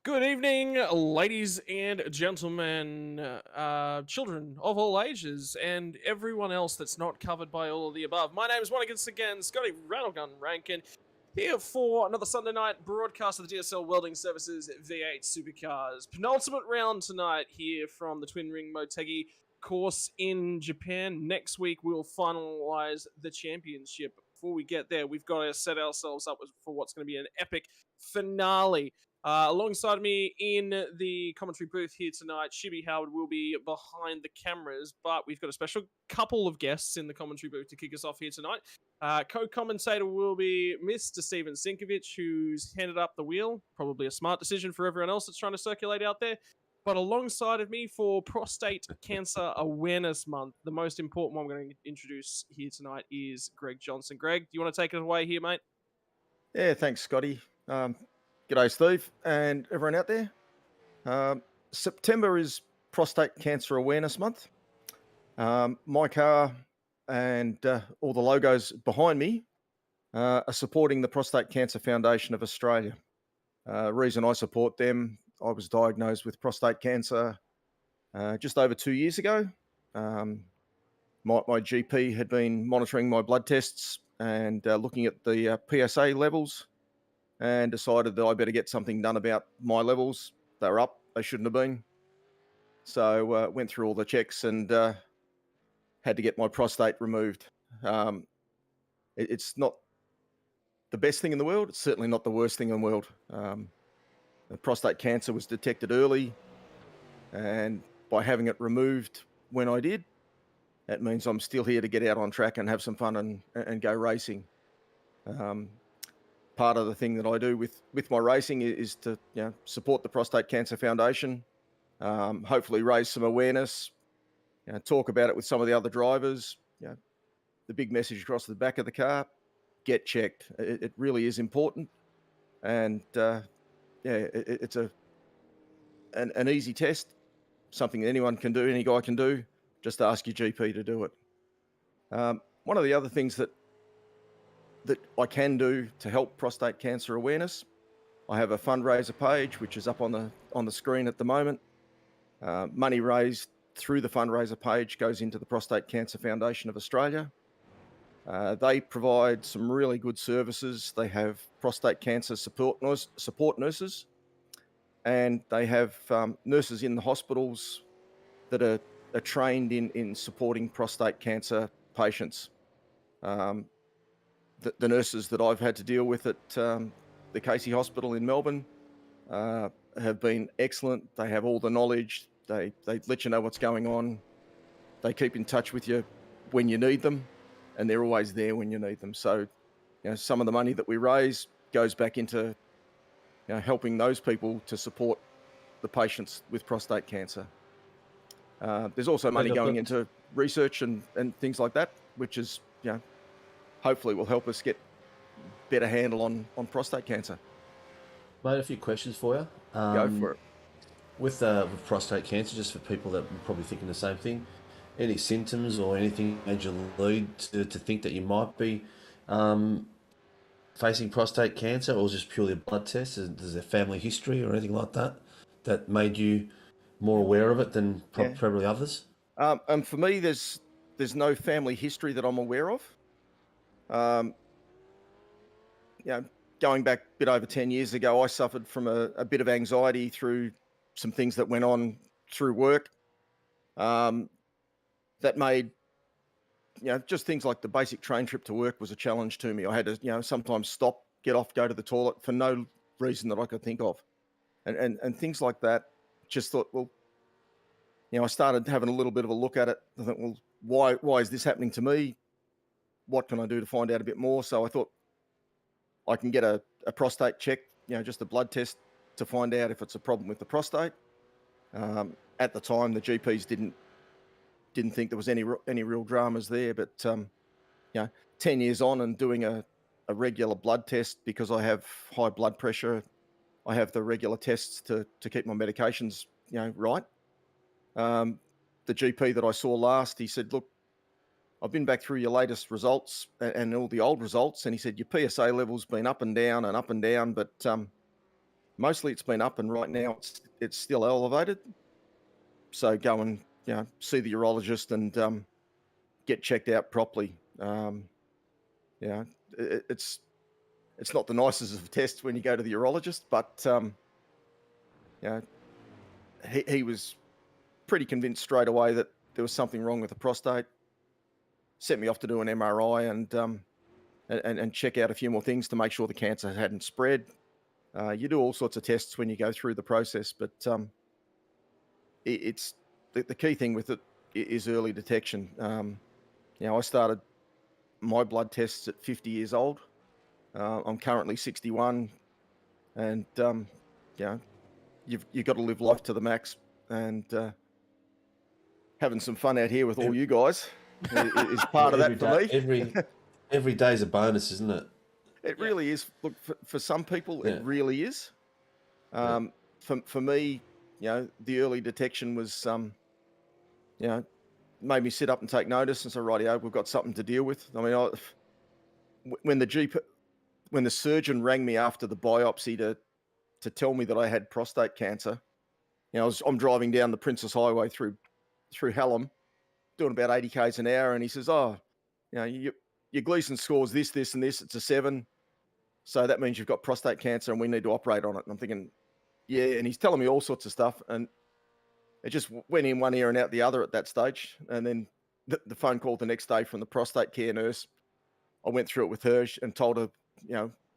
Good evening, ladies and gentlemen, children of all ages, and everyone else that's not covered by all of the above. My name is once again Scotty Rattlegun Rankin, here for another Sunday night broadcast of the DSL Welding Services V8 Supercars. Penultimate round tonight here from the Twin Ring Motegi course in Japan. Next week we'll finalize the championship. Before we get there, we've got to set ourselves up for what's going to be an epic finale. Alongside me in the commentary booth here tonight, Shibby Howard will be behind the cameras, but we've got a special couple of guests in the commentary booth to kick us off here tonight. Co-commentator will be Mr. Steven Sinkovic, who's handed up the wheel. Probably a smart decision for everyone else that's trying to circulate out there. But alongside of me for Prostate Cancer Awareness Month, the most important one we're going to introduce here tonight is Greg Johnson. Greg, do you want to take it away here, mate? Yeah, thanks, Scotty. G'day, Steve, and everyone out there. September is Prostate Cancer Awareness Month. My car and all the logos behind me are supporting the Prostate Cancer Foundation of Australia. Reason I support them, I was diagnosed with prostate cancer just over 2 years ago. My GP had been monitoring my blood tests and looking at the PSA levels, and decided that I better get something done about my levels. They were up, they shouldn't have been. So went through all the checks and had to get my prostate removed. It's not the best thing in the world. It's certainly not the worst thing in the world. Prostate cancer was detected early, and by having it removed when I did, that means I'm still here to get out on track and have some fun and go racing. Part of the thing that I do with my racing is to support the Prostate Cancer Foundation, hopefully raise some awareness, talk about it with some of the other drivers. The big message across the back of the car: get checked. It really is important, and it's an easy test, something that anyone can do, any guy can do. Just ask your GP to do it. One of the other things that I can do to help prostate cancer awareness, I have a fundraiser page which is up on the screen at the moment. Money raised through the fundraiser page goes into the Prostate Cancer Foundation of Australia. They provide some really good services. They have prostate cancer support nurses, and they have nurses in the hospitals that are trained in supporting prostate cancer patients. The nurses that I've had to deal with at the Casey Hospital in Melbourne have been excellent. They have all the knowledge. They let you know what's going on. They keep in touch with you when you need them, and they're always there when you need them. So, some of the money that we raise goes back into helping those people to support the patients with prostate cancer. There's also money going into research and things like that, which is hopefully will help us get better handle on prostate cancer. Mate, a few questions for you. Go for it. With prostate cancer, just for people that are probably thinking the same thing, any symptoms or anything made you lead to think that you might be facing prostate cancer, or just purely a blood test? Is there family history or anything like that made you more aware of it than probably others? And for me, there's no family history that I'm aware of. Going back a bit over 10 years ago, I suffered from a bit of anxiety through some things that went on through work. That made, just things like the basic train trip to work was a challenge to me. I had to, sometimes stop, get off, go to the toilet for no reason that I could think of. And things like that. Just thought, well, I started having a little bit of a look at it. I thought, well, why is this happening to me? What can I do to find out a bit more? So I thought I can get a prostate check, just a blood test to find out if it's a problem with the prostate. At the time, the GPs didn't think there was any real dramas there, but 10 years on and doing a regular blood test, because I have high blood pressure, I have the regular tests to keep my medications right. The GP that I saw last, he said, look, I've been back through your latest results and all the old results, and he said your PSA level's been up and down, but Mostly it's been up, and right now it's still elevated. So go and see the urologist and get checked out properly. Yeah, it's not the nicest of tests when you go to the urologist, but yeah, he was pretty convinced straight away that there was something wrong with the prostate. Sent me off to do an MRI and check out a few more things to make sure the cancer hadn't spread. You do all sorts of tests when you go through the process, but it's the key thing with it is early detection. I started my blood tests at 50 years old. I'm currently 61, and you've got to live life to the max, and having some fun out here with all you guys is part of that for me. Every day's a bonus, isn't it? It really is. Look, for some people, it really is. For me, the early detection was, made me sit up and take notice and say, rightio, we've got something to deal with. I mean, when the surgeon rang me after the biopsy to tell me that I had prostate cancer, I'm driving down the Princess Highway through Hallam, doing about 80 k's an hour, and he says, your Gleason score's this, and this. It's a 7. So that means you've got prostate cancer and we need to operate on it. And I'm thinking, yeah. And he's telling me all sorts of stuff. And it just went in one ear and out the other at that stage. And then the phone call the next day from the prostate care nurse. I went through it with her and told her,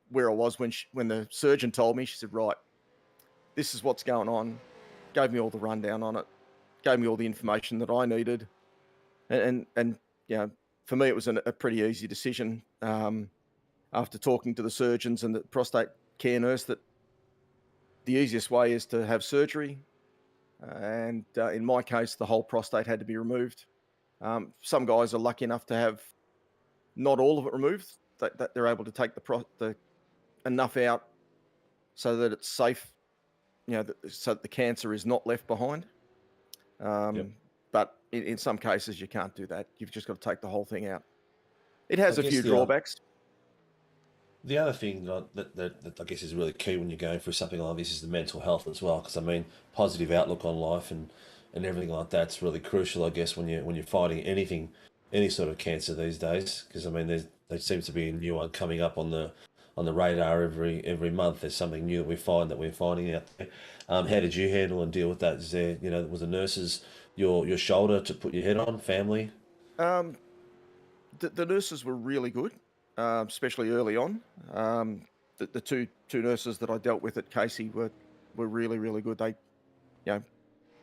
where I was when the surgeon told me. She said, right, this is what's going on. Gave me all the rundown on it. Gave me all the information that I needed. And for me, it was a pretty easy decision. After talking to the surgeons and the prostate care nurse, that the easiest way is to have surgery. And in my case, the whole prostate had to be removed. Some guys are lucky enough to have not all of it removed, that they're able to take the enough out so that it's safe, so that the cancer is not left behind. But in some cases, you can't do that. You've just got to take the whole thing out. It has a few drawbacks. The other thing that I guess is really key when you're going through something like this is the mental health as well. Because I mean, positive outlook on life and everything like that's really crucial, I guess, when you're fighting any sort of cancer these days. Because I mean, there seems to be a new one coming up on the radar every month. There's something new that we're finding out there. How did you handle and deal with that? Is there, was the nurses your shoulder to put your head on? Family? The nurses were really good. Especially early on. The two nurses that I dealt with at Casey were really, really good. They,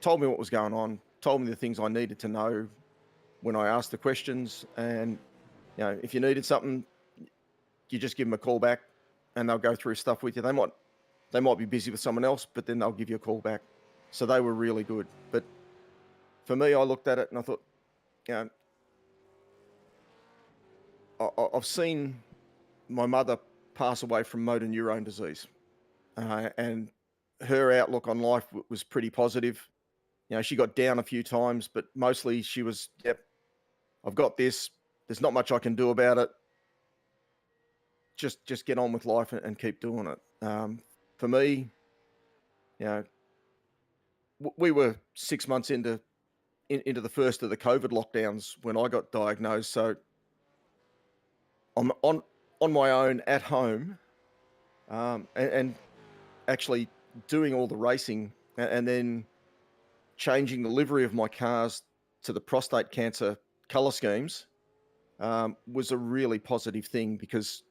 told me what was going on, told me the things I needed to know when I asked the questions. And, if you needed something, you just give them a call back and they'll go through stuff with you. They might be busy with someone else, but then they'll give you a call back. So they were really good. But for me, I looked at it and I thought, I've seen my mother pass away from motor neurone disease, and her outlook on life was pretty positive. She got down a few times, but mostly she was, I've got this. There's not much I can do about it. Just get on with life and keep doing it. For me, we were 6 months into the first of the COVID lockdowns when I got diagnosed. So I'm on my own at home, and actually doing all the racing, and then changing the livery of my cars to the prostate cancer color schemes was a really positive thing, because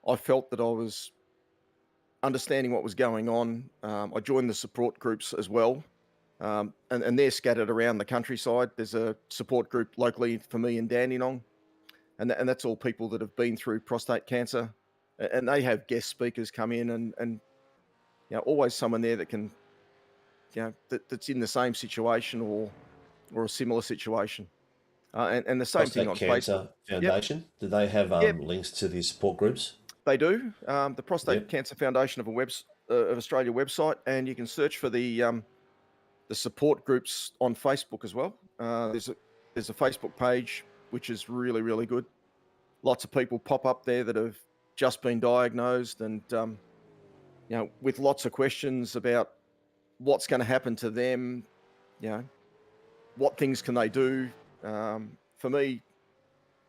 I felt that I was understanding what was going on. I joined the support groups as well, and they're scattered around the countryside. There's a support group locally for me in Dandenong. And that's all people that have been through prostate cancer, and they have guest speakers come in, and always someone there that can, that's in the same situation or a similar situation, and the same thing on Cancer Facebook. Foundation. Yep. Do they have links to these support groups? They do. The Prostate Cancer Foundation of Australia website, and you can search for the support groups on Facebook as well. There's a Facebook page which is really, really good. Lots of people pop up there that have just been diagnosed, and with lots of questions about what's going to happen to them, what things can they do. For me,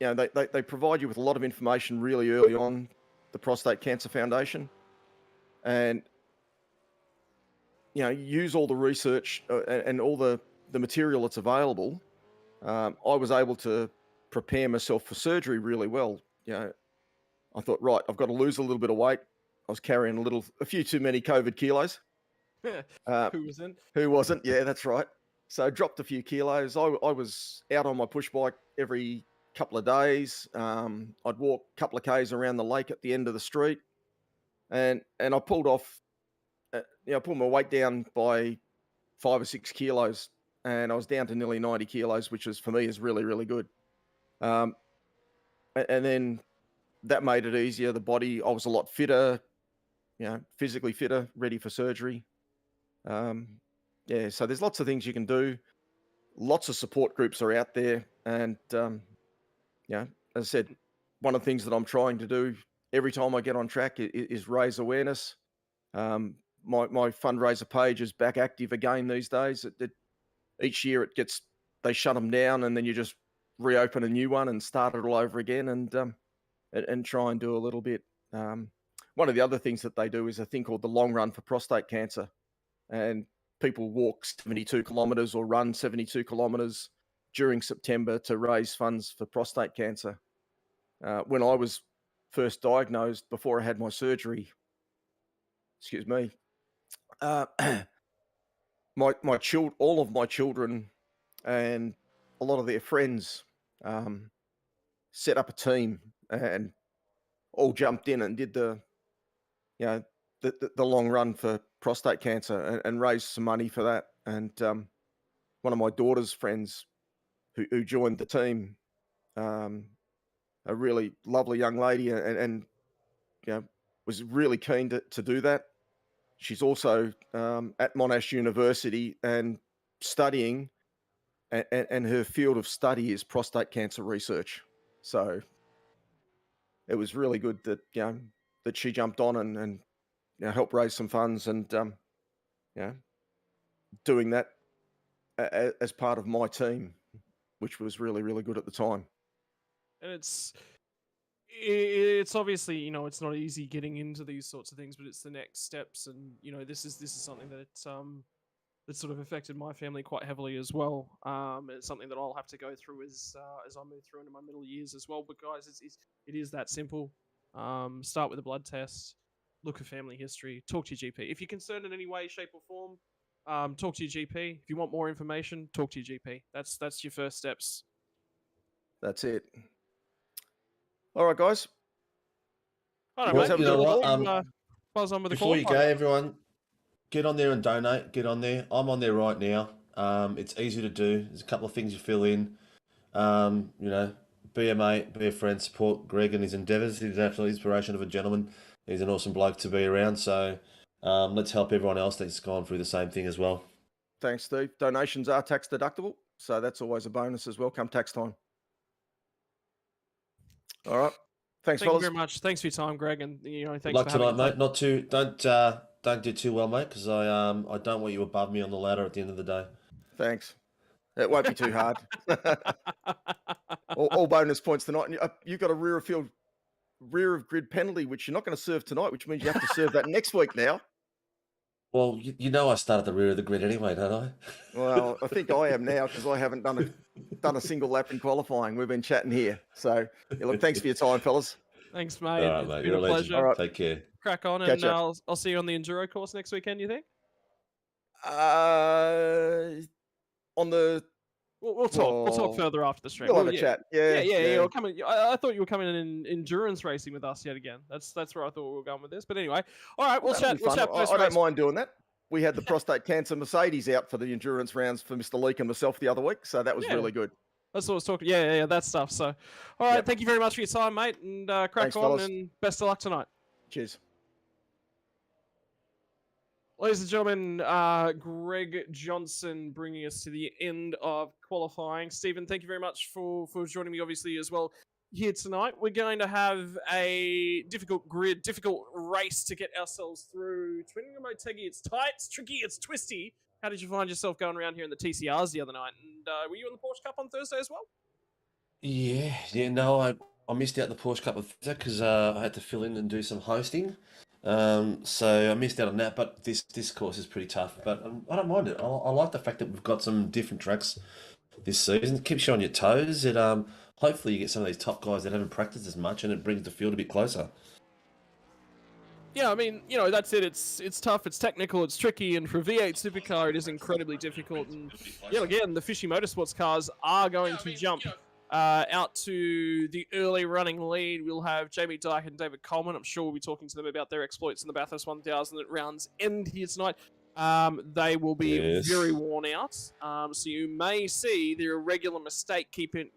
they provide you with a lot of information really early on, the Prostate Cancer Foundation, and use all the research and all the material that's available. I was able to prepare myself for surgery really well. I thought, right, I've got to lose a little bit of weight. I was carrying a few too many COVID kilos. Who wasn't? Who wasn't? Yeah, that's right. So I dropped a few kilos. I was out on my push bike every couple of days. I'd walk a couple of Ks around the lake at the end of the street. And I pulled off, I pulled my weight down by 5 or 6 kilos. And I was down to nearly 90 kilos, which is, for me, is really, really good. And then that made it easier. The body, I was a lot fitter, physically fitter, ready for surgery. So there's lots of things you can do. Lots of support groups are out there. And, as I said, one of the things that I'm trying to do every time I get on track is raise awareness. My fundraiser page is back active again these days. Each year they shut them down, and then you just reopen a new one and start it all over again, and try and do a little bit. One of the other things that they do is a thing called the Long Run for Prostate Cancer, and people walk 72 kilometres or run 72 kilometres during September to raise funds for prostate cancer. When I was first diagnosed, before I had my surgery, all of my children and a lot of their friends set up a team and all jumped in and did the long run for prostate cancer and raised some money for that. And one of my daughter's friends who joined the team, a really lovely young lady, and was really keen to do that. She's also at Monash University and studying, and her field of study is prostate cancer research. So it was really good that that she jumped on and helped raise some funds, and doing that as part of my team, which was really, really good at the time. And it's obviously, it's not easy getting into these sorts of things, but it's the next steps, and this is something that that sort of affected my family quite heavily as well. It's something that I'll have to go through as I move through into my middle years as well. But guys, it is that simple. Start with a blood test, look at family history, talk to your GP. If you're concerned in any way, shape, or form, talk to your GP. If you want more information, talk to your GP. That's your first steps. That's it. All right, guys. All right, Well, mate. you know what? Buzz on with the Before you call. go, everyone, get on there and donate. Get on there. I'm on there right now. It's easy to do. There's a couple of things you fill in. Be a mate, be a friend, support Greg and his endeavours. He's an absolute inspiration of a gentleman. He's an awesome bloke to be around. So let's help everyone else that's gone through the same thing as well. Thanks, Steve. Donations are tax deductible, so that's always a bonus as well come tax time. All right. Thank you fellas. very much. Thanks for your time, Greg, and thanks Good luck for having tonight, mate. Don't do too well, mate, because I don't want you above me on the ladder at the end of the day. Thanks. It won't be too hard. all bonus points tonight. You've got a rear of grid penalty, which you're not going to serve tonight, which means you have to serve that next week now. Well, I started the rear of the grid anyway, don't I? Well, I think I am now because I haven't done a single lap in qualifying. We've been chatting here. So, look, thanks for your time, fellas. Thanks, mate. All right, It's mate. been You're a a legend. pleasure. All right. Take care. Crack on, Catch and up. I'll see you on the enduro course next weekend. You think? On the We'll talk. We'll talk further after the stream. we'll have a chat. Yeah. You're coming. I thought you were coming in endurance racing with us yet again. That's where I thought we were going with this. But anyway, all right, we'll chat. We'll chat I don't mind doing that. We had the prostate cancer Mercedes out for the endurance rounds for Mr. Leake and myself the other week, so that was really good. That's what I was talking. Yeah, that stuff. So, all right, Yep. Thank you very much for your time, mate, and crack Thanks, on, fellas. and best of luck tonight. Cheers. Ladies and gentlemen, Greg Johnson bringing us to the end of qualifying. Stephen, thank you very much for joining me, obviously, as well, here tonight. We're going to have a difficult race to get ourselves through Twin Rings Motegi. It's tight, it's tricky, it's twisty. How did you find yourself going around here in the TCRs the other night? And were you in the Porsche Cup on Thursday as well? Yeah, no, I missed out the Porsche Cup because I had to fill in and do some hosting. So I missed out on that, but this course is pretty tough. But I don't mind it. I like the fact that we've got some different tracks this season. It keeps you on your toes. It hopefully you get some of these top guys that haven't practiced as much, and it brings the field a bit closer. Yeah, I mean, that's it. It's tough, it's technical, it's tricky, and for a V8 supercar, it is incredibly difficult. And again, the Fishy Motorsports cars are going to jump out to the early running lead. We'll have Jamie Dyke and David Coleman. I'm sure we'll be talking to them about their exploits in the Bathurst 1000 at round's end here tonight. They will be very worn out, so you may see the irregular mistake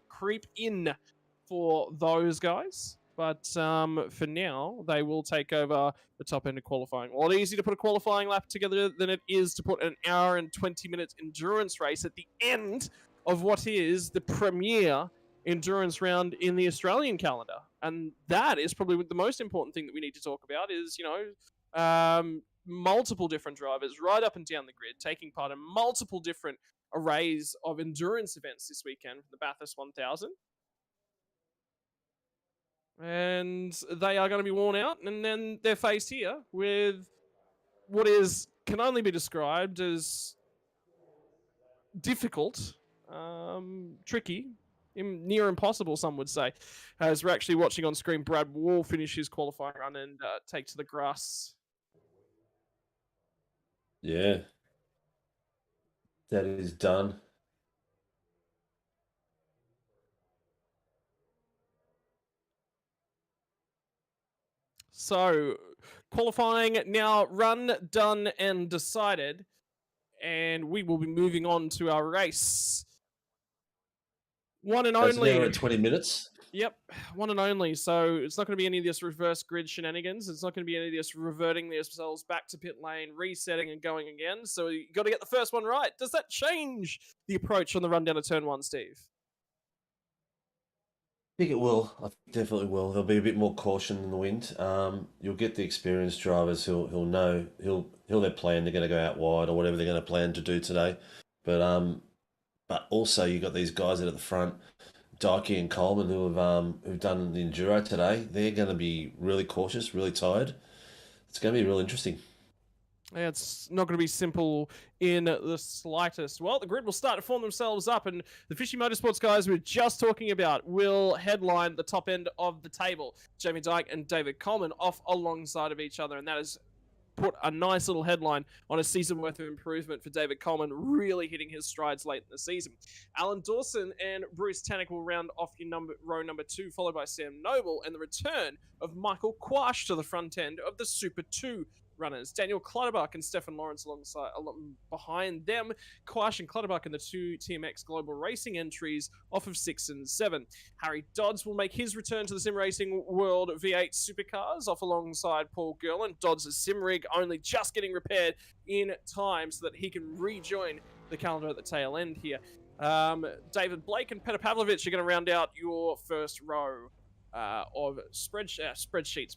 creep in for those guys. But for now, they will take over the top end of qualifying. A lot easier to put a qualifying lap together than it is to put an hour and 20 minutes endurance race at the end of what is the premier endurance round in the Australian calendar. And that is probably the most important thing that we need to talk about is, multiple different drivers right up and down the grid taking part in multiple different arrays of endurance events this weekend for the Bathurst 1000. And they are going to be worn out, and then they're faced here with what can only be described as difficult, tricky, near impossible, some would say, as we're actually watching on screen Brad Wall finish his qualifying run and take to the grass. Yeah, that is done. So, qualifying now run, done, and decided. And we will be moving on to our race. One and That's only. an hour and 20 minutes. Yep, one and only. So it's not going to be any of this reverse grid shenanigans. It's not going to be any of this reverting themselves back to pit lane, resetting and going again. So you got to get the first one right. Does that change the approach on the run down to turn one, Steve? I think it will. I think definitely will. There'll be a bit more caution in the wind. You'll get the experienced drivers who'll know their plan. They're going to go out wide or whatever they're going to plan to do today. But also you got these guys at the front, Dykey and Coleman, who've done the enduro today. They're going to be really cautious, really tired. It's going to be real interesting. Yeah, it's not going to be simple in the slightest. Well, the grid will start to form themselves up, and the Fishy Motorsports guys we were just talking about will headline the top end of the table. Jamie Dyke and David Coleman off alongside of each other, and that has put a nice little headline on a season worth of improvement for David Coleman, really hitting his strides late in the season. Alan Dawson and Bruce Tannick will round off your row number 2, followed by Sam Noble, and the return of Michael Quash to the front end of the Super 2 runners. Daniel Clutterbuck and Stefan Lawrence behind them. Quash and Clutterbuck in the 2 TMX Global Racing entries off of 6 and 7. Harry Dodds will make his return to the Sim Racing World V8 Supercars off alongside Paul Gerland. Dodds' sim rig only just getting repaired in time so that he can rejoin the calendar at the tail end here. David Blake and Petar Pavlovich are going to round out your first row of spreadsheets,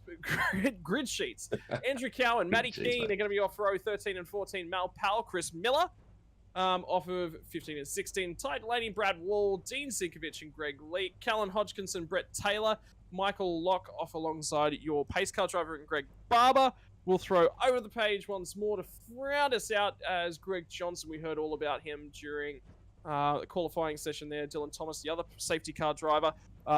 grid sheets. Andrew Cow and Matty Keane are going to be off row 13 and 14. Mal Powell, Chris Miller off of 15 and 16. Ty Delaney, Brad Wall, Dean Sinkovich and Greg Leake. Callan Hodgkinson, Brett Taylor, Michael Locke off alongside your pace car driver and Greg Barber. We'll throw over the page once more to round us out as Greg Johnson. We heard all about him during the qualifying session there. Dylan Thomas, the other safety car driver,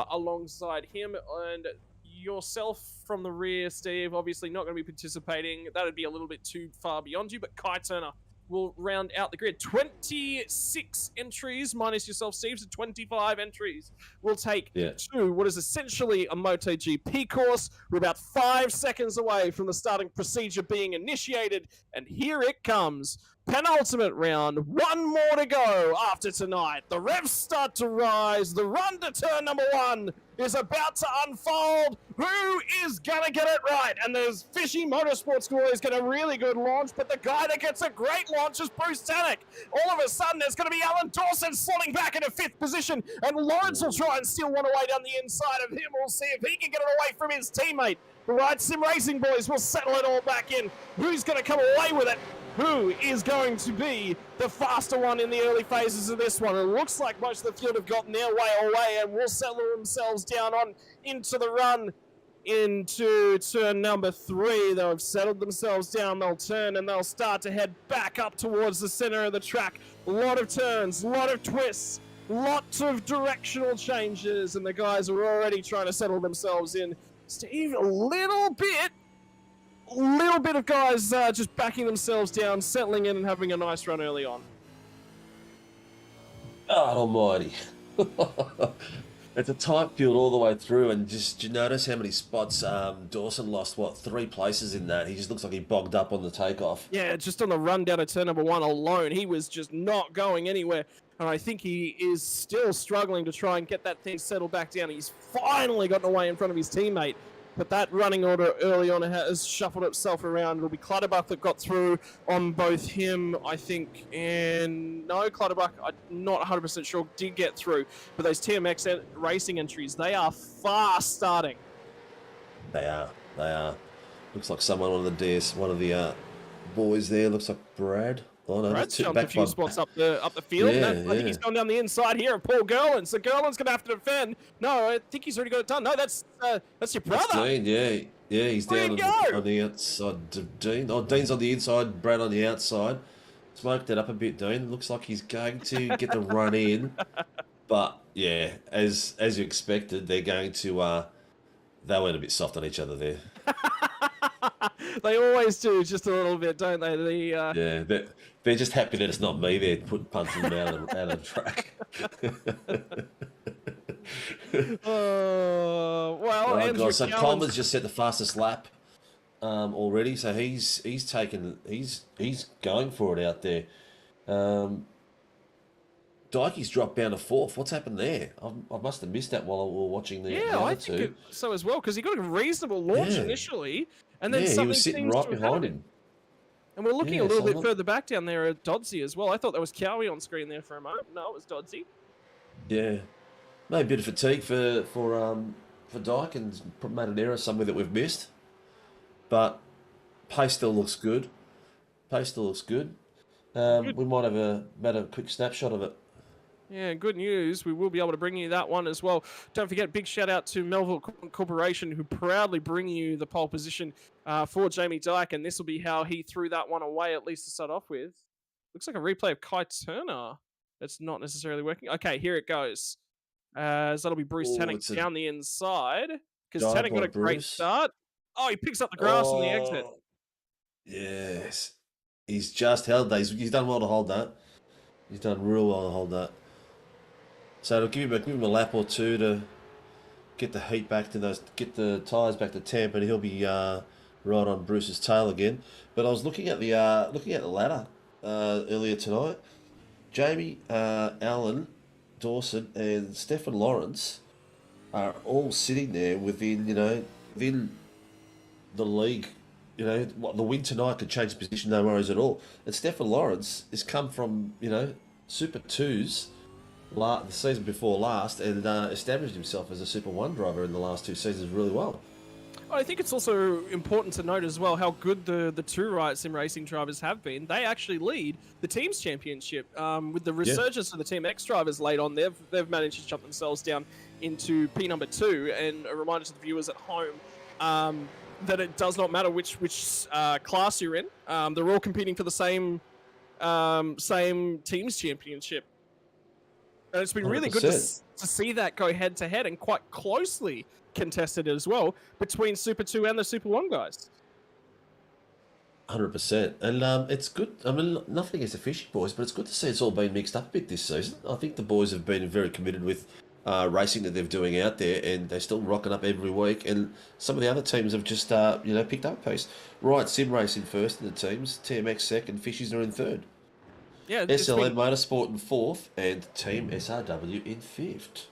alongside him, and yourself from the rear, Steve, obviously not going to be participating. That would be a little bit too far beyond you, but Kai Turner will round out the grid. 26 entries minus yourself, Steve, so 25 entries will take to what is essentially a MotoGP course. We're about 5 seconds away from the starting procedure being initiated, and here it comes. Penultimate round, one more to go after tonight. The revs start to rise. The run to turn number 1 is about to unfold. Who is going to get it right? And there's Fishy Motorsports who is getting a really good launch, but the guy that gets a great launch is Bruce Tannick. All of a sudden, there's going to be Alan Dawson slotting back into 5th position, and Lawrence will try and steal one away down the inside of him. We'll see if he can get it away from his teammate. The right sim racing boys will settle it all back in. Who's going to come away with it? Who is going to be the faster one in the early phases of this one? It looks like most of the field have gotten their way away and will settle themselves down on into the run into turn number 3. They'll have settled themselves down. They'll turn and they'll start to head back up towards the center of the track. A lot of turns, a lot of twists, lots of directional changes, and the guys are already trying to settle themselves in. Steve, a little bit of guys just backing themselves down, settling in and having a nice run early on. God almighty. It's a tight field all the way through, and just, you notice how many spots Dawson lost, 3 places in that? He just looks like he bogged up on the takeoff. Yeah, just on the run down to turn number 1 alone, he was just not going anywhere. And I think he is still struggling to try and get that thing settled back down. He's finally gotten away in front of his teammate. But that running order early on has shuffled itself around. It'll be Clutterbuck that got through on both him, I think, and no, Clutterbuck, I'm not 100% sure, did get through. But those TMX racing entries, they are fast starting. They are. Looks like someone on the DS, one of the boys there, looks like Brad. Oh, no, Brad's jumped a few spots up the field. Yeah, I think he's gone down the inside here of Paul Gerland. So Gerland's going to have to defend. No, I think he's already got it done. No, that's your brother. That's Dean, yeah, he's down on the outside of Dean. Oh, Dean's on the inside, Brad on the outside. Smoked it up a bit, Dean. Looks like he's going to get the run in. But, yeah, as you expected, they're going to... they went a bit soft on each other there. They always do, just a little bit, don't they? Yeah, they're just happy that it's not me there punching them out of the track. Well, Andrew God, so Coleman's just set the fastest lap already, so he's going for it out there. Dykey's dropped down to 4th. What's happened there? I must have missed that while we were watching the Yeah, I think so as well, because he got a reasonable launch initially, and then something he was sitting right behind him. And we're looking a little bit further back down there at Dodsey as well. I thought there was Cowie on screen there for a moment. No, it was Dodsey. Yeah, maybe a bit of fatigue for Dyke, and made an error somewhere that we've missed. But pace still looks good. We might have a quick snapshot of it. Yeah, good news. We will be able to bring you that one as well. Don't forget, big shout out to Melville Corporation, who proudly bring you the pole position for Jamie Dyke, and this will be how he threw that one away, at least to start off with. Looks like a replay of Kai Turner. That's not necessarily working. Okay, here it goes. So that'll be Bruce Tannick down the inside, because Tannick got a great start. Oh, he picks up the grass on the exit. Yes. He's just held that. He's done well to hold that. He's done real well to hold that. So it'll give him a lap or two to get the heat back to get the tyres back to temp, and he'll be right on Bruce's tail again. But I was looking at the ladder earlier tonight. Jamie, Alan, Dawson, and Stefan Lawrence are all sitting there within the league. The win tonight could change the position, no worries at all. And Stefan Lawrence has come from Super 2s the season before last, and established himself as a Super 1 driver in the last 2 seasons really well. I think it's also important to note as well how good the two Riot Sim racing drivers have been. They actually lead the team's championship. With the resurgence of the Team X drivers late on, they've managed to jump themselves down into P number 2. And a reminder to the viewers at home that it does not matter which class you're in. They're all competing for the same team's championship. And it's been really 100%. good to see that go head-to-head and quite closely contested as well between Super 2 and the Super 1 guys. 100%. And it's good. I mean, nothing against the Fishy boys, but it's good to see it's all been mixed up a bit this season. I think the boys have been very committed with racing that they're doing out there, and they're still rocking up every week. And some of the other teams have just picked up a pace. Right, Sim Racing first in the teams, TMX second, Fishies are in third. Yeah, SLM Motorsport in 4th, and Team SRW in 5th.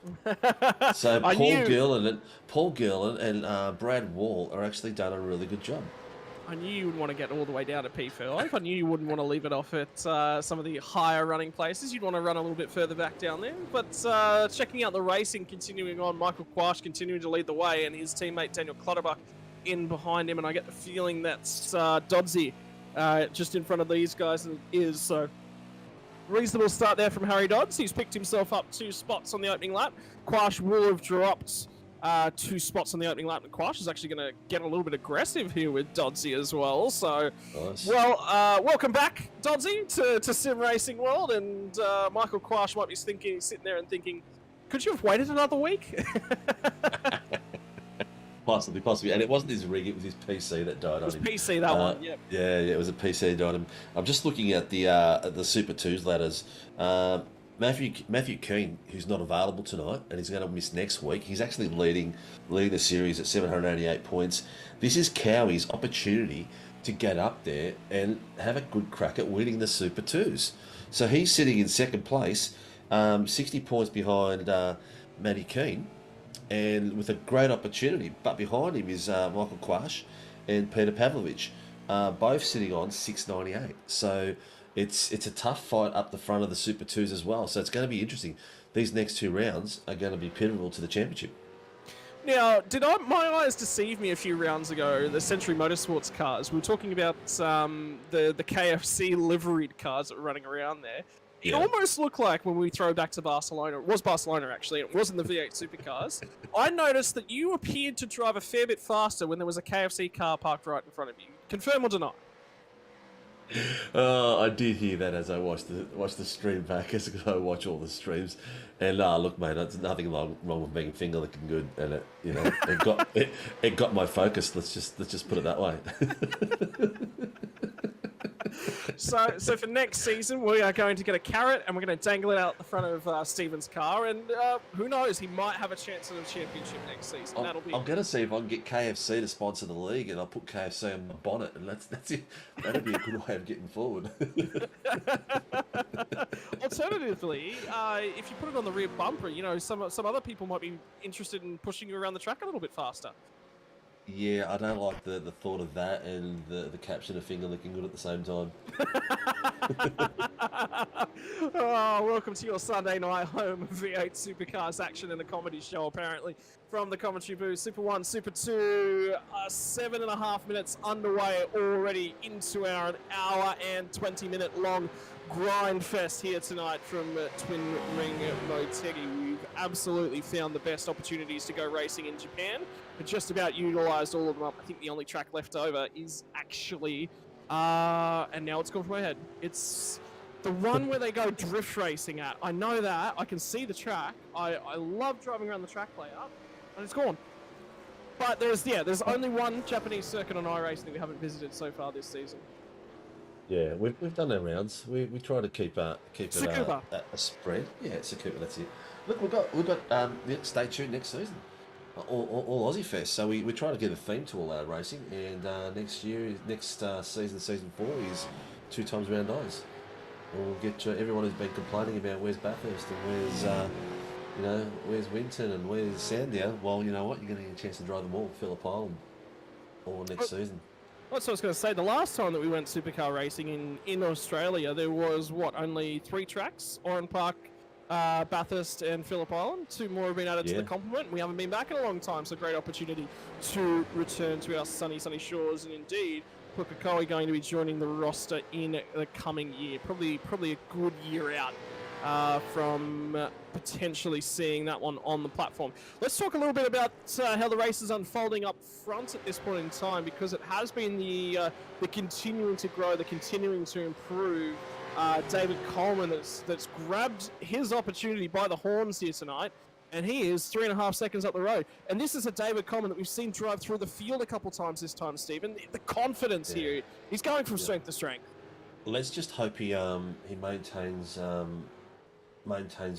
So Paul Gerland and Brad Wall are actually done a really good job. I knew you would want to get all the way down to P5. I knew you wouldn't want to leave it off at some of the higher running places. You'd want to run a little bit further back down there. But checking out the racing, continuing on, Michael Quash continuing to lead the way, and his teammate Daniel Clutterbuck in behind him, and I get the feeling that's Dodsey just in front of these guys is. So reasonable start there from Harry Dodds. He's picked himself up 2 spots on the opening lap. Quash will have dropped 2 spots on the opening lap, and Quash is actually going to get a little bit aggressive here with Dodsey as well. So, Nice. well, welcome back, Dodsey, to Sim Racing World. And Michael Quash might be sitting there and thinking, could you have waited another week? Possibly. And it wasn't his rig, it was his PC that died on him. PC, that one, yeah. Yeah, it was a PC that died on him. I'm just looking at the Super 2s ladders. Matthew Keane, who's not available tonight, and he's going to miss next week. He's actually leading the series at 788 points. This is Cowie's opportunity to get up there and have a good crack at winning the Super 2s. So he's sitting in second place, 60 points behind Matty Keane, and with a great opportunity. But behind him is Michael Quash and Peter Pavlovich, both sitting on 698. So it's a tough fight up the front of the Super 2s as well. So it's going to be interesting. These next 2 rounds are going to be pivotal to the championship. Now, my eyes deceive me a few rounds ago, the Century Motorsports cars? We were talking about the KFC liveried cars that were running around there. It almost looked like, when we throw back to Barcelona, it was Barcelona actually, it wasn't the V8 Supercars, I noticed that you appeared to drive a fair bit faster when there was a KFC car parked right in front of you. Confirm or deny? I did hear that as I watched the stream back, as I watch all the streams. And look, mate, there's nothing wrong with being finger licking good, and it got my focus. Let's just put it that way. So for next season, we are going to get a carrot and we're going to dangle it out the front of Stephen's car, and who knows, he might have a chance at a championship next season. I'm going to see if I can get KFC to sponsor the league, and I'll put KFC on my bonnet, and that's it. That'd be a good way of getting forward. Alternatively, if you put it on the rear bumper, some other people might be interested in pushing you around the track a little bit faster. Yeah, I don't like the thought of that and the caption of finger licking good at the same time. Oh, welcome to your Sunday night home of V8 Supercars action and a comedy show, apparently, from the commentary booth. Super 1, Super 2, 7.5 minutes underway already into our 1 hour and 20-minute long grind fest here tonight from Twin Ring Motegi. We've absolutely found the best opportunities to go racing in Japan. But just about utilised all of them up. I think the only track left over is actually, and now it's gone from my head. It's the one where they go drift racing at. I know that. I can see the track. I love driving around the track layout, and it's gone. But there's only one Japanese circuit on iRacing that we haven't visited so far this season. Yeah, we've done our rounds. We try to keep it a spread. Yeah, Tsukuba, that's it. Look, we've got stay tuned next season. All Aussie Fest. So we try to get a theme to all our racing, and next season 4 is 2 times round eyes. We'll get everyone who's been complaining about where's Bathurst and where's Winton and where's Sandown. Well, you know what? You're going to get a chance to drive them all, Phillip Island, all next season. That's what I was going to say. The last time that we went supercar racing in Australia, there was, only 3 tracks? Oran Park, Bathurst and Phillip Island. 2 more have been added to the complement. We haven't been back in a long time, so great opportunity to return to our sunny shores. And indeed, Pukekohe going to be joining the roster in the coming year. Probably a good year out from potentially seeing that one on the platform. Let's talk a little bit about how the race is unfolding up front at this point in time, because it has been the continuing to grow, the continuing to improve. David Coleman that's grabbed his opportunity by the horns here tonight, and he is 3.5 seconds up the road. And this is a David Coleman that we've seen drive through the field a couple times this time, Stephen. The confidence here, he's going from strength to strength. Let's just hope he maintains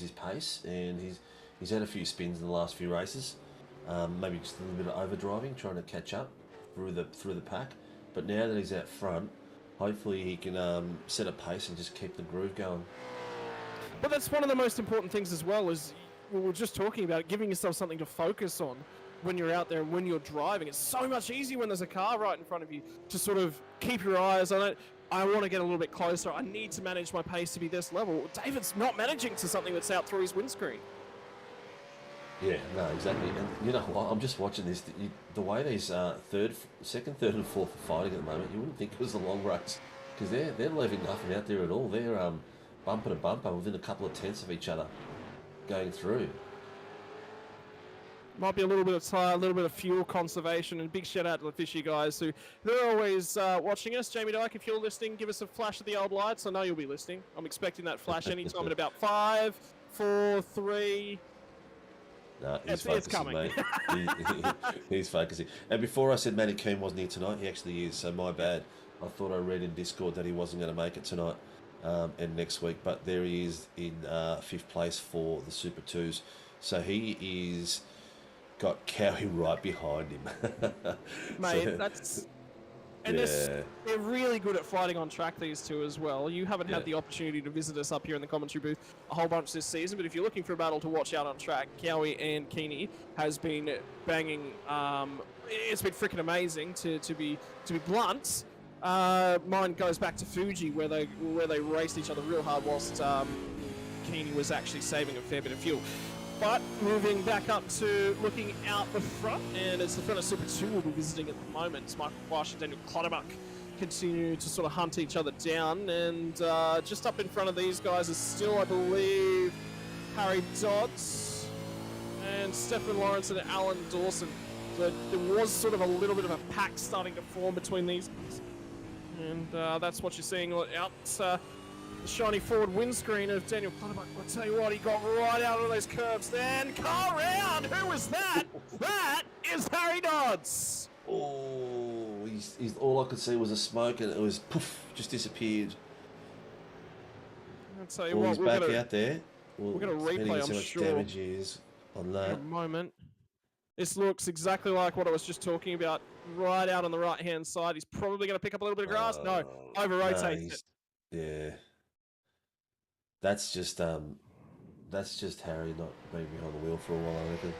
his pace, and he's had a few spins in the last few races. Maybe just a little bit of overdriving, trying to catch up through the pack. But now that he's out front, hopefully he can set a pace and just keep the groove going. But that's one of the most important things as well, is we were just talking about giving yourself something to focus on when you're out there and when you're driving. It's so much easier when there's a car right in front of you to sort of keep your eyes on it. I want to get a little bit closer. I need to manage my pace to be this level. David's not managing to something that's out through his windscreen. Yeah, no, exactly. And you know what? I'm just watching this. The way these second, third, and fourth are fighting at the moment, you wouldn't think it was a long race because they're leaving nothing out there at all. They're bumper to bumper within a couple of tenths of each other going through. Might be a little bit of tire, a little bit of fuel conservation, and big shout out to the fishy guys who they're always watching us. Jamie Dyke, if you're listening, give us a flash of the old lights. I know you'll be listening. I'm expecting that flash anytime in about 5, 4, 3. No, he's It's focusing, coming. mate. He's focusing. And before I said Matty Coon wasn't here tonight, he actually is, so my bad. I thought I read in Discord that he wasn't going to make it tonight and next week, but there he is in 5th place for the Super 2s. So he is got Cowie right behind him. Mate, So, that's... And yeah. they're really good at fighting on track, these two as well. You haven't Yeah. had the opportunity to visit us up here in the commentary booth a whole bunch this season, but if you're looking for a battle to watch out on track, Cowie and Keeney has been banging. It's been freaking amazing to be blunt. Mine goes back to Fuji where they raced each other real hard whilst Keeney was actually saving a fair bit of fuel. But moving back up to looking out the front, and it's the front of Super 2 we'll be visiting at the moment. It's Michael Bosch and Daniel Clutterbuck continue to sort of hunt each other down, and just up in front of these guys is still, I believe, Harry Dodds and Stephen Lawrence and Alan Dawson. So there was sort of a little bit of a pack starting to form between these guys, and that's what you're seeing out. The shiny forward windscreen of Daniel Clutterbuck. I'll tell you what, he got right out of those curves then. Car round! Who was that? That is Harry Dodds! Oh, he's all I could see was a smoke, and it was poof, just disappeared. I'll tell you Well, what, he's back out there. we're gonna depending replay, on how I'm much sure. damage he is on in that. a moment. This looks exactly like what I was just talking about, right out on the right-hand side. He's probably going to pick up a little bit of grass. No, over-rotates it. Yeah. That's just Harry not being behind the wheel for a while, I reckon.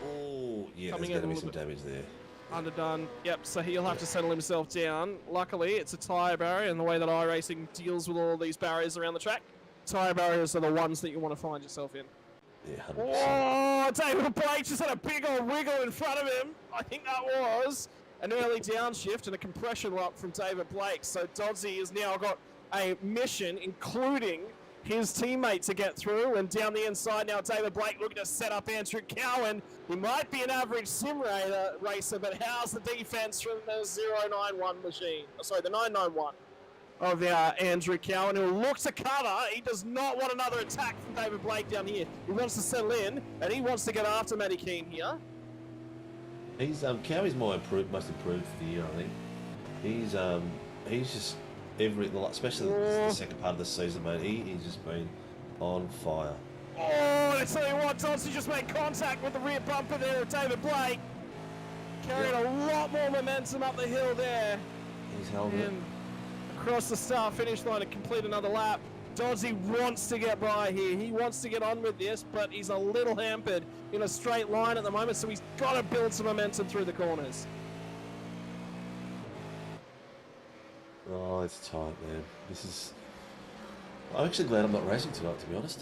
Oh, yeah, Coming there's in going a to be some little damage there. Underdone. Yep, so he'll have to settle himself down. Luckily, it's a tyre barrier, and the way that iRacing deals with all these barriers around the track, tyre barriers are the ones that you want to find yourself in. Yeah, 100%. Oh, David Blake just had a big old wiggle in front of him. I think that was an early downshift and a compression lock from David Blake. So Dodsey has now got a mission, including his teammate to get through, and down the inside now David Blake looking to set up Andrew Cowan. He might be an average sim racer, but how's the defense from the 091 machine? Oh, sorry, the 991 of Andrew Cowan, who will look to cover. He does not want another attack from David Blake down here. He wants to settle in, and he wants to get after Matty Keane here. He's Cowie's most improved for the year, I think. He's just especially the second part of the season, mate. He's just been on fire. Oh, I tell you what, Dodson just made contact with the rear bumper there of David Blake. Carrying a lot more momentum up the hill there. He's held it. And across the start-finish line to complete another lap. Doddsy wants to get by here. He wants to get on with this, but he's a little hampered in a straight line at the moment, so he's got to build some momentum through the corners. Oh, it's tight, man. I'm actually glad I'm not racing tonight, to be honest.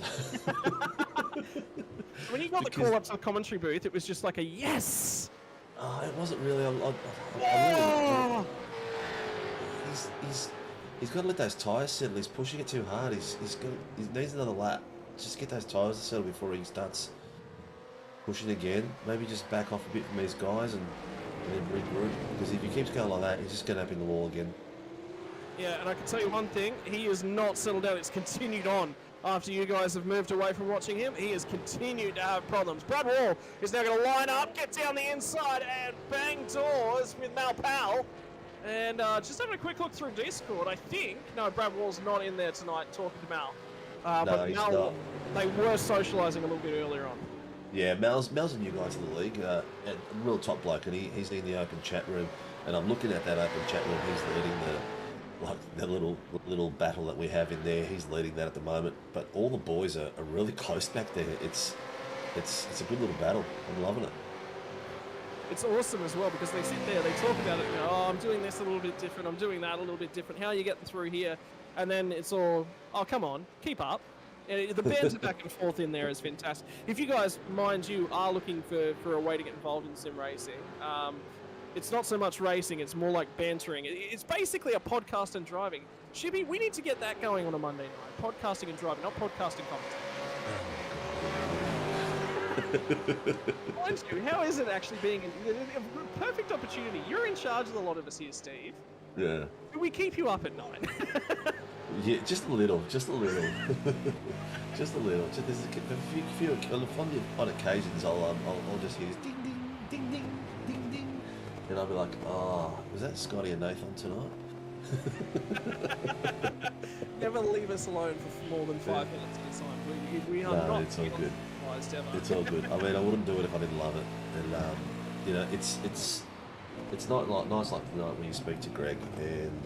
When you got the call up to the commentary booth, it was just like a yes! It wasn't really. He's got to let those tyres settle. He's pushing it too hard. He needs another lap. Just get those tyres to settle before he starts pushing again. Maybe just back off a bit from these guys and then regroup. Because if he keeps going like that, he's just going to up in the wall again. Yeah, and I can tell you one thing, he has not settled down. It's continued on after you guys have moved away from watching him. He has continued to have problems. Brad Wall is now going to line up, get down the inside, and bang doors with Mal Powell. And just having a quick look through Discord, I think, no, Brad Wall's not in there tonight talking to Mal. But he's Mal, not. they were socialising a little bit earlier on. Yeah, Mel's a new guy to the league, a real top bloke, and he's in the open chat room. And I'm looking at that open chat room. He's leading the little battle that we have in there. He's leading that at the moment. But all the boys are really close back there. It's a good little battle. I'm loving it. It's awesome as well because they sit there, they talk about it, you know, oh, I'm doing this a little bit different, I'm doing that a little bit different, how are you getting through here? And then it's all, oh, come on, keep up. The banter back and forth in there is fantastic. If you guys, mind you, are looking for a way to get involved in sim racing, it's not so much racing, it's more like bantering. It's basically a podcast and driving. Shippy, we need to get that going on a Monday night. Podcasting and driving, not podcasting commentary. Mind you, how is it actually being a perfect opportunity? You're in charge of a lot of us here, Steve. Yeah. Do we keep you up at night? Yeah, just a little, just a little, just a little. Just there's a few on occasions I'll just hear this ding ding ding ding ding ding, and I'll be like, oh, was that Scotty and Nathan tonight? Never leave us alone for more than 5 minutes at a time. We are not. It's all good. Ever. It's all good. I mean, I wouldn't do it if I didn't love it, and you know, it's not like nice like tonight when you speak to Greg and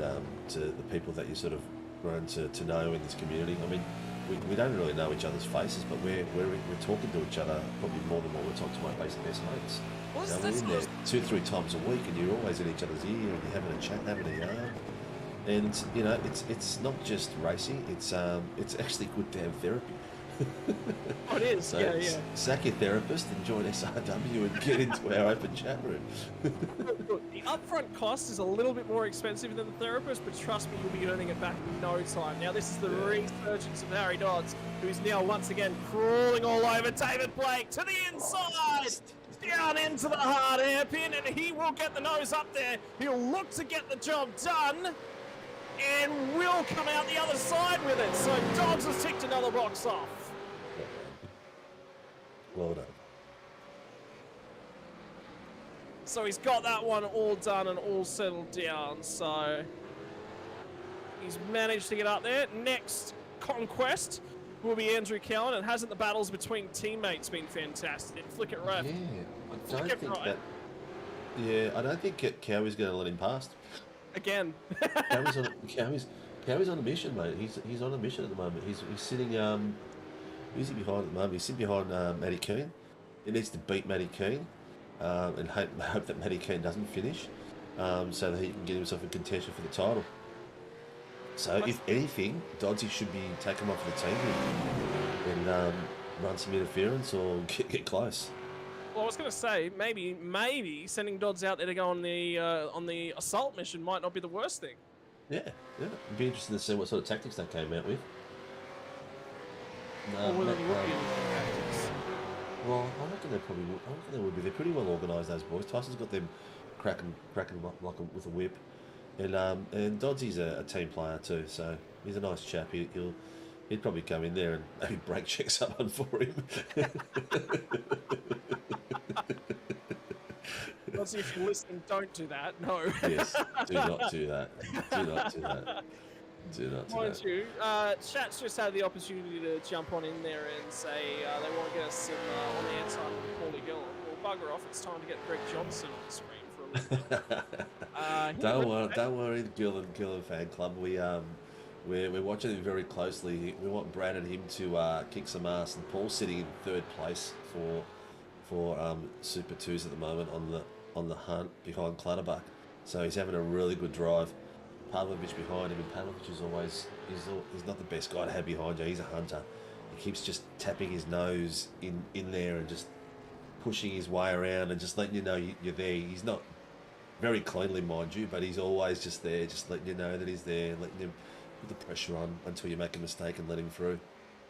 to the people that you sort of grown to know in this community. I mean, we don't really know each other's faces, but we're talking to each other probably more than what we're talking to my best mates. Well, you know, we're in there 2-3 times a week, and you're always in each other's ear, and you're having a chat, having a yarn. And you know, it's not just racing; it's actually good damn therapy. Oh, it is. So yeah. sack your therapist and join SRW and get into our open chat room. The upfront cost is a little bit more expensive than the therapist, but trust me, you'll be earning it back in no time. Now, this is the resurgence of Harry Dodds, who is now once again crawling all over David Blake to the inside, down into the hard hairpin, and he will get the nose up there. He'll look to get the job done, and will come out the other side with it. So Dodds has ticked another box off. Well done. So he's got that one all done and all settled down. So he's managed to get up there. Next conquest will be Andrew Cowan. And hasn't the battles between teammates been fantastic? Flick it right. Yeah, I don't think Cowie's going to let him past. Again. Cowie's on a mission, mate. He's on a mission at the moment. He's sitting who's he behind at the moment? He's sitting behind Matty Keane. He needs to beat Matty Keane and hope that Matty Keane doesn't finish, so that he can get himself in contention for the title. So if anything, Doddsy should be taken off the team and run some interference or get close. Well, I was going to say maybe sending Dodds out there to go on the assault mission might not be the worst thing. Yeah. It'd be interesting to see what sort of tactics they came out with. Or whether they would be tactics. Well, I reckon they probably would. I reckon they would be. They're pretty well organised, those boys. Tyson's got them cracking them up like with a whip, and Dodsy's a team player too. So he's a nice chap. He'd probably come in there and maybe brake check someone for him. Doddsy, if you're listening, don't do that. No. Yes, do not do that. Do not do that. Do not do Mind that. you, chat's just had the opportunity to jump on in there and say they want to get us some on the inside with Paulie Gillen. Well, bugger off, it's time to get Greg Johnson on the screen for a little bit. Don't worry, Gillen fan club. We're watching him very closely. We want Brad and him to kick some ass, and Paul's sitting in 3rd place for Super 2s at the moment on the hunt behind Clutterbuck. So he's having a really good drive. Pavlovich behind him, and Pavlovich is he's not the best guy to have behind you. He's a hunter. He keeps just tapping his nose in there and just pushing his way around and just letting you know you're there. He's not very cleanly, mind you, but he's always just there, just letting you know that he's there, letting him put the pressure on until you make a mistake and let him through.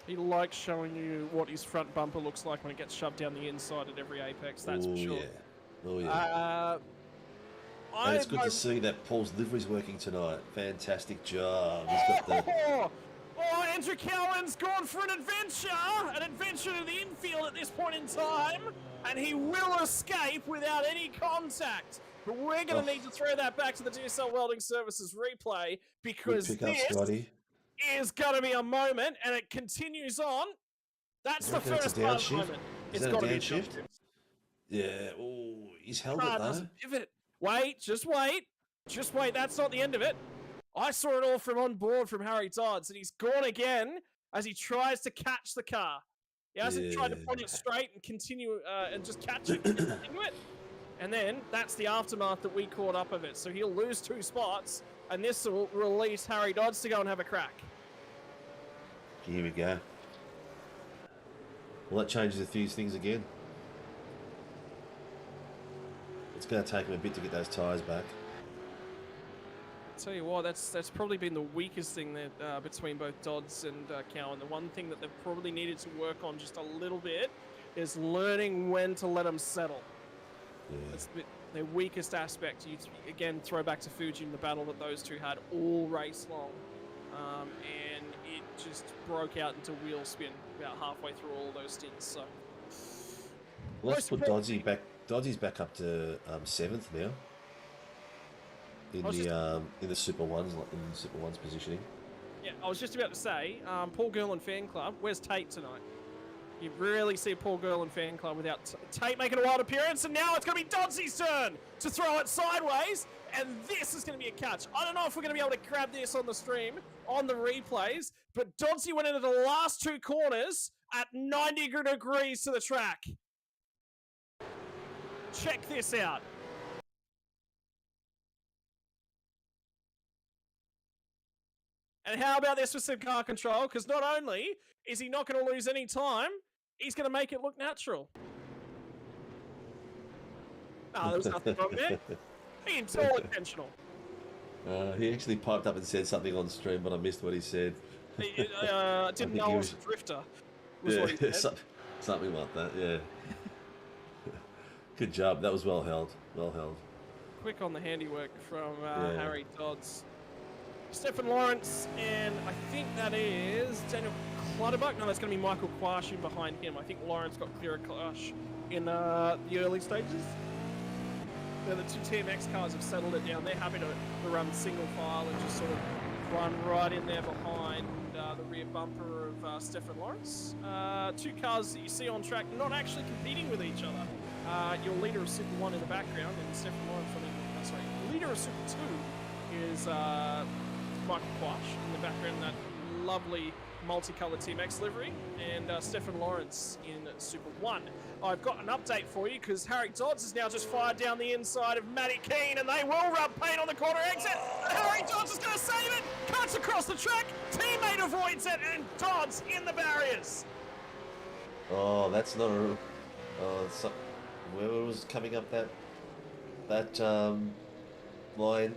He likes showing you what his front bumper looks like when it gets shoved down the inside at every apex, that's for sure. Yeah. Oh, yeah. And it's good to see that Paul's livery's working tonight. Fantastic job. He's got the... Andrew Cowan's gone for an adventure to the infield at this point in time, and he will escape without any contact. But we're going to need to throw that back to the DSL Welding Services replay, because this is going to be a moment, and it continues on. That's the first part of the moment. It's got to be a shift. Yeah. Oh, he's held it though. Pivot. Wait, just wait. Just wait, that's not the end of it. I saw it all from on board from Harry Dodds, and he's gone again as he tries to catch the car. He hasn't tried to point it straight and continue and just catch it and continue it. And then that's the aftermath that we caught up of it. So he'll lose 2 spots, and this will release Harry Dodds to go and have a crack. Here we go. Well, that changes a few things again. It's going to take him a bit to get those tyres back. Tell you what, that's probably been the weakest thing that between both Dodds and Cowan. The one thing that they've probably needed to work on just a little bit is learning when to let them settle. Yeah. That's their weakest aspect. You again throw back to Fuji in the battle that those two had all race long, and it just broke out into wheel spin about halfway through all those stints. So let's put Doddsy back. Dodsy's back up to 7th now. In the Super Ones, in the Super Ones positioning. Yeah, I was just about to say, Paul Gerland fan club. Where's Tate tonight? You rarely see Paul Gerland fan club without Tate making a wild appearance, and now it's going to be Dodsy's turn to throw it sideways, and this is going to be a catch. I don't know if we're going to be able to grab this on the stream, on the replays, but Doddsy went into the last 2 corners at 90 degrees to the track. Check this out. And how about this with some car control? Because not only is he not going to lose any time, he's going to make it look natural. No, there was nothing wrong there. It's all intentional. He actually piped up and said something on stream, but I missed what he said. Didn't know I was a drifter. Yeah, something like that, yeah. Good job. That was well held. Well held. Quick on the handiwork from Harry Dodds. Stefan Lawrence, and I think that is Daniel Clutterbuck. No, that's going to be Michael Quash in behind him. I think Lawrence got clear of Quash in the early stages. The 2 TMX cars have settled it down. They're happy to run single file and just sort of run right in there behind the rear bumper of Stefan Lawrence. 2 cars that you see on track not actually competing with each other. Your leader of Super 1 in the background, and Stefan Lawrence, leader of Super 2 is Michael Quash in the background, that lovely multicolored TMX livery, and Stefan Lawrence in Super 1. I've got an update for you because Harry Dodds has now just fired down the inside of Matty Keane, and they will rub paint on the corner exit. Harry Dodds is going to save it, cuts across the track, teammate avoids it, and Dodds in the barriers. Oh, that's not a... whoever was coming up that line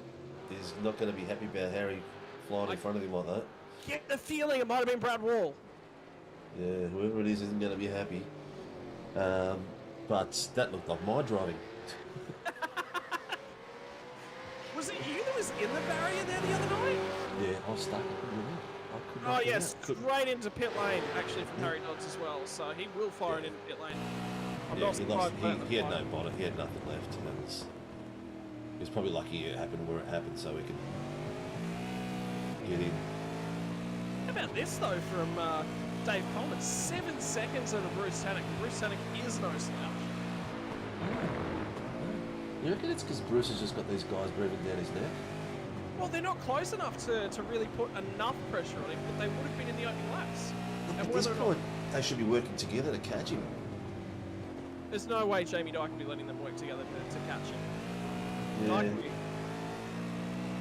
is not going to be happy about Harry flying in front of him like that. Get the feeling it might have been Brad Wall. Yeah, whoever it is isn't going to be happy. But that looked like my driving. Was it you that was in the barrier there the other night? Yeah, I was stuck. Oh yes, straight into pit lane actually from Harry Dodds as well. So he will fire it into pit lane. He had no bonnet. He had nothing left. It was probably lucky it happened where it happened, so we could get in. How about this though from Dave Coleman? 7 seconds over Bruce Tannock. Bruce Tannock is no slouch. You reckon it's because Bruce has just got these guys breathing down his neck? Well, they're not close enough to really put enough pressure on him, but they would have been in the opening laps. At this point, they should be working together to catch him. There's no way Jamie Dykes can be letting them work together to catch him. Yeah. Dykes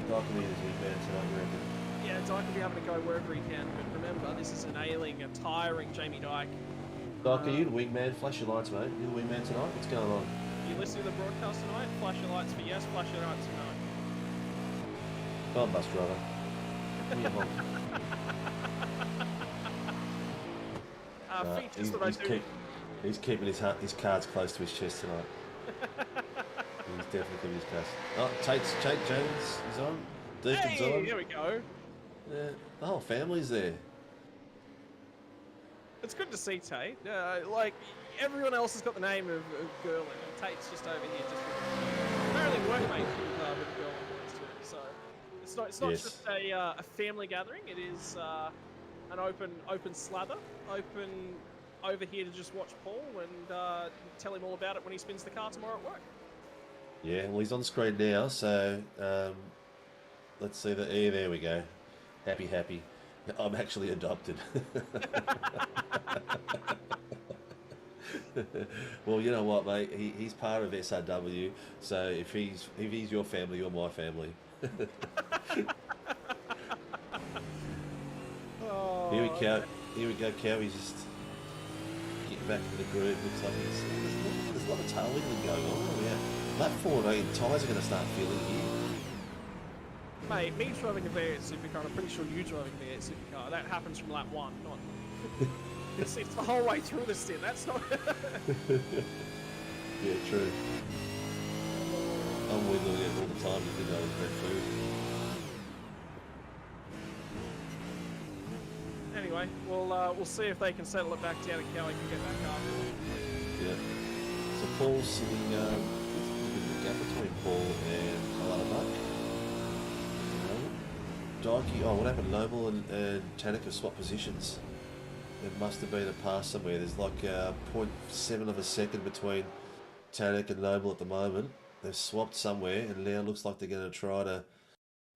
will be his wingman tonight, you reckon? Yeah, Dykes will be having to go wherever he can, but remember, this is an ailing, a tiring Jamie Dykes. Dykes, are you the wingman? Flash your lights, mate. You the wingman tonight? What's going on? You listening to the broadcast tonight? Flash your lights for yes, flash your lights for no. Come on, bus driver. Give me a honk. He's keeping his cards close to his chest tonight. He's definitely keeping his cards. Oh, Tate Jones is on. Deacon's on. Here we go. Yeah, the whole family's there. It's good to see Tate. Like, everyone else has got the name of Gerland, and Tate's just over here, just apparently workmate with Gerland boys too. So it's not just a family gathering. It is an open slather, open over here to just watch Paul and tell him all about it when he spins the car tomorrow at work. Yeah, well, he's on screen now, so let's see that. Yeah, there we go. Happy. I'm actually adopted. Well, you know what, mate? He's part of SRW, so if he's your family, you're my family. Oh, Here we go, Cow. He's just back in the groove. Looks like there's a lot of tailwinding going on. Yeah, lap 14, tyres are going to start feeling here. Mate, me driving a V8 Supercar, and I'm pretty sure you driving a V8 Supercar, that happens from lap 1, not... it's the whole way through the stint, that's not... Yeah, true. I'm wiggling it all the time if you know red food. Anyway, we'll see if they can settle it back down and Cowie can get back up. Yeah. So Paul's sitting, there's a bit of a gap between Paul and Alana Dikey, oh, what happened? Noble and Tanek have swapped positions. There must have been a pass somewhere. There's like 0.7 of a second between Tanek and Noble at the moment. They've swapped somewhere, and now looks like they're going to try to...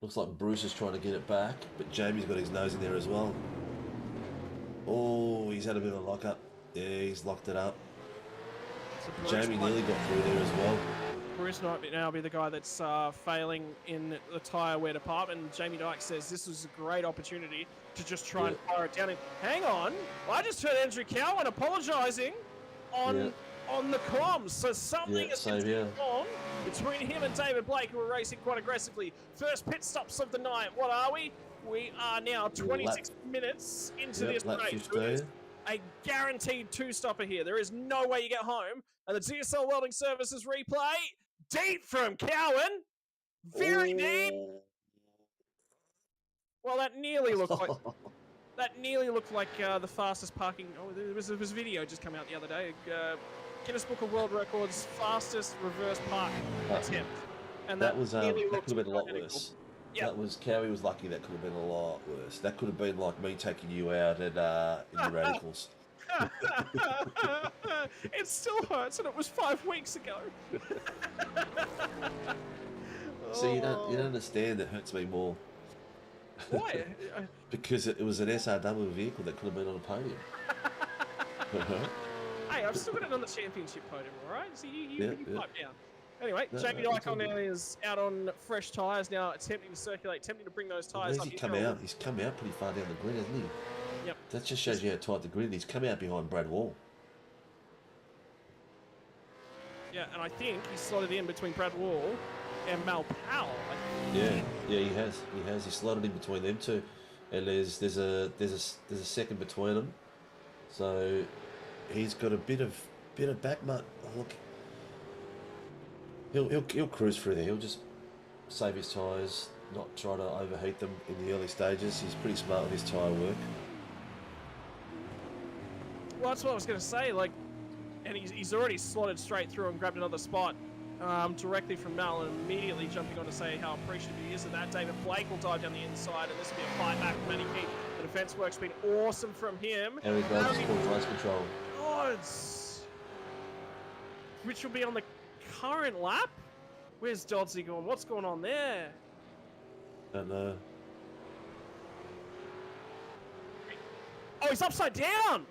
Looks like Bruce is trying to get it back, but Jamie's got his nose in there as well. Oh, he's had a bit of a lock-up. Yeah, he's locked it up. Jamie nearly got through there as well. Bruce might now be the guy that's failing in the tyre wear department. Jamie Dyke says this was a great opportunity to just try and fire it down. And hang on, I just heard Andrew Cowan apologising on the comms. So something is going on between him and David Blake, who are racing quite aggressively. First pit stops of the night. What are we? We are now 26 minutes into this race. A guaranteed two-stopper here. There is no way you get home. And the DSL Welding Services replay, deep from Cowan. Very deep. Well, that nearly looked like the fastest parking. Oh, there was a video just come out the other day. Guinness Book of World Records fastest reverse park attempt. And that was that could have been a lot worse. Yep. That was Cowie was lucky. That could have been a lot worse. That could have been like me taking you out at in the radicals. It still hurts, and it was 5 weeks ago. See, you don't understand. It hurts me more. Why? Because it was an SRW vehicle that could have been on a podium. Hey, I've still got it on the championship podium, all right? So you pipe down. Anyway, Jamie Dyke now is out on fresh tyres now, attempting to circulate, attempting to bring those tyres up. He's come out pretty far down the grid, hasn't he? Yep. That just shows you how tight the grid is. He's come out behind Brad Wall. Yeah, and I think he slotted in between Brad Wall and Mal Powell. Yeah, he has. He slotted in between them two, and there's a second between them. So he's got a bit of back mud. Oh, look, he'll cruise through there. He'll just save his tyres, not try to overheat them in the early stages. He's pretty smart with his tyre work. Well, that's what I was going to say. Like, and he's already slotted straight through and grabbed another spot directly from Mal, and immediately jumping on to say how appreciative he is of that. David Blake will dive down the inside, and this will be a fight back from Matty Keith. The defence work's been awesome from him. Harry Dodds called race control. Dodds, which will be on the current lap. Where's Doddsy going? What's going on there? Don't know. Oh, he's upside down.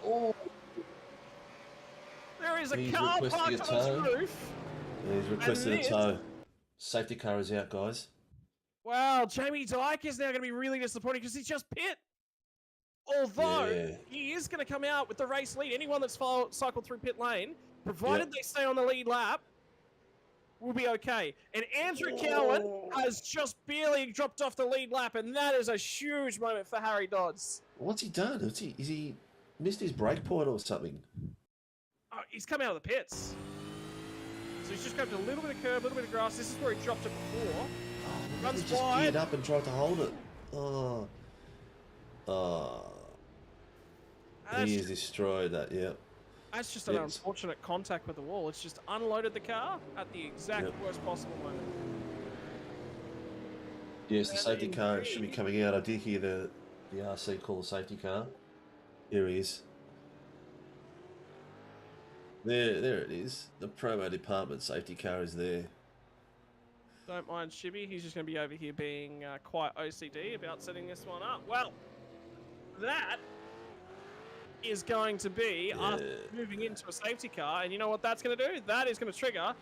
Oh. There is a car parked on his roof. Yeah, he's requested a tow. Safety car is out, guys. Wow, Jamie Dyke is now going to be really disappointed because he's just pit. Although he is going to come out with the race lead. Anyone that's cycled through pit lane, provided they stay on the lead lap, will be okay. And Andrew Cowan has just barely dropped off the lead lap, and that is a huge moment for Harry Dodds. What's he done? Is he missed his brake point or something? Oh, he's come out of the pits. So he's just grabbed a little bit of curb, a little bit of grass. This is where he dropped it before. Runs he just wide. geared up and tried to hold it. He is destroyed that, yeah. That's just an unfortunate contact with the wall. It's just unloaded the car at the exact worst possible moment. Yes, the safety car should be coming out. I did hear the RC call the safety car. Here he is. There it is. The promo department safety car is there. Don't mind Shibby. He's just going to be over here being quite OCD about setting this one up. Well, that is going to be us moving into a safety car. And you know what that's going to do? That is going to trigger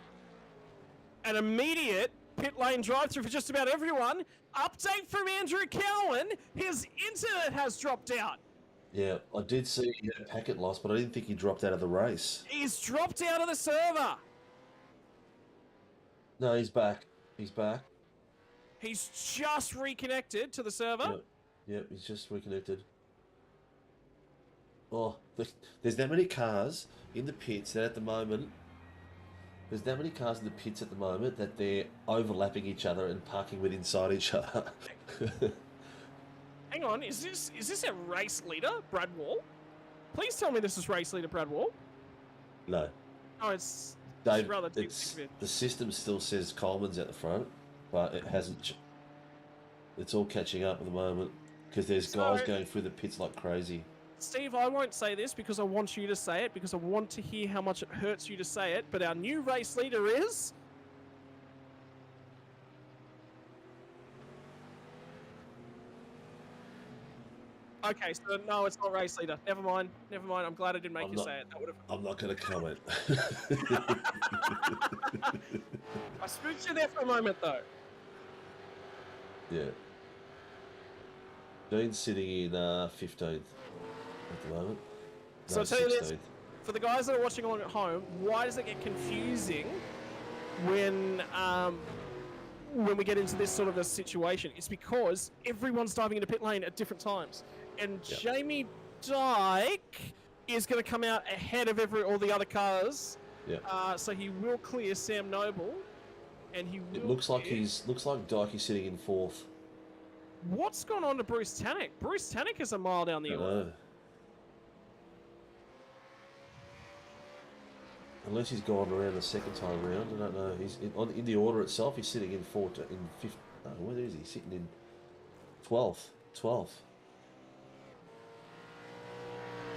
an immediate pit lane drive-through for just about everyone. Update from Andrew Cowan. His internet has dropped out. Yeah, I did see he had a packet loss, but I didn't think he dropped out of the race. He's dropped out of the server. No, he's back. He's back. He's just reconnected to the server. Yep, yep, he's just reconnected. Oh, there's that many cars in the pits that at the moment. There's that many cars in the pits at the moment that they're overlapping each other and parking with inside each other. Hang on, is this a race leader, Brad Wall? Please tell me this is race leader Brad Wall. No. Oh, it's Dave, rather deep. the system still says Coleman's at the front, but it hasn't. It's all catching up at the moment because there's guys going through the pits like crazy. Steve, I won't say this because I want you to say it, because I want to hear how much it hurts you to say it, but our new race leader is... Okay, so no, it's not race leader. Never mind. I'm glad I didn't make you say it. That would have... I'm not going to comment. I spooked you there for a moment, though. Yeah. Dean's sitting in 15th at the moment. So No, I'll tell you this, 16th. for the guys that are watching along at home, why does it get confusing when we get into this sort of a situation? It's because everyone's diving into pit lane at different times. And Yep. Jamie Dyke is going to come out ahead of all the other cars. Yeah. So he will clear Sam Noble, and he will It looks like clear... Dykey's sitting in 4th. What's gone on to Bruce Tannock? Bruce Tannock is a mile down the order. know. Unless he's gone around the second time round, I don't know. He's in the order itself. He's sitting in 5th. No, where is he? Sitting in 12th. 12th.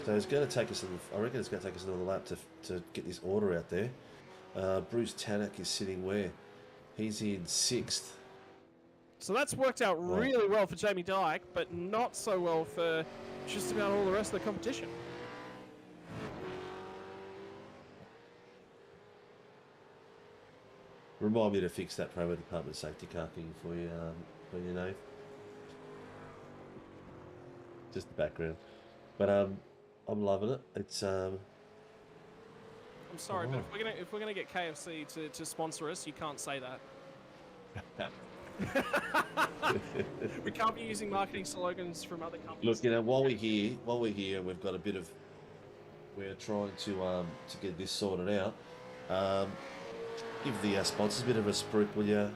So it's going to take us. I reckon it's going to take us another lap to get this order out there. Bruce Tannock is sitting where? He's in 6th. So that's worked out really well for Jamie Dyke, but not so well for just about all the rest of the competition. Remind me to fix that promo department safety car thing for you, Nate. Just the background, but I'm loving it. It's I'm sorry, but if we're gonna get KFC to sponsor us, you can't say that. We can't be using marketing slogans from other companies. Look, while we're here, we've got a bit of. We're trying to get this sorted out. Give the sponsors a bit of a spruik, will you?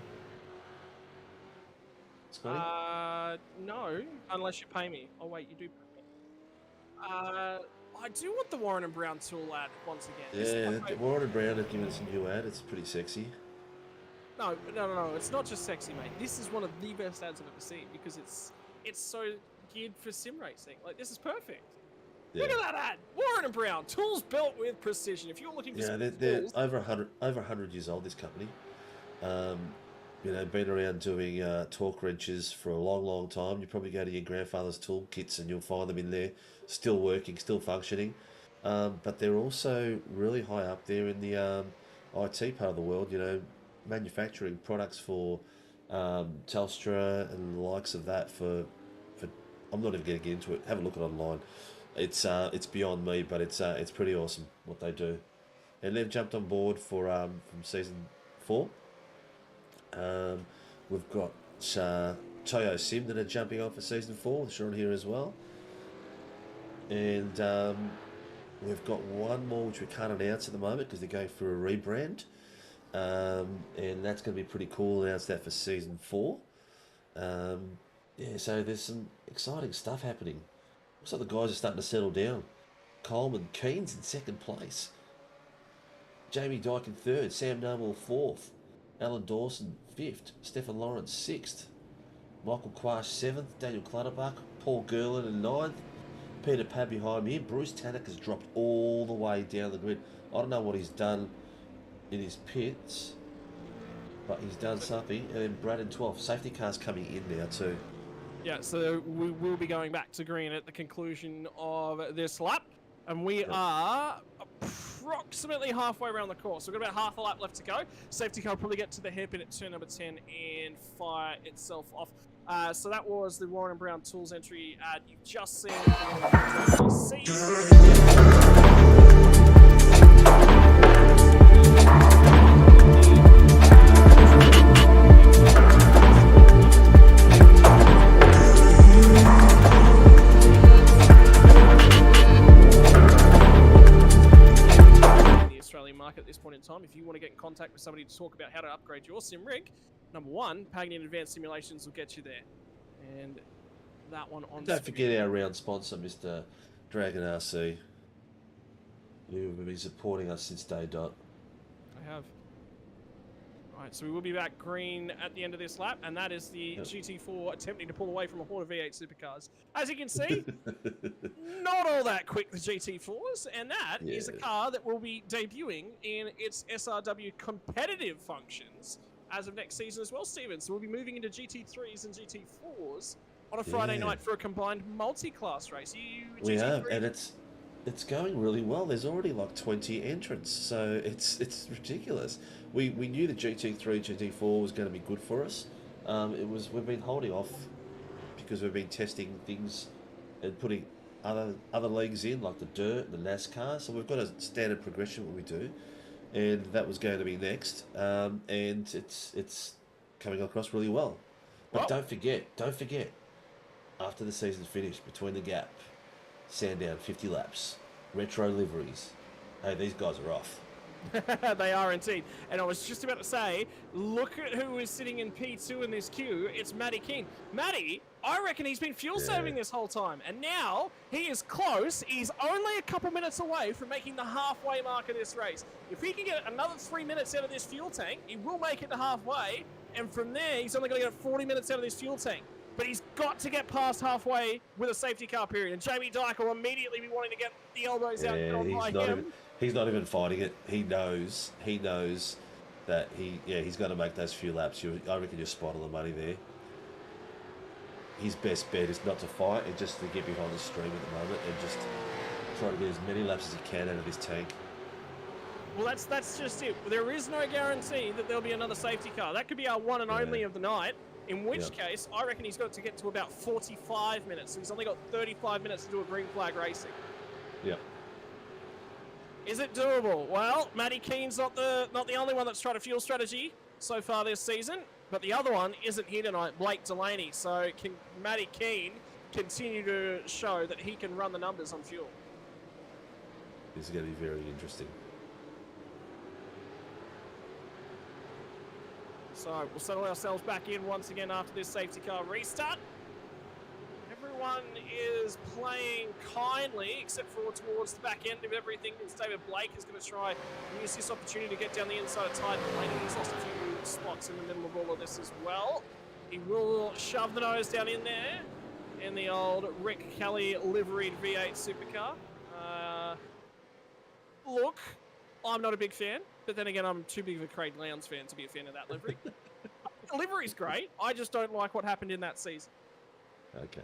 Scotty? No, unless you pay me. Oh wait, you do pay me. I do want the Warren and Brown tool ad once again. Yeah, Warren and Brown have given us a new ad. It's pretty sexy. No, it's not just sexy, mate. This is one of the best ads I've ever seen because it's so geared for sim racing. Like, this is perfect. Yeah. Look at that ad! Warren and Brown, tools built with precision. If you're looking for some they're tools... over 100 years old, this company. Been around doing torque wrenches for a long time. You probably go to your grandfather's tool kits and you'll find them in there, still working, still functioning. But they're also really high up there in the IT part of the world, manufacturing products for Telstra and the likes of that for I'm not even going to get into it. Have a look at it online. It's beyond me, but it's pretty awesome what they do. And they've jumped on board for from season 4. We've got Toyo Sim that are jumping on for season 4, which are on here as well. And we've got one more which we can't announce at the moment because they're going for a rebrand. And that's going to be pretty cool. Announce that for season 4. So there's some exciting stuff happening. Looks like the guys are starting to settle down. Coleman Keynes in 2nd place. Jamie Dyke in 3rd. Sam Noble 4th. Alan Dawson 5th. Stefan Lawrence 6th. Michael Quash 7th. Daniel Clutterbuck. Paul Gerlin in 9th. Peter Pad behind me. Bruce Tannock has dropped all the way down the grid. I don't know what he's done in his pits, but he's done something. And then Brad in 12th. Safety car's coming in now too. Yeah, so we will be going back to green at the conclusion of this lap. And we are approximately halfway around the course. So we've got about half a lap left to go. Safety car will probably get to the hairpin at turn number 10 and fire itself off. So that was the Warren and Brown Tools entry. You've just seen market at this point in time. If you want to get in contact with somebody to talk about how to upgrade your sim rig, number one, Pagnian Advanced Simulations will get you there. And that one on Don't forget our round sponsor, Mr. Dragon RC, who have been supporting us since day dot. I have. Alright, so we will be back green at the end of this lap, and that is the GT4 attempting to pull away from a horde of V8 Supercars. As you can see, not all that quick, the GT4s, and that is a car that will be debuting in its SRW competitive functions as of next season as well, Steven. So we'll be moving into GT3s and GT4s on a Friday night for a combined multi-class race. We have, and it's going really well. There's already like 20 entrants, so it's ridiculous. We knew the GT3, GT4 was going to be good for us. We've been holding off because we've been testing things and putting other leagues in, like the dirt, the NASCAR. So we've got a standard progression what we do, and that was going to be next. And it's coming across really well. But don't forget, after the season's finished, between the gap, Sandown 50 laps, retro liveries. Hey, these guys are off. They are indeed. And I was just about to say, look at who is sitting in P2 in this queue. It's Matty King. Matty, I reckon he's been fuel saving this whole time. And now he is close. He's only a couple minutes away from making the halfway mark of this race. If he can get another 3 minutes out of this fuel tank, he will make it to halfway. And from there, he's only going to get 40 minutes out of this fuel tank. But he's got to get past halfway with a safety car period. And Jamie Dyke will immediately be wanting to get the elbows out by him. He's not even fighting it. He knows that he's going to make those few laps. I reckon you're spot on the money there. His best bet is not to fight and just to get behind the stream at the moment and just try to get as many laps as he can out of this tank. Well, that's just it. There is no guarantee that there'll be another safety car. That could be our one and only of the night. In which case, I reckon he's got to get to about 45 minutes. So he's only got 35 minutes to do a green flag racing. Yep. Is it doable? Well, Matty Keen's not the only one that's tried a fuel strategy so far this season, but the other one isn't here tonight, Blake Delaney. So can Matty Keen continue to show that he can run the numbers on fuel? This is going to be very interesting. So we'll settle ourselves back in once again after this safety car restart. Everyone is playing kindly, except for towards the back end of everything. As David Blake is going to try and use this opportunity to get down the inside of Tyden Lane. He's lost a few spots in the middle of all of this as well. He will shove the nose down in there in the old Rick Kelly liveried V8 Supercar. Look, I'm not a big fan, but then again, I'm too big of a Craig Lowndes fan to be a fan of that livery. The livery's great. I just don't like what happened in that season. Okay.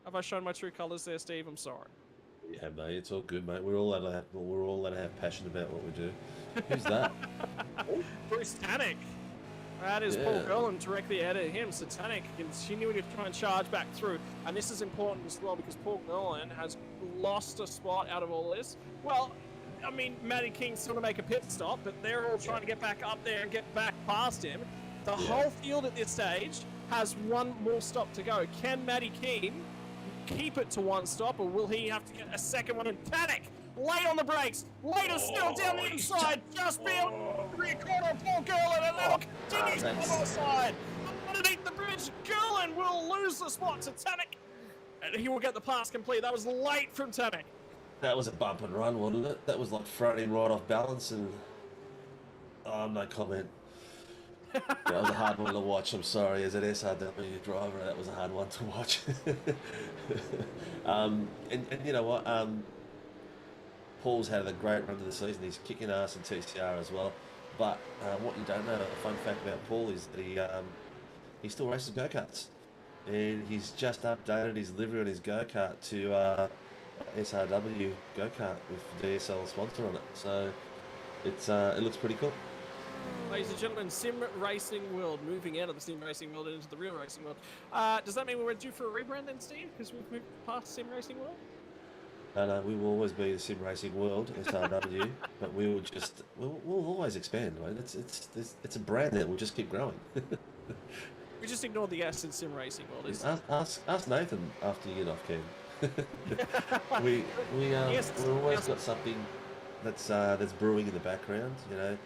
Have I shown my true colours there, Steve? I'm sorry. Yeah, mate. It's all good, mate. We're all allowed to have passion about what we do. Who's that? Bruce Tanek. That is Paul Gerland directly ahead of him. So Tanek continuing to try and charge back through. And this is important as well because Paul Gerland has lost a spot out of all this. Well, I mean, Matty King's still to make a pit stop, but they're all trying to get back up there and get back past him. The whole field at this stage has one more stop to go. Can Matty King keep it to one stop, or will he have to get a second one? And Tanek, late on the brakes, later still down the inside, just be able to record on Paul Gerland, and that'll continue to the other side. Underneath the bridge, Gerland will lose the spot to Tanek, and he will get the pass complete. That was late from Tanek. That was a bump and run, wasn't it? That was like throwing right off balance, and no comment. That was a hard one to watch. I'm sorry, as an SRW driver, that was a hard one to watch. And you know what? Paul's had a great run to the season. He's kicking ass in TCR as well. But what you don't know, a fun fact about Paul is that he still races go-karts, and he's just updated his livery on his go-kart to SRW go-kart with DSL sponsor on it. So it looks pretty cool. Ladies and gentlemen, sim racing world, moving out of the sim racing world into the real racing world. Does that mean we're due for a rebrand then, Steve? Because we've moved past sim racing world? No, we will always be the sim racing world, SRW, but we'll always expand, right? It's a brand that will just keep growing. We just ignored the S in sim racing world. Ask Nathan after you get off cam. we've always got something that's brewing in the background, you know.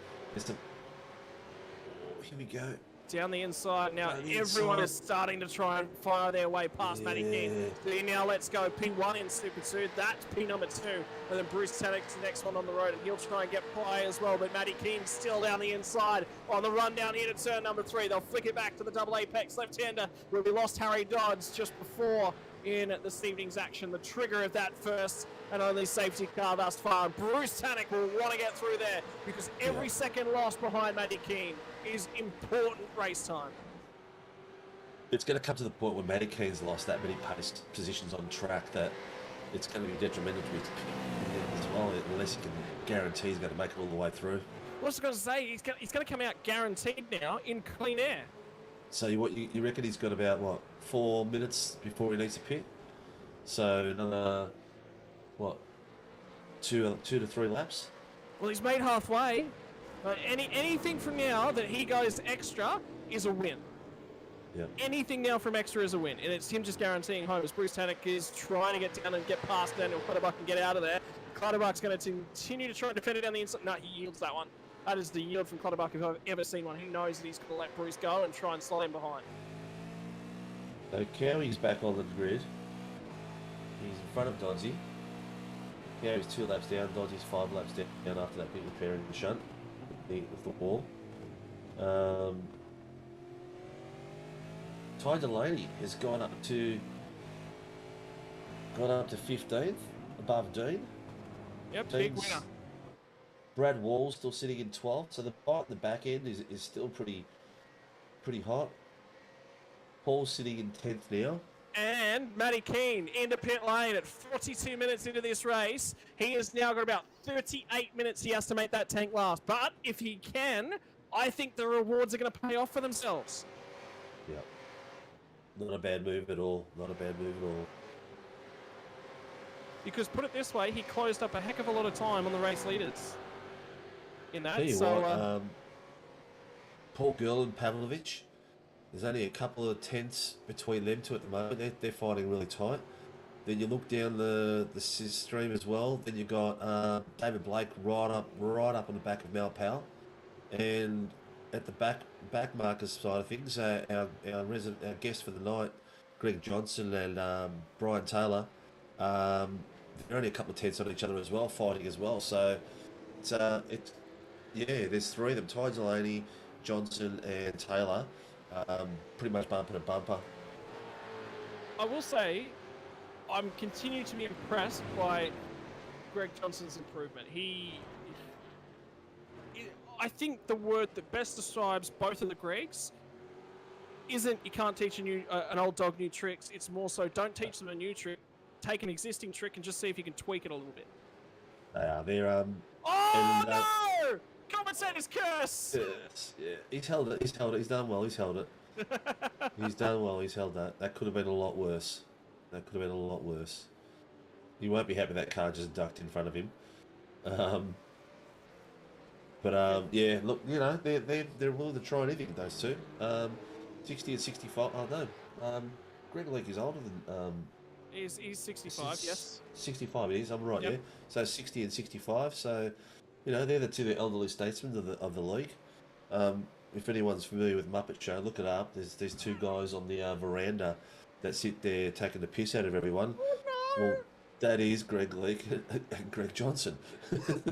Here we go. Down the inside now, everyone is starting to try and fire their way past Matty Keane. So now let's go P1 in Super 2. That's P number 2. And then Bruce Tadek's the next one on the road, and he'll try and get by as well. But Matty Keane's still down the inside on the run down here to turn number 3. They'll flick it back to the double apex left-hander, where we lost Harry Dodds just before in this evening's action. The trigger of that first and only safety car thus far. Bruce Tanek will want to get through there because every second lost behind Matty Keane is important race time. It's going to come to the point where Matty Keane's lost that many pace positions on track that it's going to be detrimental to his as well, unless he can guarantee he's going to make it all the way through. I was going to say, he's going to come out guaranteed now in clean air. So you reckon he's got about, what, 4 minutes before he needs to pit? So another, what, two to three laps? Well, he's made halfway. Anything from now that he goes extra is a win. Yeah. Anything now from extra is a win, and it's him just guaranteeing home. As Bruce Tanek is trying to get down and get past Daniel Clutterbuck and get out of there. Clutterbuck's going to continue to try and defend it down the inside. No, he yields that one. That is the yield from Clutterbuck if I've ever seen one. He knows that he's going to let Bruce go and try and slide him behind. So Cowie's back on the grid. He's in front of Dodgy. Cowie's 2 laps down, Dodgy's 5 laps down after that big repair in the shunt with the wall. Ty Delaney has gone up to 15th, above Dean. Yep, big winner. Brad Wall's still sitting in 12th, so the fight at the back end is still pretty hot. Paul's sitting in 10th now. And Matty Keane into pit lane at 42 minutes into this race. He has now got about 38 minutes he has to make that tank last. But if he can, I think the rewards are going to pay off for themselves. Yep. Not a bad move at all. Not a bad move at all. Because put it this way, he closed up a heck of a lot of time on the race leaders in that. Tell you what, Paul Girl and Pavlovich, there's only a couple of tenths between them two at the moment. They're fighting really tight. Then you look down the stream as well. Then you got David Blake right up on the back of Mal Powell, and at the back markers side of things, our guest for the night, Greg Johnson and Brian Taylor, they're only a couple of tenths on each other as well, fighting as well. So there's 3 of them: Ty Delaney, Johnson, and Taylor. Pretty much bumper to bumper. I will say, I'm continuing to be impressed by Greg Johnson's improvement. I think the word that best describes both of the Gregs isn't you can't teach an old dog new tricks. It's more so don't teach them a new trick. Take an existing trick and just see if you can tweak it a little bit. They're Oh no! Commentator's curse! Yes, yeah. He's held it. He's done well. He's held it. He's done well. He's held that. That could have been a lot worse. You won't be happy that car just ducked in front of him. Yeah. Look, you know they're willing to try anything. Those two. 60 and 65. Oh no. Greg Leake is older than. He's 65. Yes. 65 it is. I'm right. Yep. Yeah. So 60 and 65. So. You know, they're the 2 elderly statesmen of the league. If anyone's familiar with Muppet Show, look it up. There's 2 guys on the veranda that sit there taking the piss out of everyone. Oh, no. Well, that is Greg Leake and Greg Johnson. Do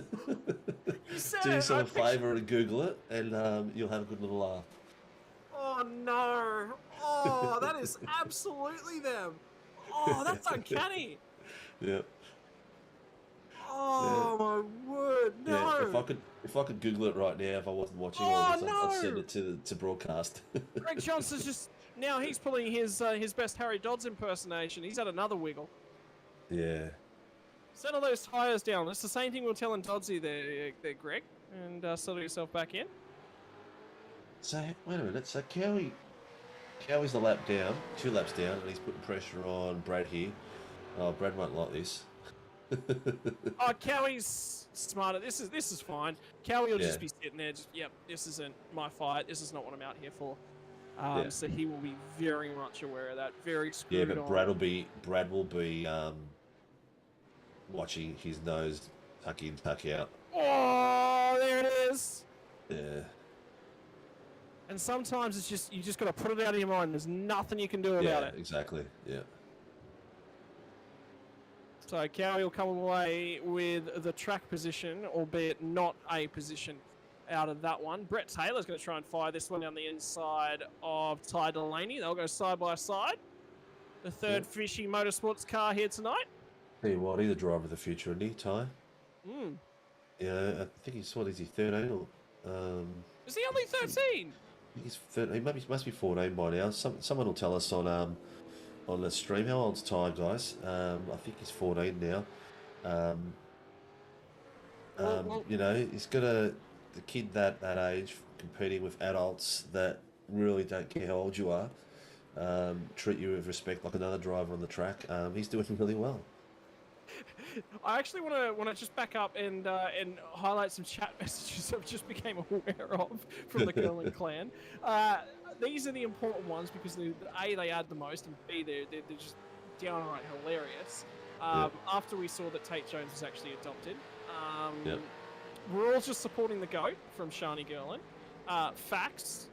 yourself a favour and Google it, and you'll have a good little laugh. Oh no! Oh, that is absolutely them. Oh, that's uncanny. Yeah. Oh my word, no! Yeah, if I could Google it right now, if I wasn't watching I'd send it to broadcast. Greg Johnson's just now he's pulling his best Harry Dodds impersonation. He's had another wiggle. Yeah. Settle those tyres down. It's the same thing we were telling Dodsy there, Greg. And settle yourself back in. So, wait a minute. So, Cowie's a lap down, 2 laps down, and he's putting pressure on Brad here. Oh, Brad won't like this. Oh, Cowie's smarter. This is fine. Cowie will just be sitting there. Just, yep, this isn't my fight. This is not what I'm out here for. So he will be very much aware of that. Very screwed on. Yeah, but Brad will be watching his nose tuck in, tuck out. Oh, there it is. Yeah. And sometimes it's just you just got to put it out of your mind. There's nothing you can do about it. Exactly. Yeah. So Cowie will come away with the track position, albeit not a position out of that one. Brett Taylor's going to try and fire this one down the inside of Ty Delaney. They'll go side by side. The third Fishy Motorsports car here tonight. Tell you what, he's the driver of the future, isn't he, Ty? Hmm. Yeah, I think he's, what is he, 13 or... Is he only 13? I think he's 13, maybe he must be 14 by now. Someone will tell us on the stream. How old's Ty, guys? I think he's 14 now. You know, he's got the kid that age competing with adults that really don't care how old you are. Treat you with respect like another driver on the track. He's doing really well. I actually want to just back up and highlight some chat messages I've just became aware of from the Curling clan. These are the important ones because A, they add the most, and B, they're just downright hilarious. After we saw that Tate Jones was actually adopted, we're all just supporting the GOAT from Shani Gerlin. Facts.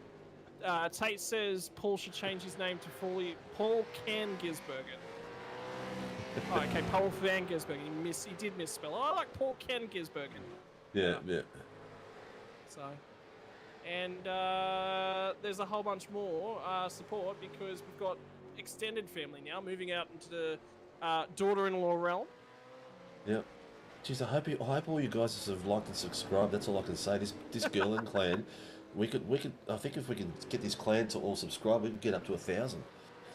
Tate says Paul should change his name to Paul Can Gisbergen. Oh, okay, Paul Van Gisbergen. He did misspell. I like Paul Ken Gisbergen. Yeah. So, and there's a whole bunch more support because we've got extended family now moving out into the daughter-in-law realm. Yeah. Jeez, I hope all you guys have liked and subscribed. That's all I can say. This Gerlin clan, we could. I think if we can get this clan to all subscribe, we can get up to 1,000.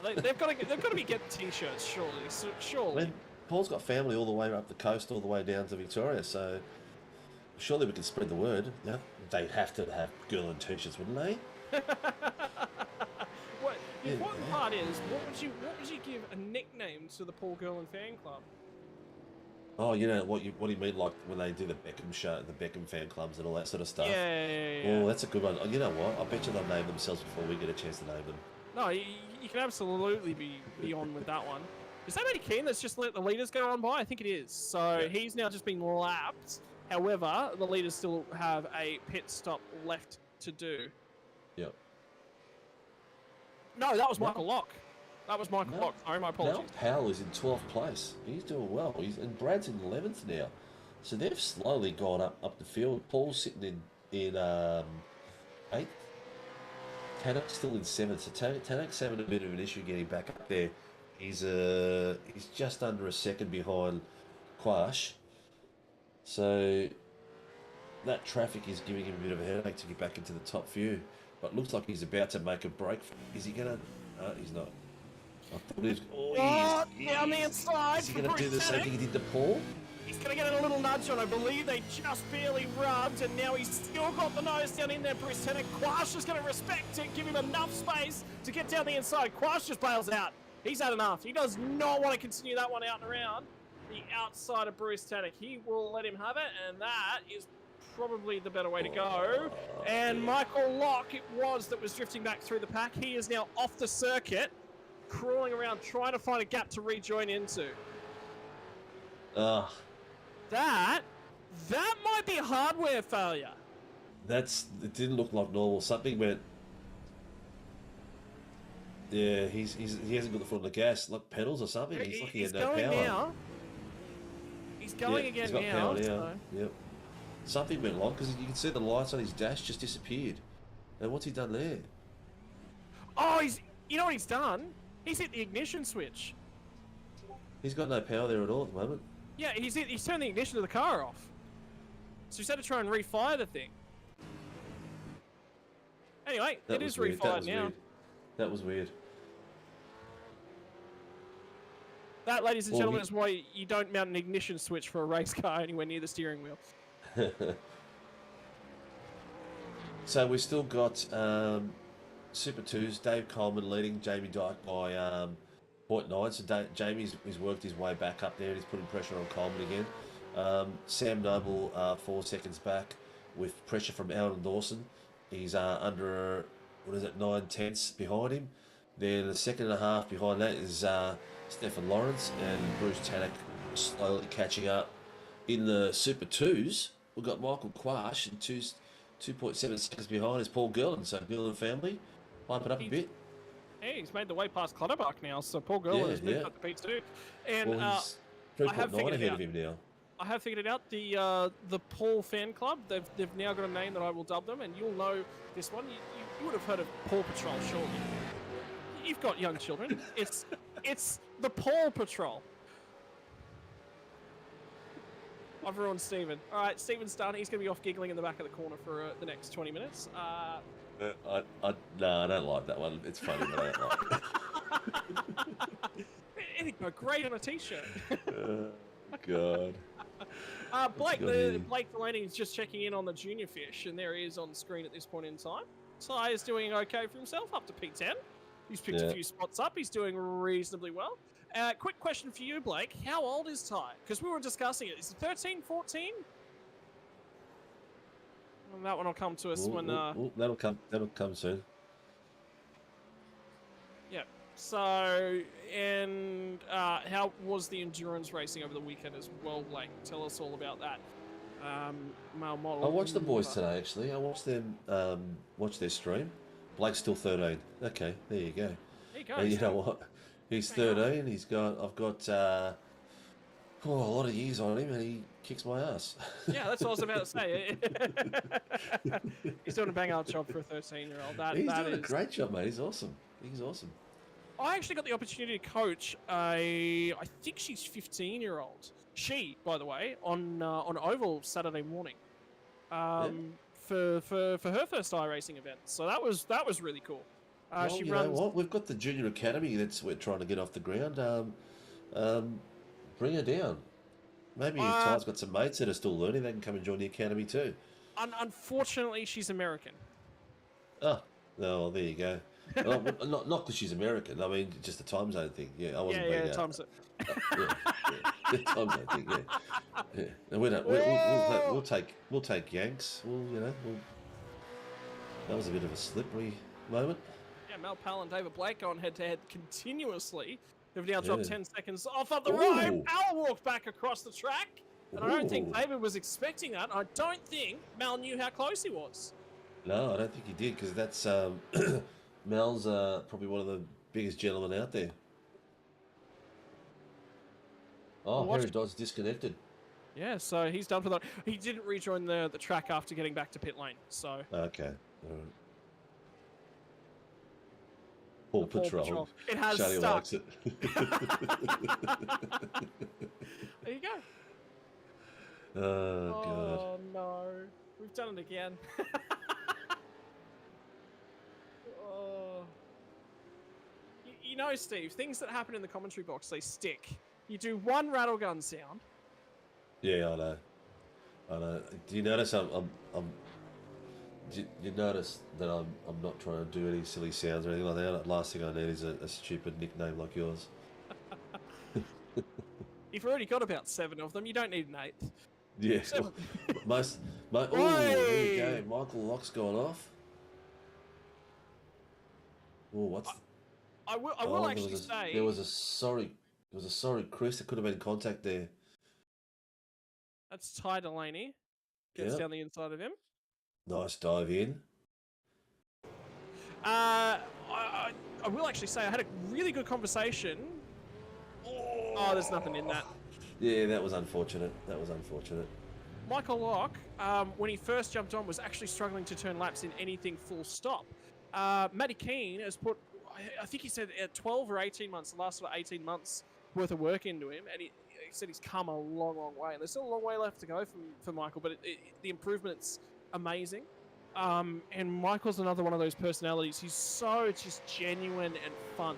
They've got to be getting t-shirts, surely. I mean, Paul's got family all the way up the coast, all the way down to Victoria, so surely we can spread the word. Yeah, they'd have to have Gerlin t-shirts, wouldn't they? The important part is, what would you give a nickname to the Paul Gerlin fan club? Oh, you know what do you mean, like when they do the Beckham show, the Beckham fan clubs and all that sort of stuff? Yeah. Oh, that's a good one. You know what? I bet you they'll name themselves before we get a chance to name them. No, you can absolutely be on with that one. Is that Eddie Keane that's just let the leaders go on by? I think it is. So he's now just been lapped. However, the leaders still have a pit stop left to do. Yep. No, that was Michael Locke. That was Michael Locke. Sorry, my apologies. Now Powell is in 12th place. He's doing well. And Brad's in 11th now. So they've slowly gone up the field. Paul's sitting in 8th. Tannock's still in 7th. So Tannock's having a bit of an issue getting back up there. He's just under a second behind Quash. So that traffic is giving him a bit of a headache to get back into the top few. But looks like he's about to make a break. Is he going to... he's not. I thought he was... Down the inside. Is he going to do the same thing he did to Paul? He's going to get a little nudge on. I believe they just barely rubbed, and now he's still got the nose down in there. Bruce Tannock. Quash is going to respect it, give him enough space to get down the inside. Quash just bails out. He's had enough. He does not want to continue that one out and around the outside of Bruce Tannock. He will let him have it, and that is probably the better way to go. And Michael Locke it was that was drifting back through the pack. He is now off the circuit, crawling around, trying to find a gap to rejoin into. That might be a hardware failure. It didn't look like normal. Something went... Yeah, he hasn't got the foot on the gas, like pedals or something. He's like he had no power. Now. He's going again he's got now. Power now. So. Yep. Something went wrong because you can see the lights on his dash just disappeared. And what's he done there? Oh, you know what he's done? He's hit the ignition switch. He's got no power there at all at the moment. Yeah, he's turned the ignition of the car off. So he's had to try and refire the thing. Anyway, it is refired now. That was weird. That, ladies and Well, gentlemen, is why you don't mount an ignition switch for a race car anywhere near the steering wheel. So we've still got Super 2s, Dave Coleman leading, Jamie Dyke by 0.9. So Jamie's worked his way back up there and he's putting pressure on Coleman again. Sam Noble 4 seconds back with pressure from Alan Dawson. He's under, 9/10 behind him. Then a second and a half behind that is Stefan Lawrence and Bruce Tannock slowly catching up. In the Super 2s, we've got Michael Quash and 2.7 seconds behind is Paul Gerland. So Gerland family, pipe it up a bit. Hey, he's made the way past Clutterbuck now, so Paul Gerland has moved up to P2. And Well, he's I have 3.9 figured ahead it out. of him now. I have figured it out. The Paul fan club, they've now got a name that I will dub them, and you'll know this one. You would have heard of Paw Patrol, surely. You've got young children. It's the Paw Patrol. I've ruined Stephen. All right, Stephen's done. He's going to be off giggling in the back of the corner for the next 20 minutes. No, I don't like that one. It's funny, but I don't like it. It'd go great on a t-shirt. God. Blake Good Delaney is just checking in on the junior fish, and there he is on the screen at this point in time. Ty is doing okay for himself, up to P10. He's picked a few spots up. He's doing reasonably well. Quick question for you, Blake. How old is Ty? Because we were discussing it. Is it 13, 14? Well, that one will come to us when... That'll come soon. Yeah. So, and how was the endurance racing over the weekend as well, Blake? Tell us all about that. Male model. I watched the boys today, actually. I watched them watch their stream. Blake's still 13. Okay, there you go. There you go. And you know what? He's 13. I've got a lot of years on him, and he kicks my ass. Yeah, that's what I was about to say. He's doing a bang-up job for a 13-year-old. He's doing a great job, mate. He's awesome. I actually got the opportunity to coach I think she's 15-year-old. She, by the way, on Oval Saturday morning, for her first iRacing event. So that was really cool. Well, she you runs. know what? We've got the junior academy we're trying to get off the ground. Bring her down. Maybe if Ty's got some mates that are still learning, they can come and join the academy too. Unfortunately, she's American. Oh, well, there you go. Well, not because she's American. I mean, just the time zone thing. Yeah, I wasn't. Yeah, time zone. The time zone thing. Yeah. And we don't. We'll take Yanks. That was a bit of a slippery moment. Yeah, Mel Powell and David Blake going head-to-head continuously. They've now dropped 10 seconds off at the road. Powell walked back across the track. And I don't think David was expecting that. I don't think Mel knew how close he was. No, I don't think he did, because that's Mel's probably one of the biggest gentlemen out there. Oh, Harry Dodd's disconnected. Yeah, so he's done for that. He didn't rejoin the track after getting back to pit lane, so... Okay. All right. Paw Patrol. It has Charlie stuck. likes it. There you go. Oh, God. Oh, no. We've done it again. Oh. You know, Steve, things that happen in the commentary box, they stick. You do one rattle gun sound. Yeah, I know. Do you notice Do you notice that I'm not trying to do any silly sounds or anything like that? Last thing I need is a stupid nickname like yours. You've already got about 7 of them. You don't need an 8th. Yeah. There you go. Michael Locke's gone off. Oh, what's... I will actually say... There was a sorry Chris. There could have been contact there. That's Ty Delaney. Gets down the inside of him. Nice dive in. I will actually say I had a really good conversation. Oh, there's nothing in that. Yeah, that was unfortunate. Michael Locke, when he first jumped on, was actually struggling to turn laps in anything full stop. Matty Keane has put, I think he said 12 or 18 months, the last sort of 18 months worth of work into him, and he said he's come a long, long way. And there's still a long way left to go for Michael, but the improvement's amazing. And Michael's another one of those personalities. He's so just genuine and fun.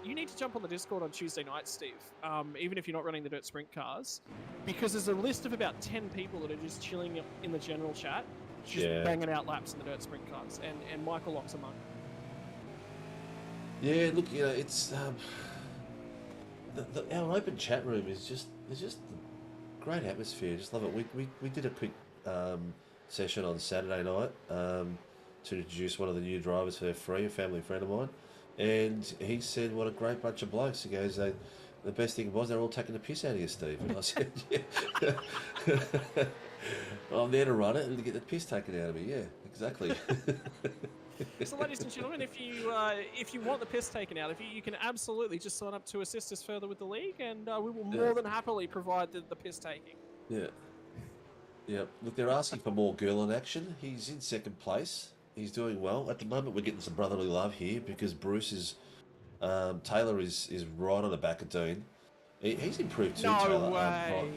You need to jump on the Discord on Tuesday night, Steve, even if you're not running the Dirt Sprint cars, because there's a list of about 10 people that are just chilling in the general chat, just banging out laps in the Dirt Sprint cars, and Michael locks among. Yeah, look, you know, it's our open chat room is just a great atmosphere. Just love it. We did a quick session on Saturday night to introduce one of the new drivers for free, a family friend of mine, and he said, "What a great bunch of blokes." He goes, "The best thing was they're all taking the piss out of you, Steve." And I said, "Yeah, I'm there to run it and to get the piss taken out of me." Yeah, exactly. So, ladies and gentlemen, if you want the piss taken out of you, you can absolutely just sign up to assist us further with the league, and we will more than happily provide the piss taking. Yeah. Yeah, look, they're asking for more Gerlin action. He's in second place. He's doing well. At the moment, we're getting some brotherly love here because Bruce is... Taylor is right on the back of Dean. He's improved too, Taylor. No way!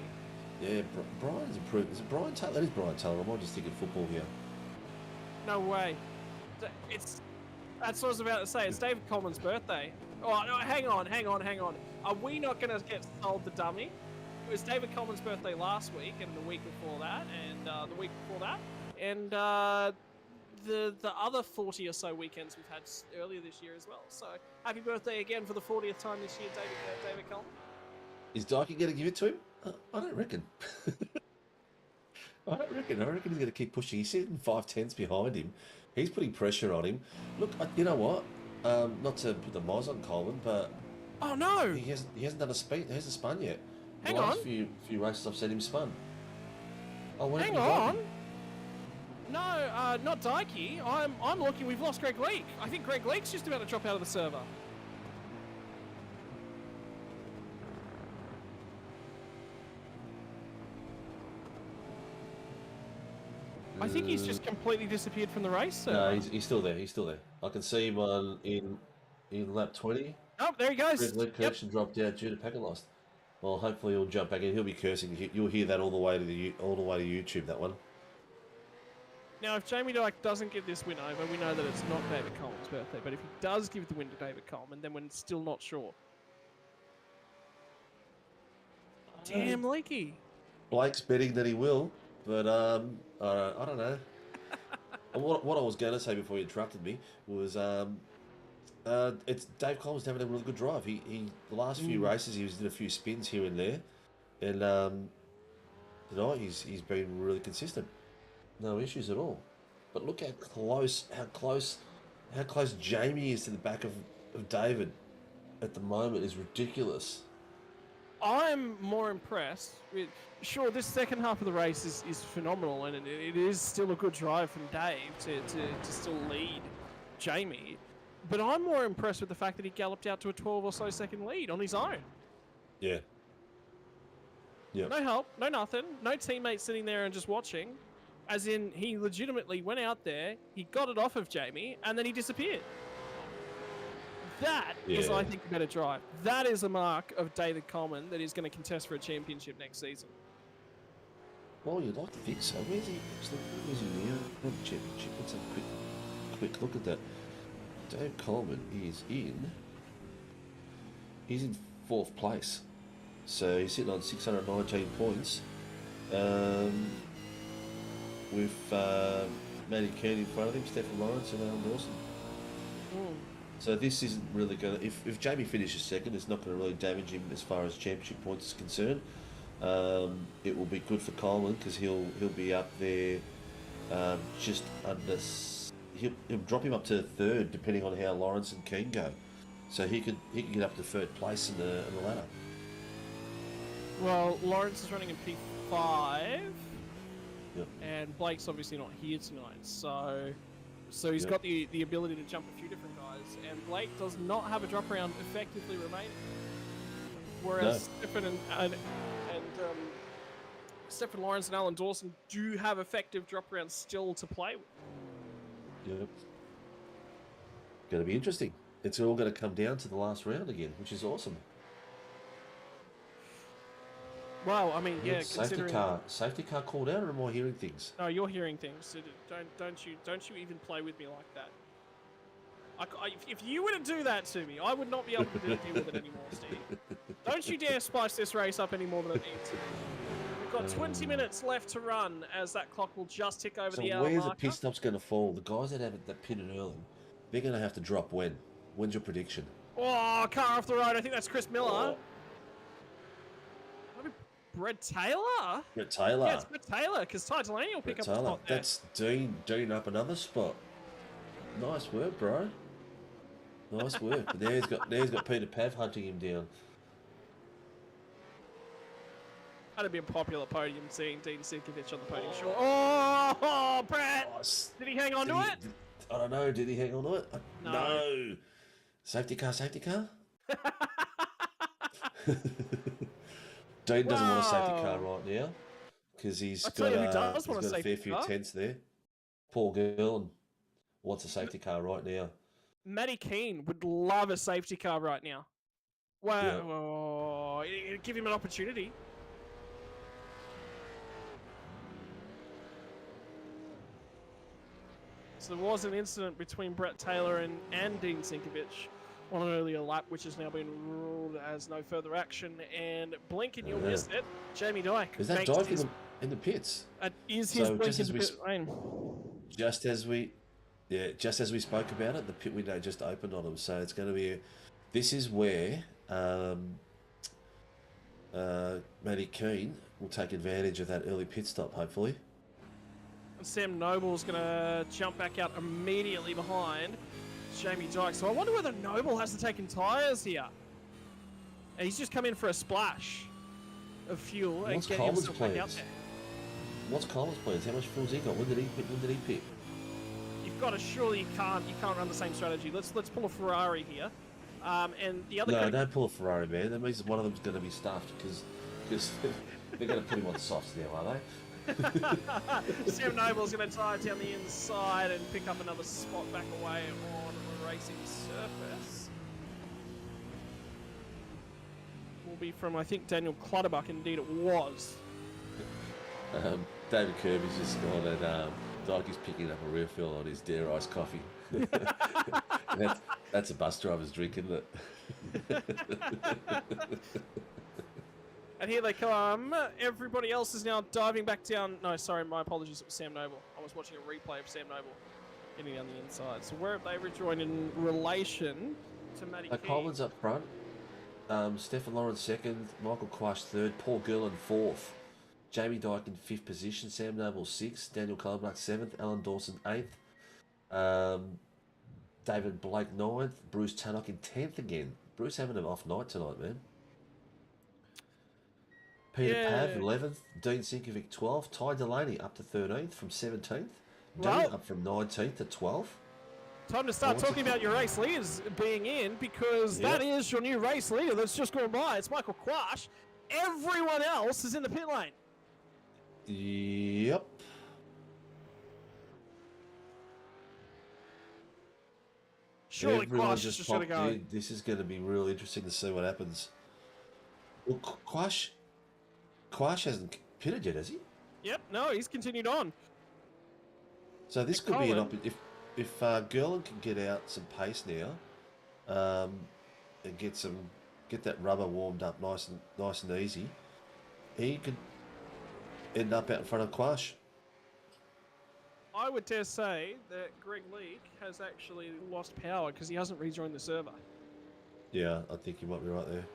Yeah, Brian's improved. Is it Brian Taylor? That is Brian Taylor. I'm just thinking football here. No way. That's what I was about to say. It's David Coleman's birthday. Oh, no, hang on. Are we not going to get sold the dummy? It was David Coleman's birthday last week, and the week before that, and the week before that, and the other 40 or so weekends we've had earlier this year as well. So happy birthday again for the 40th time this year, David Coleman. Is Dykey going to give it to him? I don't reckon. I reckon he's going to keep pushing. He's sitting 5/10s behind him. He's putting pressure on him. Look, you know what? Not to put the moz on Coleman, but oh no, he hasn't done a speed. He hasn't spun yet. Hang the last on. few races I've seen him spun. Oh, hang on. No, not Dykey. I'm looking. We've lost Greg Leake. I think Greg Leake's just about to drop out of the server. I think he's just completely disappeared from the race. So. No, he's still there. He's still there. I can see him in lap 20. Oh, there he goes. Red lead connection dropped out due to packet loss. Well, hopefully he'll jump back in. He'll be cursing. You'll hear that all the way to YouTube. That one. Now, if Jamie Dyke doesn't get this win over, we know that it's not David Coleman's birthday. But if he does give the win to David Coleman, then we're still not sure. Damn, Leakey. Blake's betting that he will, but I don't know. What I was going to say before you interrupted me was it's Dave Coleman's having a really good drive. He the last few races he was in a few spins here and there, and tonight he's been really consistent. No issues at all. But look how close Jamie is to the back of David at the moment is ridiculous. I'm more impressed with... Sure, this second half of the race is phenomenal, and it is still a good drive from Dave to still lead Jamie. But I'm more impressed with the fact that he galloped out to a 12 or so second lead on his own. Yeah. Yeah. No help, no nothing, no teammates sitting there and just watching. As in, he legitimately went out there, he got it off of Jamie, and then he disappeared. That is, I think, a better drive. That is a mark of David Coleman that is going to contest for a championship next season. Well, you'd like to think so. Where's he now? Not championship. Let's have a quick look at that. Dave Coleman is in 4th place. So he's sitting on 619 points. With Matty Kearney in front of him, Stephen Lawrence and Alan Dawson. So this isn't really going to... If Jamie finishes second, it's not going to really damage him as far as championship points is concerned. It will be good for Coleman because he'll be up there just under... He'll drop him up to 3rd depending on how Lawrence and Keane go. So he could get up to 3rd place in the ladder. Well, Lawrence is running in P5. Yep. And Blake's obviously not here tonight, so he's got the ability to jump a few different guys, and Blake does not have a drop round effectively remaining. Whereas Stephen and Stephen Lawrence and Alan Dawson do have effective drop rounds still to play with. Yep. Going to be interesting. It's all going to come down to the last round again, which is awesome. Well, I mean, yeah, Safety considering... car called out, or am I hearing things? No, you're hearing things. So don't you even play with me like that. If you were to do that to me, I would not be able to deal with it anymore, Steve. Don't you dare spice this race up any more than it needs to be. We've got 20 minutes left to run as that clock will just tick over the hour where's marker. the pit stop's going to fall? The guys that pitted early, they're going to have to drop when? When's your prediction? Oh, car off the road. I think that's Chris Miller. Maybe Brett Taylor? Brett Taylor. Yeah, it's Brett Taylor, because Ty Delaney will pick up the spot there. That's Dean up another spot. Nice work, bro. Nice work. But now he's got Peter Pav hunting him down. That'd be a popular podium, seeing Dean Sinkovic on the podium. Sure. Oh, Brett! Nice. Did he hang on to it? I don't know. Did he hang on to it? No. Safety car. Dean doesn't want a safety car right now because he's got a fair few tenths there. Poor girl wants a safety car right now. Matty Keane would love a safety car right now. Wow. Yeah. Give him an opportunity. So there was an incident between Brett Taylor and Dean Sinkovic on an earlier lap, which has now been ruled as no further action. And blink and you'll miss it. Jamie Dyke. Is that Dyke in the pits? Is his blink in the pit lane. Just as we spoke about it, the pit window just opened on him. So it's going to be this is where Matty Keane will take advantage of that early pit stop, hopefully. And Sam Noble's going to jump back out immediately behind Jamie Dyke. So I wonder whether Noble has to take in tyres here. And he's just come in for a splash of fuel and get himself back out there. What's Coleman's plans? How much fuel's he got? When did he pit? You've got to surely you can't run the same strategy. Let's pull a Ferrari here. And the other don't pull a Ferrari, man. That means one of them's going to be stuffed because they're going to put him on softs now, are they? Sam Noble's going to tie down the inside and pick up another spot back away on the racing surface. Will be from, I think, Daniel Clutterbuck. Indeed, it was. David Kirby's just gone and Dyke is picking up a refill on his Dare Ice coffee. That's a bus driver's drink, isn't it? And here they come. Everybody else is now diving back down. No, sorry, my apologies. It was Sam Noble. I was watching a replay of Sam Noble getting down the inside. So where have they rejoined in relation to Matty Keane? Coleman's up front. Stefan Lawrence second. Michael Quash third. Paul Gurlin fourth. Jamie Dyke in fifth position. Sam Noble sixth. Daniel Clutterbuck seventh. Alan Dawson eighth. David Blake ninth. Bruce Tannock in 10th again. Bruce having an off night tonight, man. Peter Pav 11th. Dean Sinkovic 12th. Ty Delaney up to 13th from 17th. Dean up from 19th to 12th. Time to start talking about your race leaders being in, because that is your new race leader that's just gone by. It's Michael Quash. Everyone else is in the pit lane. Yep. Surely Quash is just going to go. This is going to be real interesting to see what happens. Well, Quash hasn't pitted yet, has he? Yep, no, he's continued on. So this could be an opportunity. If Gurlin can get out some pace now, and get that rubber warmed up nice and easy, he could end up out in front of Quash. I would dare say that Greg Leake has actually lost power because he hasn't rejoined the server. Yeah, I think you might be right there.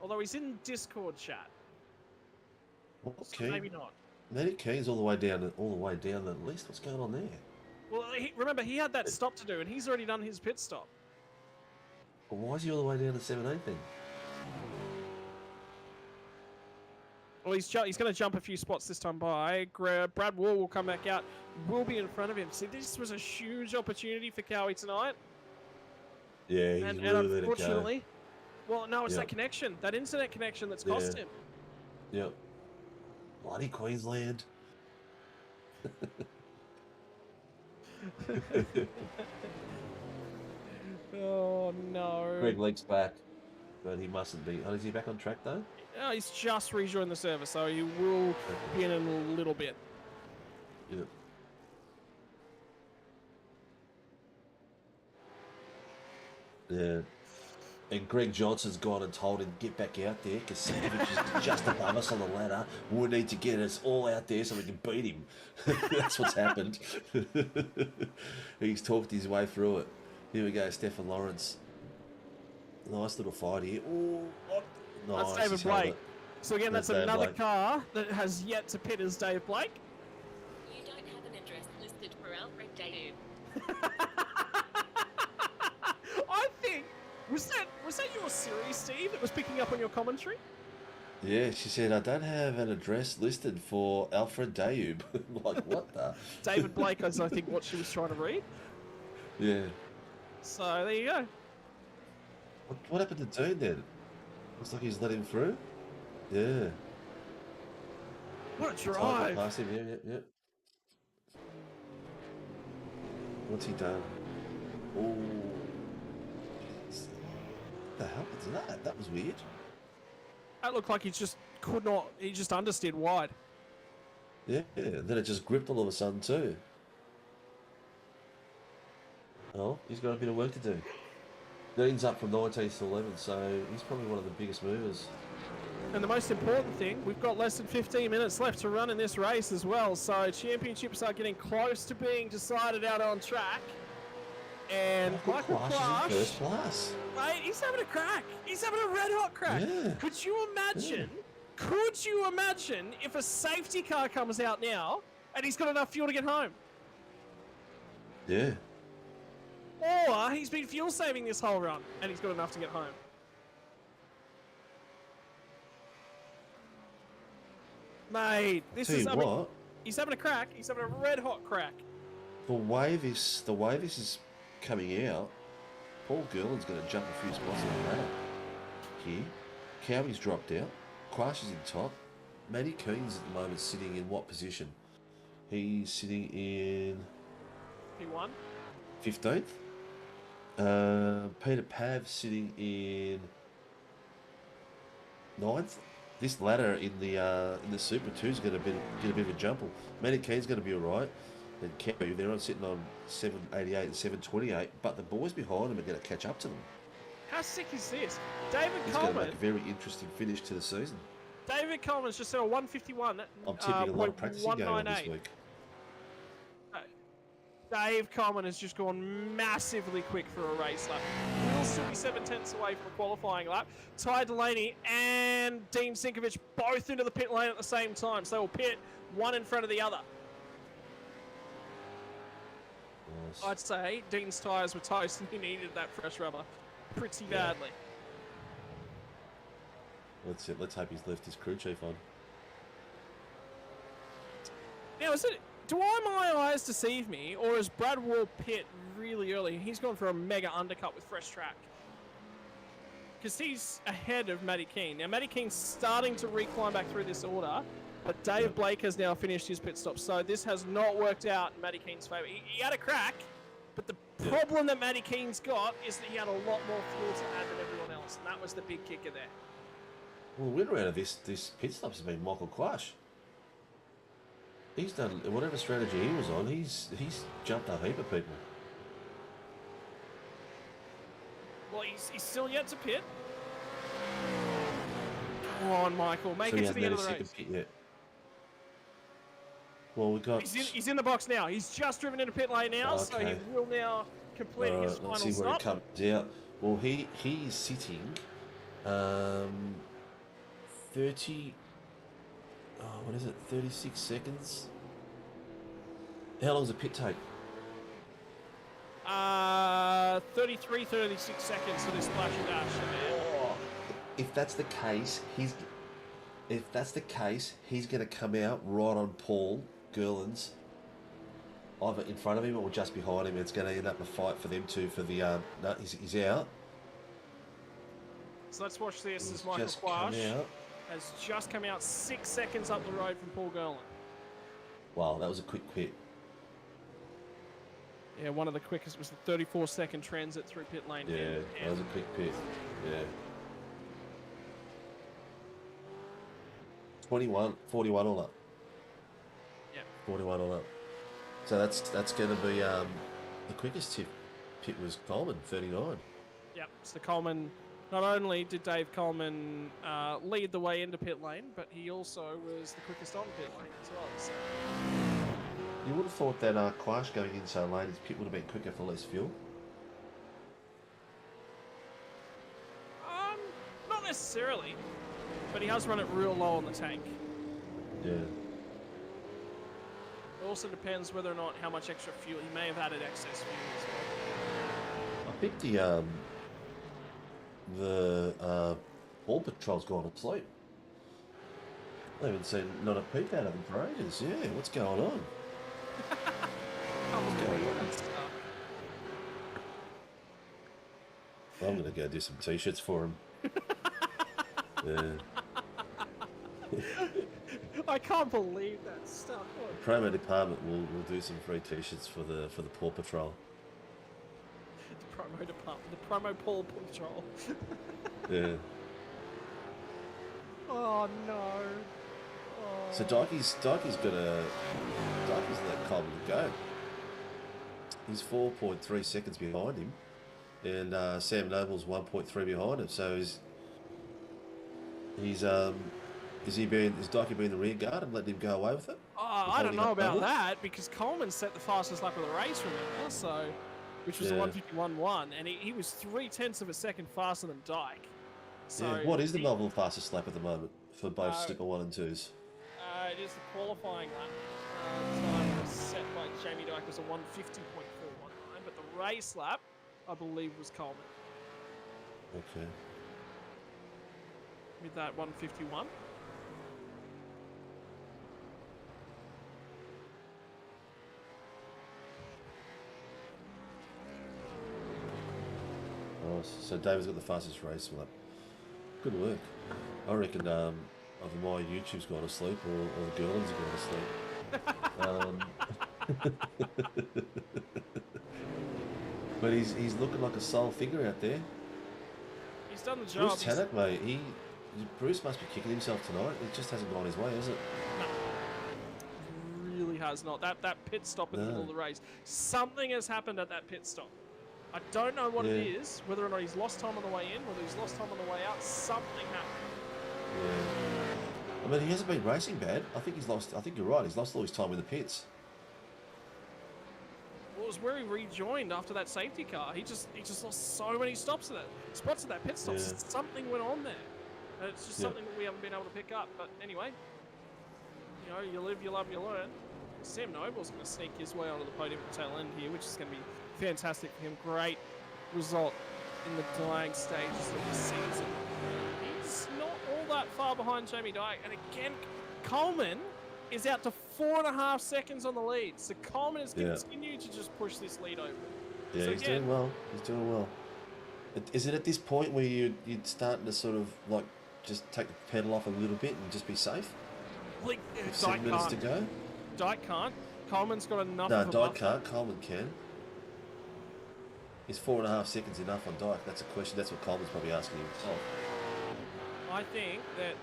Although he's in Discord chat. Okay. So maybe not. Matty Keane's all the way down the list. What's going on there? Well, remember, he had that stop to do, and he's already done his pit stop. Well, why is he all the way down to 17th then? Well, he's going to jump a few spots this time by. Brad Wall will come back out. Will be in front of him. See, this was a huge opportunity for Cowie tonight. Yeah, he's really let it go. Well, no, it's that connection. That internet connection that's cost him. Yep. Bloody Queensland. Oh, no. Greg Leake's back. But he mustn't be. Oh, is he back on track though? He's just rejoined the server, so he will be in a little bit. Yeah. Yeah. And Greg Johnson's gone and told him, get back out there, because Savage is just above us on the ladder. We need to get us all out there so we can beat him. That's what's happened. He's talked his way through it. Here we go, Stefan Lawrence. Nice little fight here. Ooh, nice. That's David He's held Blake. it. So again, that's David another Blake. car that has yet to pit as Dave Blake. You don't have an address listed for Alfred David. I think was that your Siri, Steve, that was picking up on your commentary? Yeah, she said, I don't have an address listed for Alfred Dayub. Like, what the? David Blake is, I think, what she was trying to read. Yeah. So there you go. What happened to Dean then? Looks like he's let him through. Yeah. What a Tiger drive! past him, yeah. What's he done? Oh. What the hell was that? That was weird. That looked like he just could not. He just understeered wide. Yeah, then it just gripped all of a sudden too. Oh, he's got a bit of work to do. Dean's up from 19th to 11th, so he's probably one of the biggest movers. And the most important thing, we've got less than 15 minutes left to run in this race as well. So championships are getting close to being decided out on track. And Michael Klaas is in Klaas, first class. mate, he's having a crack. He's having a red hot crack. Yeah. Could you imagine? Could you imagine if a safety car comes out now and he's got enough fuel to get home? Yeah. Or he's been fuel saving this whole run and he's got enough to get home. Mate, this Tell is. you I mean, what, he's having a crack. He's having a red hot crack. the way this is coming out, Paul Gerland's going to jump a few spots on the ladder. Here, Cowie's dropped out. Crash is in top. Matty Keen's at the moment sitting in what position? He's sitting in He won. 15th. Peter Pav sitting in 9th. This ladder in the Super 2 is going to get a bit of a jumble. Matty Keen's going to be all right. And Cowie, they're on sitting on 788 and 728, but the boys behind them are going to catch up to them. How sick is this? David It's going to Coleman. make a very interesting finish to the season. David Coleman's just at a 151. I'm tipping a lot of practicing going on this 198. week. Dave Coleman has just gone massively quick for a race lap. We'll still be 7/10 away from a qualifying lap. Ty Delaney and Dean Sinkovich both into the pit lane at the same time, so they will pit one in front of the other. Nice. I'd say Dean's tyres were toast and he needed that fresh rubber pretty badly. Let's hope he's left his crew chief on. Now, do my eyes deceive me, or is Brad Wall pit really early? He's gone for a mega undercut with fresh track. Because he's ahead of Matty Keane. Now, Matty Keane's starting to reclimb back through this order, but Dave Blake has now finished his pit stop, so this has not worked out in Matty Keane's favour. He had a crack, but the problem that Matty Keane's got is that he had a lot more fuel to add than everyone else, and that was the big kicker there. Well, the winner out of this pit stops has been Michael Klaas. He's done whatever strategy he was on. He's jumped a heap of people. Well, he's still yet to pit. Come on, Michael, make So it he to the hasn't end had of a the second race. pit yet. Well, we got. He's in the box now. He's just driven into pit lane now, so he Okay. will now complete his Alright, final let's see where stop. it comes out. Well, he's sitting 30. Oh, what is it? 36 seconds. How long does a pit take? 33, 36 seconds to this splash and dash. Oh, if that's the case, he's going to come out right on Paul Gerland's, either in front of him or just behind him. It's going to end up a fight for them two for the. No, he's out. So let's watch this He's as Michael just come Quash out. has just come out 6 seconds up the road from Paul Gerland. Wow, that was a quick quit. Yeah, one of the quickest was the 34-second transit through pit lane. Yeah, that was a quick pit. Yeah. 21, 41 all up. Yeah. 41 all up. So that's going to be the quickest pit was Coleman, 39. Yep. So Coleman, not only did Dave Coleman lead the way into pit lane, but he also was the quickest on pit lane as well. So. You would have thought that Quash going in so late, his pit would have been quicker for less fuel. Not necessarily, but he has run it real low on the tank. Yeah. It also depends whether or not how much extra fuel he may have added excess fuel as well. I think the Ball Patrol's gone to sleep. I haven't seen not a peep out of them for ages. Yeah, what's going on? What's going on? Stuff. I'm going to go do some t-shirts for him. Yeah. I can't believe that stuff. The promo department will do some free t-shirts for the Paw Patrol. The promo department, the promo Paul Patrol. Yeah. Oh no. Oh. So Dykey's let Coleman go. He's 4.3 seconds behind him, and Sam Noble's 1.3 behind him. So is Dykey being the rear guard and letting him go away with it? Oh, I don't know about that because Coleman set the fastest lap of the race, remember? So, which was a 151.1, and he was 0.3 of a second faster than Dyke. So yeah. What is the Melbourne fastest lap at the moment for both Slipper 1 and 2s? It is the qualifying lap. Time was set by Jamie Dyke was a 150.419, but the race lap, I believe, was Coleman. Okay. With that 151. Nice. So David's got the fastest race lap. Good work. I reckon either my YouTube's gone to sleep or the Girlins are going to sleep. But he's looking like a sole figure out there. He's done the job. Bruce Tannock, mate, Bruce must be kicking himself tonight. It just hasn't gone his way, has it? No. Really has not. That pit stop in the middle of the race. Something has happened at that pit stop. I don't know what it is, whether or not he's lost time on the way in, whether he's lost time on the way out. Something happened. Yeah. I mean, he hasn't been racing bad. I think you're right. He's lost all his time in the pits. Well, it was where he rejoined after that safety car. He just lost so many spots at that pit stop. Yeah. Something went on there. And it's just something that we haven't been able to pick up. But anyway, you know, you live, you love, you learn. Sam Noble's going to sneak his way onto the podium at the tail end here, which is going to be fantastic for him. Great result in the dying stages of the season. He's not all that far behind Jamie Dyke. And again, Coleman is out to 4.5 seconds on the lead. So Coleman is going to continue to just push this lead over. Yeah, so he's doing well. He's doing well. Is it at this point where you'd starting to sort of like just take the pedal off a little bit and just be safe? Like, 7 minutes to go? Dyke can't. Coleman's got enough No, of a Dyke buffer. can't. Coleman can. Is 4.5 seconds enough on Dyke? That's a question. That's what Coleman's probably asking himself. I think that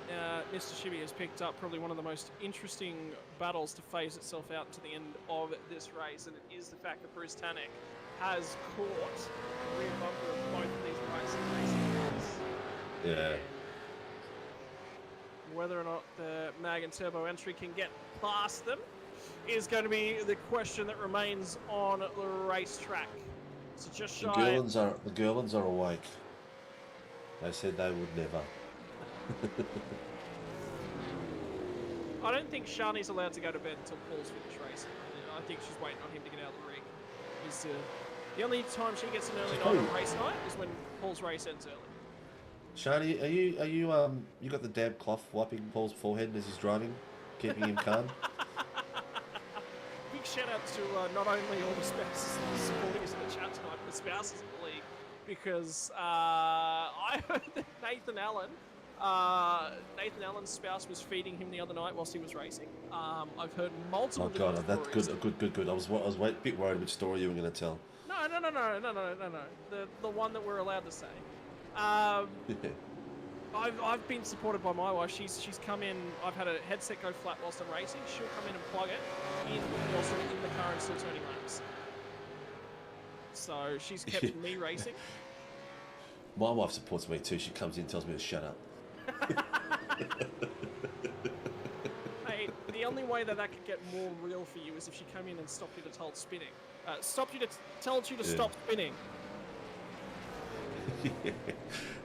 Mr. Shibby has picked up probably one of the most interesting battles to phase itself out to the end of this race, and it is the fact that Bruce Tannock has caught the rear bumper of both of these racing cars. Yeah. Whether or not the Mag and Turbo entry can get past them is going to be the question that remains on the racetrack. So just shy. The Girlins are awake. They said they would never. I don't think Shani's allowed to go to bed until Paul's finished racing. I think she's waiting on him to get out of the rig. The only time she gets an early night on race night is when Paul's race ends early. Shani, are you you got the damp cloth wiping Paul's forehead as he's driving, keeping him calm? Big shout out to not only all the spouses that are supporting us in the chat tonight, but the spouses in the league, because I heard that Nathan Allen's spouse was feeding him the other night whilst he was racing. I've heard multiple. Oh god, that's good. I was a bit worried which story you were going to tell. No. The one that we're allowed to say. I've been supported by my wife. She's come in. I've had a headset go flat whilst I'm racing. She'll come in and plug it whilst I'm in the car and still turning laps. So she's kept me racing. My wife supports me too. She comes in and tells me to shut up. Hey, the only way that could get more real for you is if she came in and stopped you to told spinning. Stopped you to told you to stop spinning.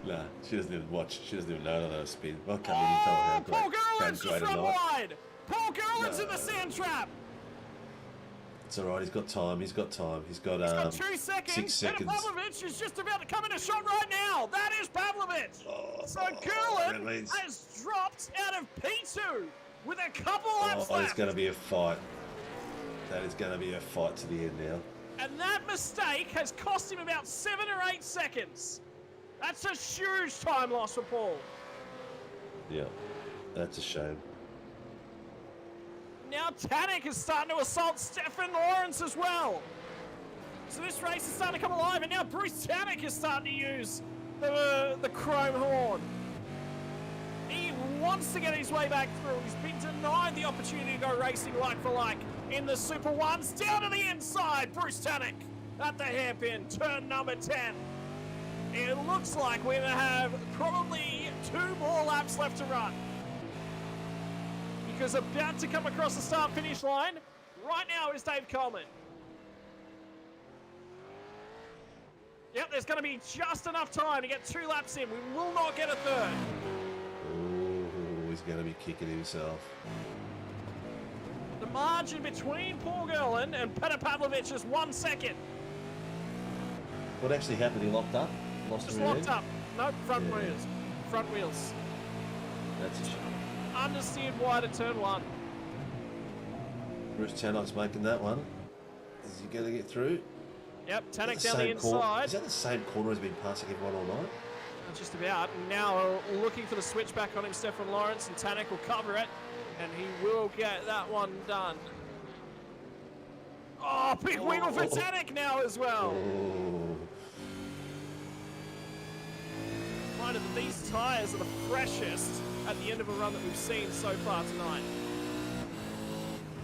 Nah, she doesn't even watch. She doesn't even know that I spin. I'll come in and tell her how great, Paul Gerland's how just great a run night. wide! Paul Gerland's in the sand trap! It's alright, he's got time, he's got time. He's got 2 seconds, 6 seconds. and Pavlovich is just about to come in a shot right now! That is Pavlovich! So Gerland has dropped out of P2 with a couple laps Oh, left! it's going to be a fight. That is going to be a fight to the end now. And that mistake has cost him about 7 or 8 seconds. That's a huge time loss for Paul. Yeah, that's a shame. Now Tanek is starting to assault Stefan Lawrence as well. So this race is starting to come alive, and now Bruce Tanek is starting to use the chrome horn. He wants to get his way back through. He's been denied the opportunity to go racing like for like in the Super Ones. Down to the inside, Bruce Tanek at the hairpin, turn number 10. It looks like we're going to have probably 2 more laps left to run. Because about to come across the start-finish line right now is Dave Coleman. Yep, there's going to be just enough time to get 2 laps in. We will not get a third. Oh, he's going to be kicking himself. The margin between Paul Gerland and Petar Pavlovich is 1 second. What actually happened? He locked up? Lost Just the rear locked end? up. Nope, front wheels. Front wheels. That's a shame. Understeered wide at turn 1. Bruce Tannock's making that one. Is he going to get through? Yep, Is that Tanek the down the same inside. Is that the same corner he's been passing everyone all night? Just about. Now looking for the switchback on him, Stefan Lawrence, and Tanek will cover it, and he will get that one done. Oh, big wiggle for Tanek now as well. Oh. Reminder that these tyres are the freshest at the end of a run that we've seen so far tonight.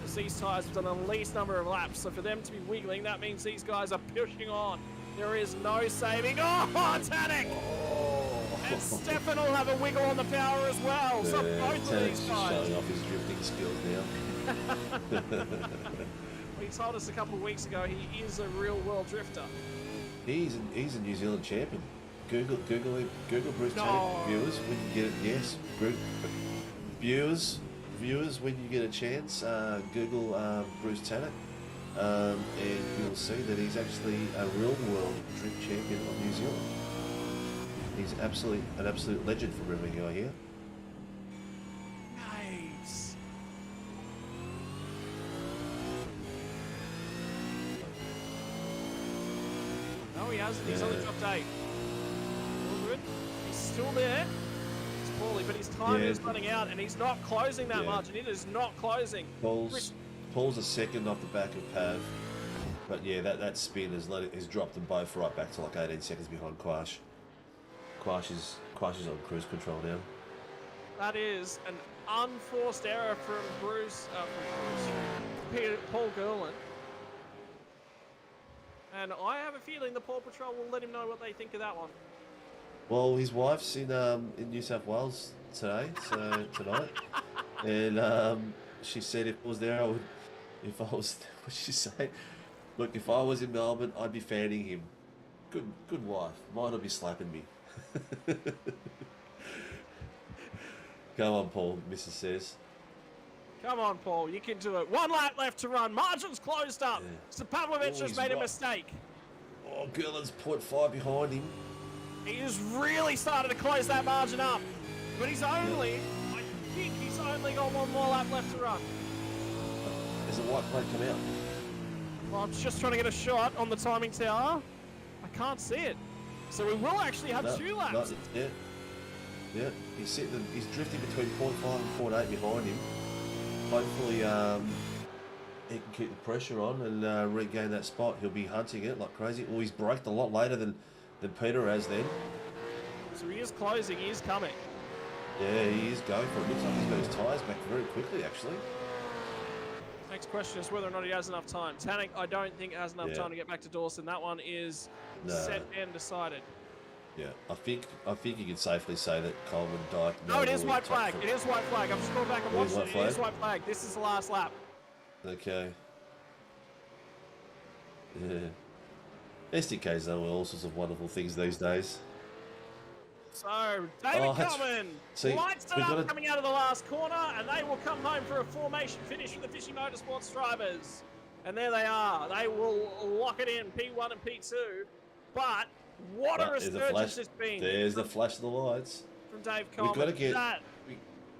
As these tyres have done the least number of laps, so for them to be wiggling, that means these guys are pushing on. There is no saving. Oh, Tanek! Oh. And Stefan will have a wiggle on the power as well. So both of these Tannek's just guys. showing off his drifting skills now. He told us a couple of weeks ago he is a real world drifter. He's a New Zealand champion. Google Bruce No. Tanek, viewers, when you get it. Yes, viewers, when you get a chance, Google Bruce Tanek, and you'll see that he's actually a real world drift champion of New Zealand. He's an absolute legend from everything I hear. Nice. No, he hasn't. He's only Yeah. dropped 8. All good. He's still there. It's poorly, but his time Yeah. is running out, and he's not closing that Yeah. margin. It is not closing. Paul's a second off the back of Pav, but yeah, that spin has dropped them both right back to like 18 seconds behind Quash. Quash is on cruise control now. That is an unforced error from Paul Gerland. And I have a feeling the Paw Patrol will let him know what they think of that one. Well, his wife's in New South Wales tonight, and she said if I was there, what'd she say? Look, if I was in Melbourne, I'd be fanning him. Good wife. Mine'll be slapping me. Come on, Paul, Mrs. says. Come on, Paul, you can do it. 1 lap left to run. Margin's closed up. Yeah. So Pavlovich Oh, has he's made a right. mistake. Oh, Gerland's 0.5 behind him. He has really started to close that margin up. But he's only, I think he's only got 1 more lap left to run. There's a white plate come out. Well, I'm just trying to get a shot on the timing tower. I can't see it. So we will actually have 2 laps. Yeah. He's drifting between 0.5 and 0.8 behind him. Hopefully, he can keep the pressure on and regain that spot. He'll be hunting it like crazy. Well, he's braked a lot later than Peter has then. So he is closing, he is coming. Yeah, he is going for it. Looks like he's got his tyres back very quickly, actually. Next question is whether or not he has enough time. Tannic, I don't think has enough time to get back to Dawson. That one is set and decided. Yeah, I think you can safely say that Coleman died. No, it is white flag. It is white flag. I've just gone back and watched it. It is white flag. This is the last lap. Okay. Yeah. SDK's done all sorts of wonderful things these days. So, David Coleman lights it up coming out of the last corner, and they will come home for a formation finish for the Fishy Motorsports drivers. And there they are. They will lock it in, P1 and P2. But what a resurgence it's been. There's the flash of the lights. From Dave Coleman. We've got to get...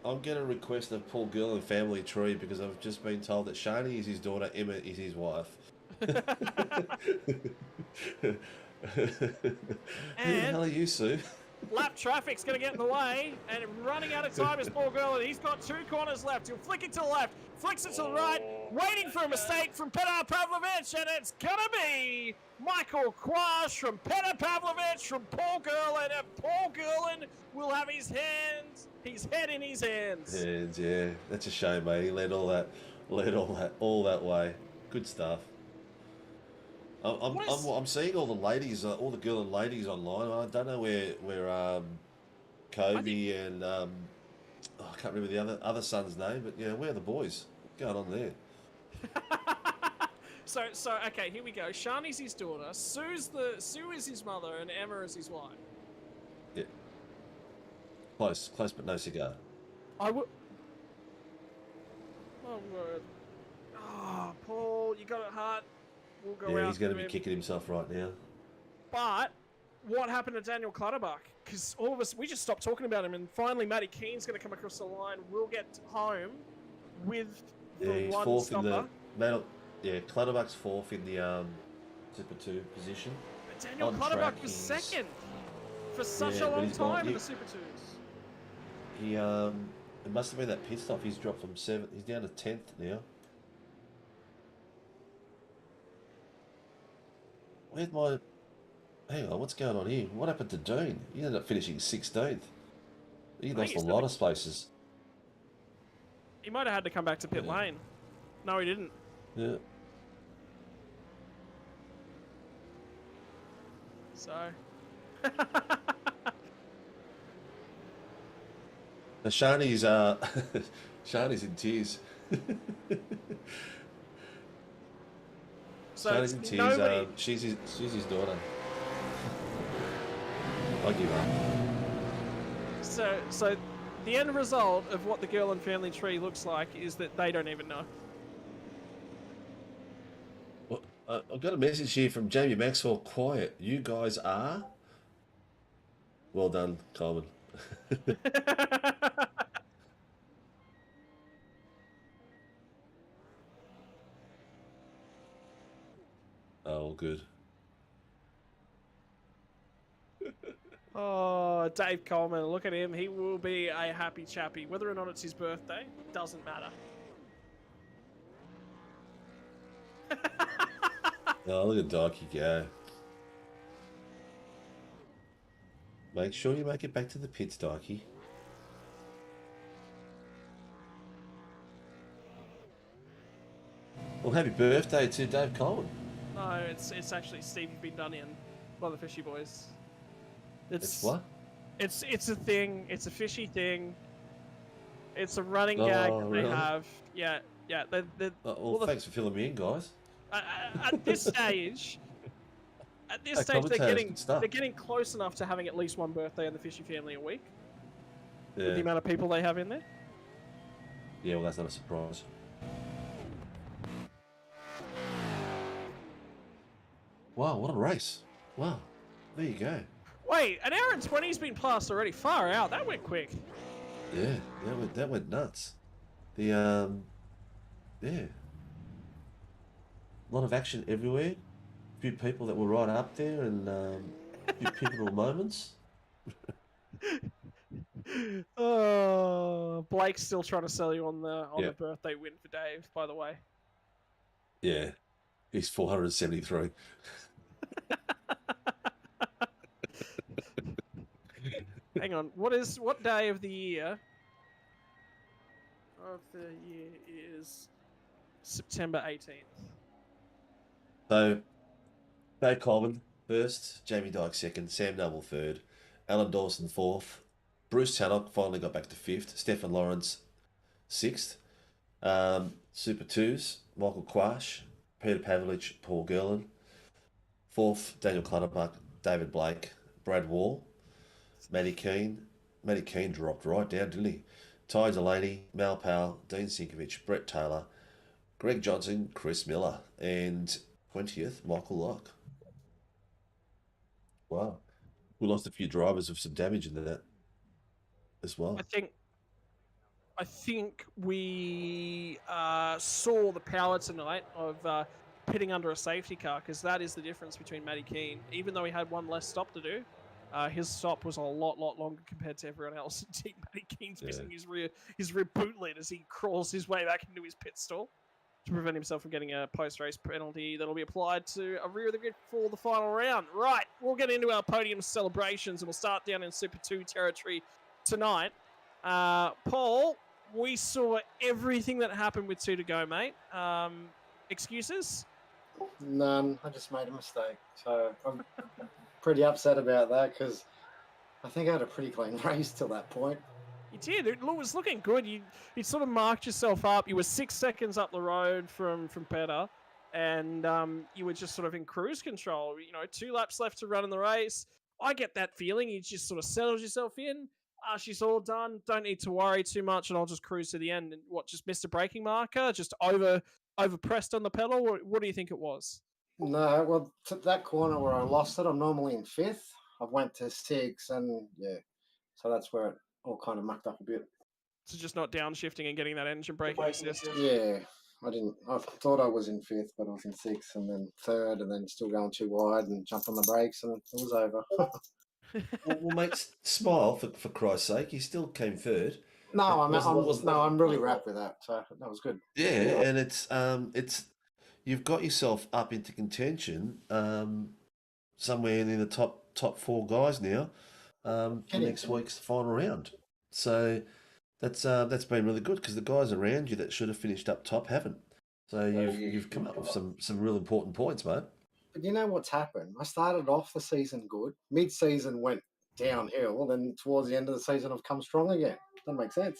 I'm going to request a Paul Gillen family tree because I've just been told that Shani is his daughter, Emma is his wife. Who the hell are you, Sue? Lap traffic's going to get in the way, and running out of time is Paul Gurley. He's got 2 corners left. He'll flick it to the left, flicks it to the right, waiting for a mistake from Petar Pavlovich, and it's going to be Michael Quash from Petar Pavlovich from Paul Gurley, and Paul Gurley will have his head in his hands. Hands, yeah. That's a shame, mate. He led all that way. Good stuff. I'm seeing all the ladies, all the girl and ladies online. I don't know where Kobe and I can't remember the other son's name, but yeah, where are the boys? What's going on there? So okay, here we go. Shani's his daughter. Sue is his mother, and Emma is his wife. Yeah. Close but no cigar. I would. Oh word. Oh, Paul, you got it hard. We'll go out. He's going to be kicking himself right now. But what happened to Daniel Clutterbuck? Because all of us, we just stopped talking about him, and finally Matty Keane's going to come across the line. We'll get home with the he's one fourth stopper. Clutterbuck's fourth in the Super 2 position. But Daniel Clutterbuck was second for such a long time in the Super 2s. It must have been that pit stop. He's dropped from 7th. He's down to 10th now. Where's my... Hang on, what's going on here? What happened to Dean? He ended up finishing 16th. He lost a lot of spaces. He might have had to come back to pit lane. No, he didn't. Yeah. So... Shani's Shani's in tears. Shani's in tears. She's his daughter. I give up. So the end result of what the girl and family tree looks like is that they don't even know. Well, I've got a message here from Jamie Maxwell. Quiet. You guys are. Well done, Coleman. Oh, good. Oh, Dave Coleman, look at him. He will be a happy chappy. Whether or not it's his birthday, doesn't matter. Oh, look at Darky go. Make sure you make it back to the pits, Darky. Well, happy birthday to Dave Coleman. No, it's actually Stevie been done in by the Fishy Boys. It's what? It's a thing. It's a fishy thing. It's a running gag that they have. Yeah. Well, thanks for filling me in, guys. At this stage, they're getting close enough to having at least one birthday in the Fishy family a week. Yeah. With the amount of people they have in there. Yeah, well, that's not a surprise. Wow, what a race. Wow. There you go. Wait, an hour and 20's been passed already. Far out. That went quick. Yeah, that went nuts. The, yeah. A lot of action everywhere. A few people that were right up there and a few pivotal moments. Oh, Blake's still trying to sell you on the birthday win for Dave, by the way. Yeah. He's 473. Hang on. What day of the year? Is September 18th. So, Pat Coleman first, Jamie Dyke second, Sam Noble third, Alan Dawson fourth, Bruce Tannock finally got back to fifth, Stefan Lawrence sixth, Super Twos, Michael Quash, Peter Pavlich, Paul Gerlin, fourth, Daniel Clutterbuck, David Blake, Brad Wall, Matty Keane. Matty Keane dropped right down, didn't he? Ty Delaney, Mal Powell, Dean Sinkovich, Brett Taylor, Greg Johnson, Chris Miller, and 20th, Michael Locke. Wow. We lost a few drivers with some damage in that as well. I think we saw the power tonight of pitting under a safety car, because that is the difference between Matty Keane. Even though he had one less stop to do, his stop was a lot longer compared to everyone else. Matty Keane's missing his rear boot lid as he crawls his way back into his pit stall to prevent himself from getting a post-race penalty that'll be applied to a rear of the grid for the final round. Right, we'll get into our podium celebrations, and we'll start down in Super 2 territory tonight. Paul, we saw everything that happened with 2 to go, mate. Excuses? None. I just made a mistake. So I'm pretty upset about that, because I think I had a pretty clean race till that point. You did. It was looking good. You sort of marked yourself up. You were 6 seconds up the road from Petter, and you were just sort of in cruise control. 2 laps left to run in the race. I get that feeling. You just sort of settled yourself in. She's all done. Don't need to worry too much, and I'll just cruise to the end. And just missed a braking marker? Just over pressed on the pedal? What do you think it was? No, well, to that corner where I lost it, I'm normally in 5th. I went to 6, and so that's where it all kind of mucked up a bit. So just not downshifting and getting that engine braking assist? Yeah, I thought I was in 5th, but I was in 6th, and then 3rd, and then still going too wide and jumped on the brakes, and it was over. Well, mate, smile for Christ's sake. You still came third. No, I'm really wrapped with that. So that was good. Yeah, and it's you've got yourself up into contention, somewhere in the top 4 guys now, for next week's final round. So that's been really good, because the guys around you that should have finished up top haven't. So you've come up with some real important points, mate. But you know what's happened? I started off the season good. Mid-season went downhill. Then towards the end of the season, I've come strong again. That makes sense.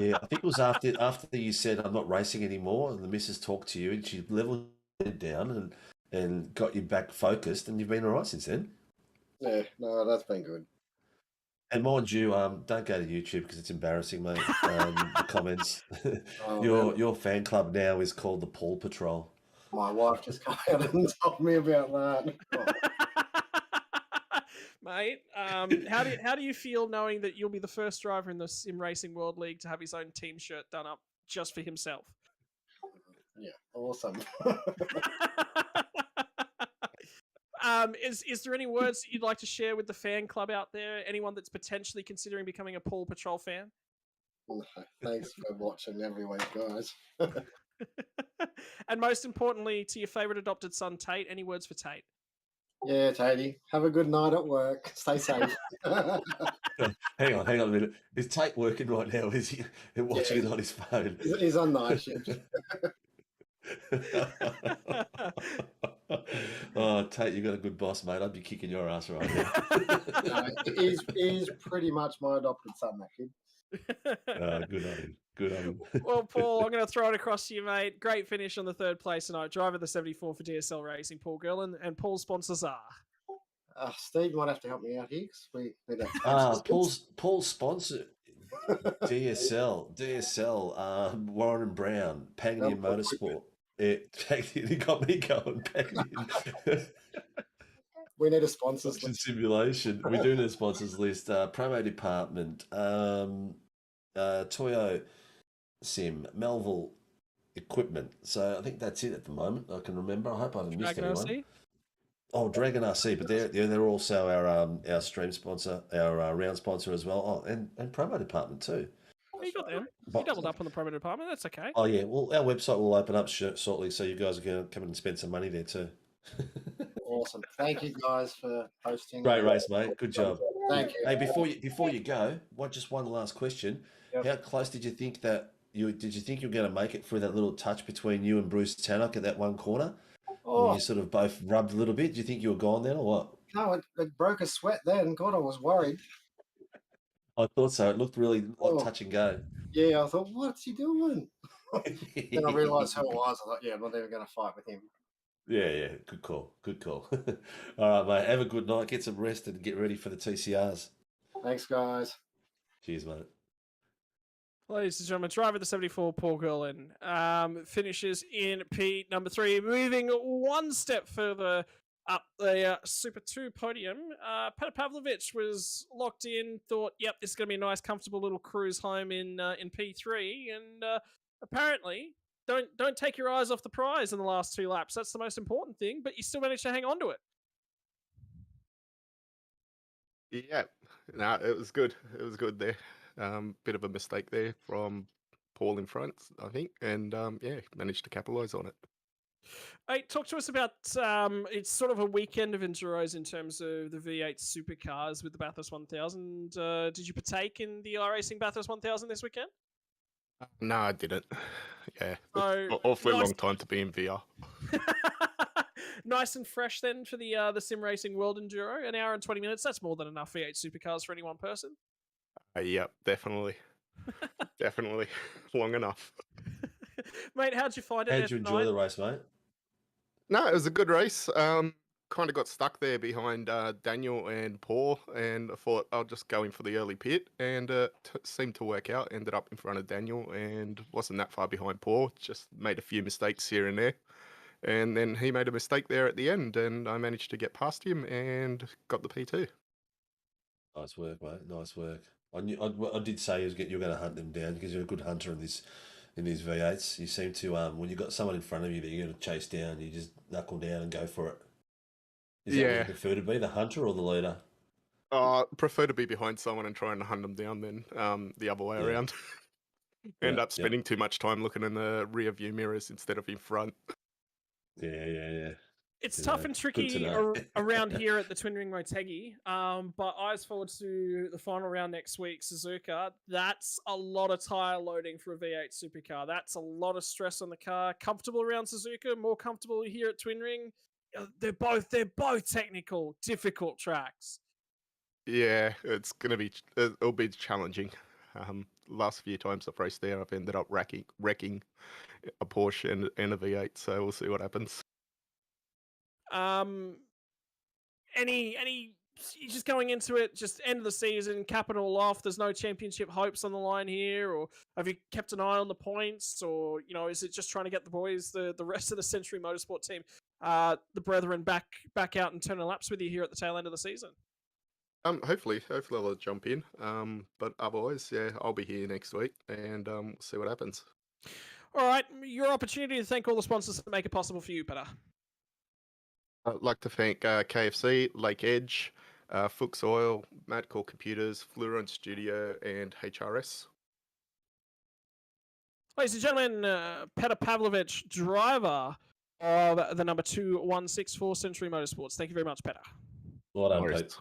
Yeah, I think it was after you said I'm not racing anymore, and the missus talked to you, and she leveled it down and got you back focused, and you've been all right since then. Yeah, no, that's been good. And mind you, don't go to YouTube, because it's embarrassing, mate. The comments. Oh, Your fan club now is called the Paul Patrol. My wife just came out and told me about that. Mate, how do you feel knowing that you'll be the first driver in the Sim Racing World League to have his own team shirt done up just for himself? Yeah, awesome. Is there any words that you'd like to share with the fan club out there? Anyone that's potentially considering becoming a Paul Patrol fan? No, thanks for watching every week, guys. And most importantly, to your favourite adopted son, Tate, any words for Tate? Yeah, Tatey, have a good night at work. Stay safe. Hang on a minute. Is Tate working right now? Is he watching it on his phone? He's on night shift. Oh, Tate, you got a good boss, mate. I'd be kicking your ass right now. No, he's pretty much my adopted son, that kid. Good on him. Good on him. Well, Paul, I'm going to throw it across to you, mate. Great finish on the 3rd place tonight. Driver the 74 for DSL Racing, Paul Gerlin, and Paul's sponsors are... Steve might have to help me out here, because we need that. Paul's sponsor, DSL, Warren and Brown, Pagnian Motorsport. He got me going. Pagnian. We need a sponsors Function list. Simulation. We do need a sponsors list. Promo Department, Toyo Sim, Melville Equipment. So I think that's it at the moment. I can remember. I hope I haven't missed Dragon anyone. RC? Oh, Dragon RC, but they're also our stream sponsor, our round sponsor as well. Oh, and Promo Department too. Oh, you got them. You doubled up on the promo department. That's okay. Oh yeah. Well, our website will open up shortly, so you guys are going to come and spend some money there too. Awesome. Thank you guys for hosting. Great race, mate. Good job. Thank you. Hey, before you go, just one last question. Yep. How close did you think you were going to make it through that little touch between you and Bruce Tannock at that one corner? When Oh, you sort of both rubbed a little bit, do you think you were gone then or what? no, it broke a sweat then. God, I was worried. I thought so. It looked really like Oh. touch and go. Yeah, I thought, what's he doing? Then I realised who it was. I thought, yeah, I'm not even going to fight with him. Yeah. Good call. All right, mate. Have a good night. Get some rest and get ready for the TCRs. Thanks, guys. Cheers, mate. Ladies and gentlemen, driver of the 74, Paul Gerlin, finishes in P number 3, moving one step further up the Super 2 podium. Petar Pavlovich was locked in, thought, yep, this is going to be a nice, comfortable little cruise home in P3, and apparently, don't take your eyes off the prize in the last 2 laps. That's the most important thing, but you still managed to hang on to it. Yeah, no, it was good. It was good there. Bit of a mistake there from Paul in front, I think, and yeah, managed to capitalise on it. Hey, talk to us about it's sort of a weekend of enduros in terms of the V8 Supercars with the Bathurst 1000. Did you partake in the iRacing Bathurst 1000 this weekend? No, I didn't. Yeah, So, it's awfully nice- long time to be in VR. Nice and fresh then for the Sim Racing World Enduro. An hour and 20 minutes. That's more than enough V8 Supercars for any one person. Yep, definitely. Definitely. Long enough. Mate, how'd you find it? How did you enjoy the race, mate? No, it was a good race. Kind of got stuck there behind Daniel and Paul, and I thought I'll just go in for the early pit, and seemed to work out. Ended up in front of Daniel, and wasn't that far behind Paul. Just made a few mistakes here and there, and then he made a mistake there at the end, and I managed to get past him and got the P2. Nice work, mate. Nice work. I did say you're going to hunt them down because you're a good hunter in these V8s. You seem to when you've got someone in front of you that you're going to chase down, you just knuckle down and go for it. Is that what you prefer to be, the hunter or the leader? Prefer to be behind someone and try and hunt them down than the other way around. End up spending too much time looking in the rear view mirrors instead of in front. Yeah. It's tough and tricky around here at the Twin Ring Motegi, but eyes forward to the final round next week, Suzuka. That's a lot of tyre loading for a V8 supercar. That's a lot of stress on the car. Comfortable around Suzuka, more comfortable here at Twin Ring. They're both technical, difficult tracks. Yeah, it'll be challenging. Last few times I've raced there, I've ended up wrecking a Porsche and a V8, so we'll see what happens. Any just going into it, just end of the season, cap it all off. There's no championship hopes on the line here, or have you kept an eye on the points, or is it just trying to get the boys, the rest of the Century Motorsport team, the brethren back out and turning laps with you here at the tail end of the season? Hopefully I'll jump in. But otherwise, yeah, I'll be here next week, and see what happens. All right, your opportunity to thank all the sponsors that make it possible for you, Petar. I'd like to thank KFC, Lake Edge, Fuchs Oil, Madcore Computers, Fluorine Studio, and HRS. Ladies and gentlemen, Petar Pavlovich, driver of the number 2164 Century Motorsports. Thank you very much, Petar. Well done, Pete.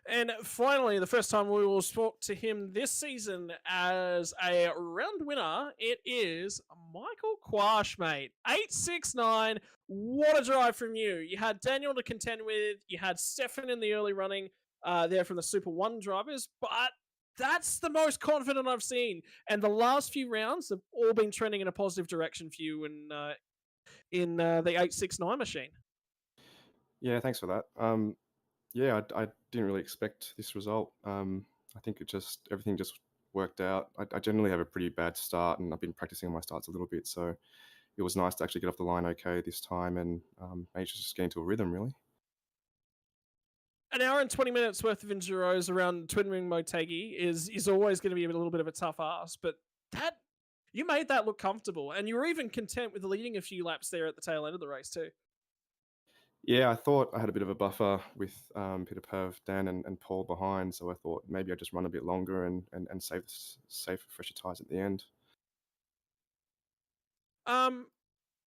And finally, the first time we will talk to him this season as a round winner, it is Michael Quash, mate. 869. What a drive from you. You had Daniel to contend with. You had Stefan in the early running there from the Super 1 drivers. But that's the most confident I've seen. And the last few rounds have all been trending in a positive direction for you in the 869 machine. Yeah, thanks for that. Yeah, I didn't really expect this result. I think everything just worked out. I generally have a pretty bad start, and I've been practicing on my starts a little bit, so it was nice to actually get off the line okay this time, and maybe just get into a rhythm, really. An hour and 20 minutes worth of enduros around Twin Ring Motegi is always going to be a little bit of a tough ask, but you made that look comfortable, and you were even content with leading a few laps there at the tail end of the race too. Yeah, I thought I had a bit of a buffer with Peter Pav, Dan, and Paul behind, so I thought maybe I'd just run a bit longer and save for fresher tyres at the end.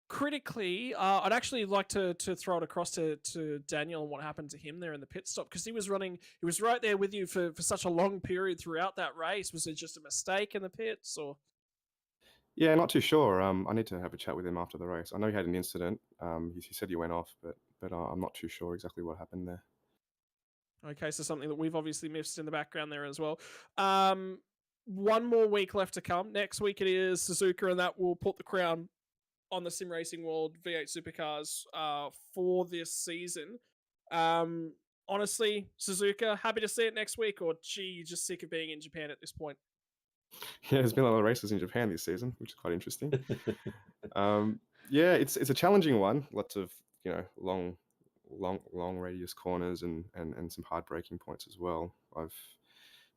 critically, I'd actually like to throw it across to Daniel and what happened to him there in the pit stop, because he was right there with you for such a long period throughout that race. Was it just a mistake in the pits, or? Yeah, not too sure. I need to have a chat with him after the race. I know he had an incident. He said he went off, but I'm not too sure exactly what happened there. Okay, so something that we've obviously missed in the background there as well. One more week left to come. Next week it is Suzuka, and that will put the crown on the Sim Racing World V8 Supercars for this season. Honestly, Suzuka, happy to see it next week, or gee, you're just sick of being in Japan at this point? Yeah, there's been a lot of races in Japan this season, which is quite interesting. Yeah, it's a challenging one. Lots of long radius corners and some hard braking points as well. I've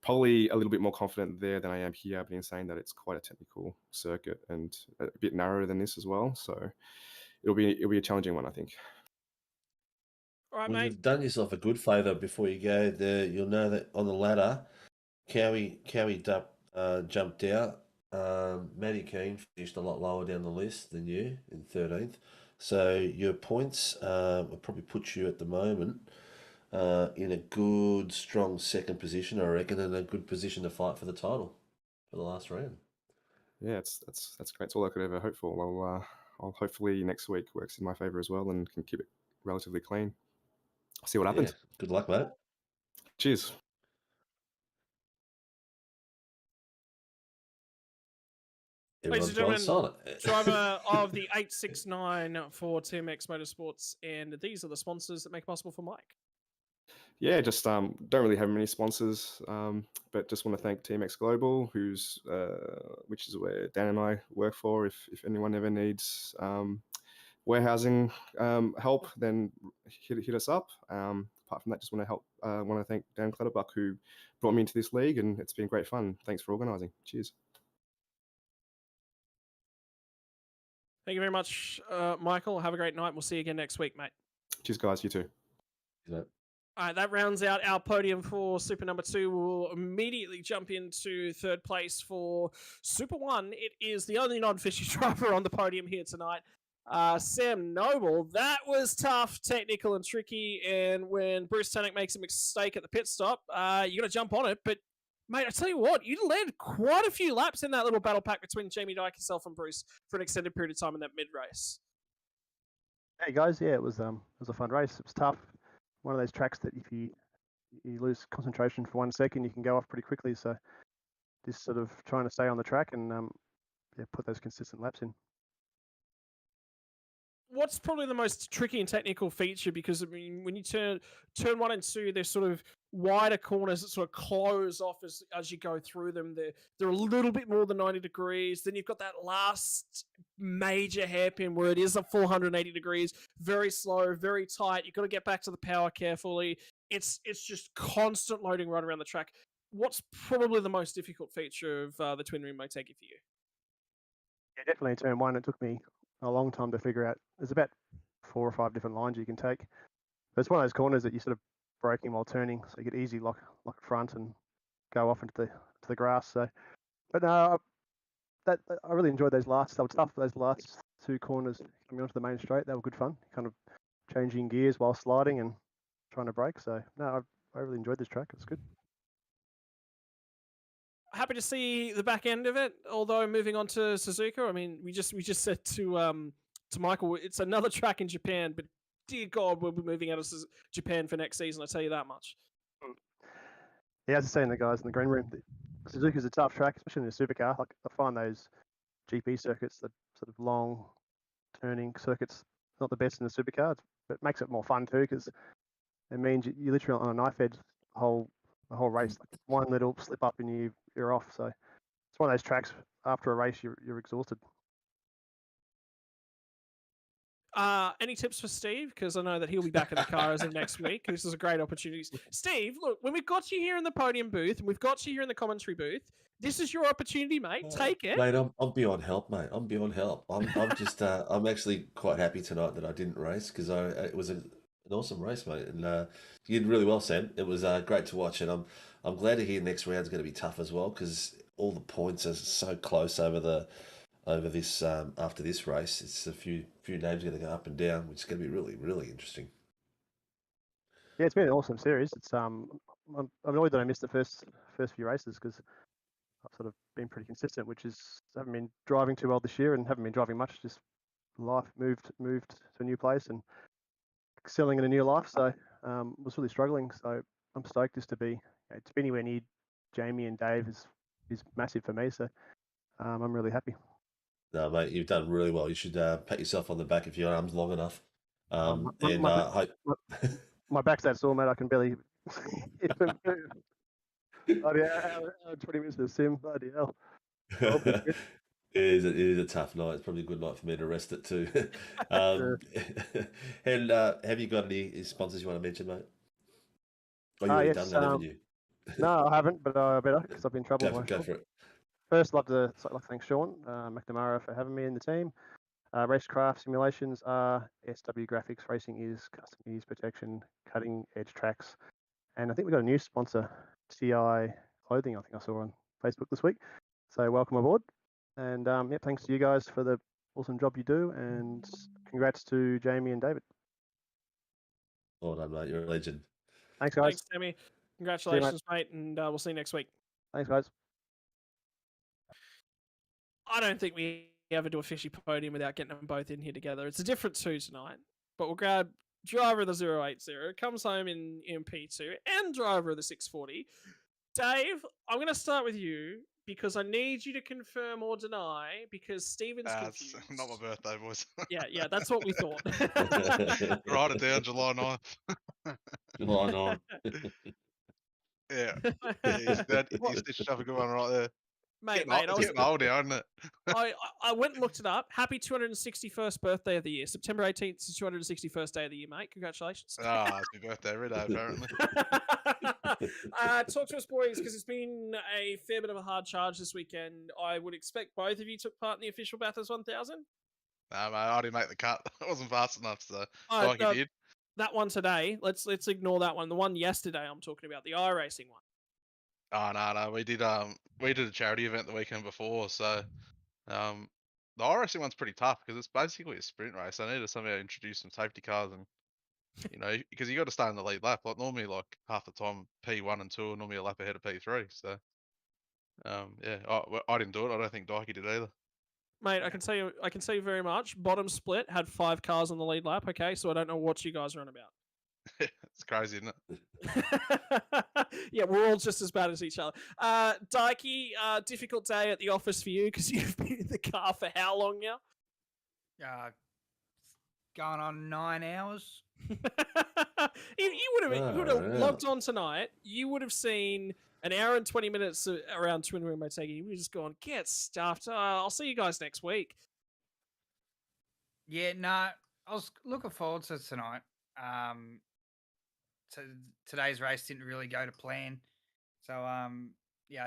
probably a little bit more confident there than I am here, but in saying that it's quite a technical circuit and a bit narrower than this as well. So it'll be a challenging one, I think. All right, Well, mate. you've done yourself a good favour before you go there. You'll know that on the ladder, Cowie jumped out. Matty Keane finished a lot lower down the list than you in 13th. So your points will probably put you at the moment in a good, strong second position, I reckon, and a good position to fight for the title for the last round. Yeah, that's great. It's all I could ever hope for. I'll hopefully next week works in my favour as well and can keep it relatively clean. See what happens. Yeah, good luck, mate. Cheers. Ladies and Everyone's gone gentlemen, silent. driver of the 869 for Team X Motorsports, and these are the sponsors that make it possible for Mike. Yeah, just don't really have many sponsors, but just want to thank Team X Global, which is where Dan and I work for. If anyone ever needs warehousing help, then hit us up. Apart from that, just want to thank Dan Clutterbuck, who brought me into this league, and it's been great fun. Thanks for organising. Cheers. Thank you very much, Michael. Have a great night. We'll see you again next week, mate. Cheers, guys. You too. Yeah. All right, that rounds out our podium for Super number 2. We'll immediately jump into third place for Super 1. It is the only non-fishy driver on the podium here tonight, Sam Noble. That was tough, technical, and tricky. And when Bruce Tannock makes a mistake at the pit stop, you got to jump on it. But, mate, I tell you what, you led quite a few laps in that little battle pack between Jamie Dyke, yourself, and Bruce for an extended period of time in that mid-race. Hey guys, yeah, it was a fun race. It was tough. One of those tracks that if you lose concentration for 1 second, you can go off pretty quickly. So just sort of trying to stay on the track and put those consistent laps in. What's probably the most tricky and technical feature? Because I mean, when you turn 1 and 2, they're sort of wider corners that sort of close off as you go through them. They're a little bit more than 90 degrees. Then you've got that last major hairpin where it is a 480 degrees, very slow, very tight. You've got to get back to the power carefully. It's just constant loading right around the track. What's probably the most difficult feature of the Twin Rings Motegi for you? Yeah, definitely in turn 1. It took me a long time to figure out. There's about 4 or 5 different lines you can take. But it's one of those corners that you sort of braking while turning, so you get easy lock front and go off into the grass. So, but no, I really enjoyed those last. They were tough. Those last 2 corners coming onto the main straight, they were good fun. Kind of changing gears while sliding and trying to brake. So no, I really enjoyed this track. It's good. Happy to see the back end of it. Although moving on to Suzuka, I mean, we just said to Michael, it's another track in Japan, but dear God, we'll be moving out of Japan for next season. I tell you that much. Yeah, as I say in the guys in the green room, Suzuka's a tough track, especially in a supercar. Like I find those GP circuits, the sort of long turning circuits, not the best in the supercar, but it makes it more fun too because it means you're literally on a knife edge the whole race. Like one little slip up and you're off. So it's one of those tracks. After a race, you're exhausted. Any tips for Steve? Because I know that he'll be back in the car as of next week. This is a great opportunity. Steve, look, when we've got you here in the podium booth and we've got you here in the commentary booth, this is your opportunity, mate. Take it. Mate, I'm beyond help, mate. I'm beyond help. I'm just I'm actually quite happy tonight that I didn't race because it was an awesome race, mate. And you did really well, Sam. It was great to watch, and I'm glad to hear next round's going to be tough as well because all the points are so close over the over this after this race. It's a few names going to go up and down, which is going to be really, really interesting. Yeah, it's been an awesome series. It's I'm annoyed that I missed the first few races because I've sort of been pretty consistent, which is haven't been driving too well this year and haven't been driving much. Just life moved to a new place and excelling in a new life. So was really struggling. So I'm stoked just to be anywhere near Jamie and Dave is massive for me. So I'm really happy. No, mate, you've done really well. You should pat yourself on the back if your arm's long enough. My Hope. back's that sore, mate. I can barely even move. Bloody hell, 20 minutes of the sim. Bloody hell. It is a tough night. It's probably a good night for me to rest it too. And have you got any sponsors you want to mention, mate? Oh, you already yes, done that, haven't you? No, I haven't, but I better because I've been trouble. Go for it. First, I'd like to thank Sean McNamara for having me in the team. Racecraft Simulations are SW Graphics. Racing is custom ease protection, cutting edge tracks, and I think we've got a new sponsor, TI Clothing. I think I saw on Facebook this week. So welcome aboard, and thanks to you guys for the awesome job you do, and congrats to Jamie and David. Well done, mate. You're a legend. Thanks, guys. Thanks, Sammy. Congratulations, mate, and we'll see you next week. Thanks, guys. I don't think we ever do a fishy podium without getting them both in here together. It's a different two tonight, but we'll grab driver of the 080, comes home in P2, and driver of the 640. Dave, I'm going to start with you because I need you to confirm or deny because Stephen's confused. It's not my birthday, boys. Yeah, that's what we thought. Write it down, July 9th. July 9. Yeah. You stitched up a good one right there. Mate, it's getting old now, isn't it? I went and looked it up. Happy 261st birthday of the year. September 18th is the 261st day of the year, mate. Congratulations. It's my birthday every day, apparently. Talk to us, boys, because it's been a fair bit of a hard charge this weekend. I would expect both of you took part in the official Bathurst 1000. No, mate, I didn't make the cut. I wasn't fast enough, so you did. That one today, let's ignore that one. The one yesterday I'm talking about, the iRacing one. Oh no, we did a charity event the weekend before, so the iRacing one's pretty tough because it's basically a sprint race. I need to somehow introduce some safety cars and because you got to stay in the lead lap. Like normally, like half the time P1 and 2 are normally a lap ahead of P3. So I didn't do it. I don't think Dikey did either. Mate, I can tell you very much. Bottom split had 5 cars on the lead lap. Okay, so I don't know what you guys are on about. It's crazy, isn't it? Yeah, we're all just as bad as each other. Dikey, difficult day at the office for you because you've been in the car for how long now? Going on 9 hours. You would have logged on tonight. You would have seen an hour and 20 minutes around Twin Rings Motegi. You would have just gone, get stuffed. I'll see you guys next week. Yeah, no, I was looking forward to tonight. Today's race didn't really go to plan. So, I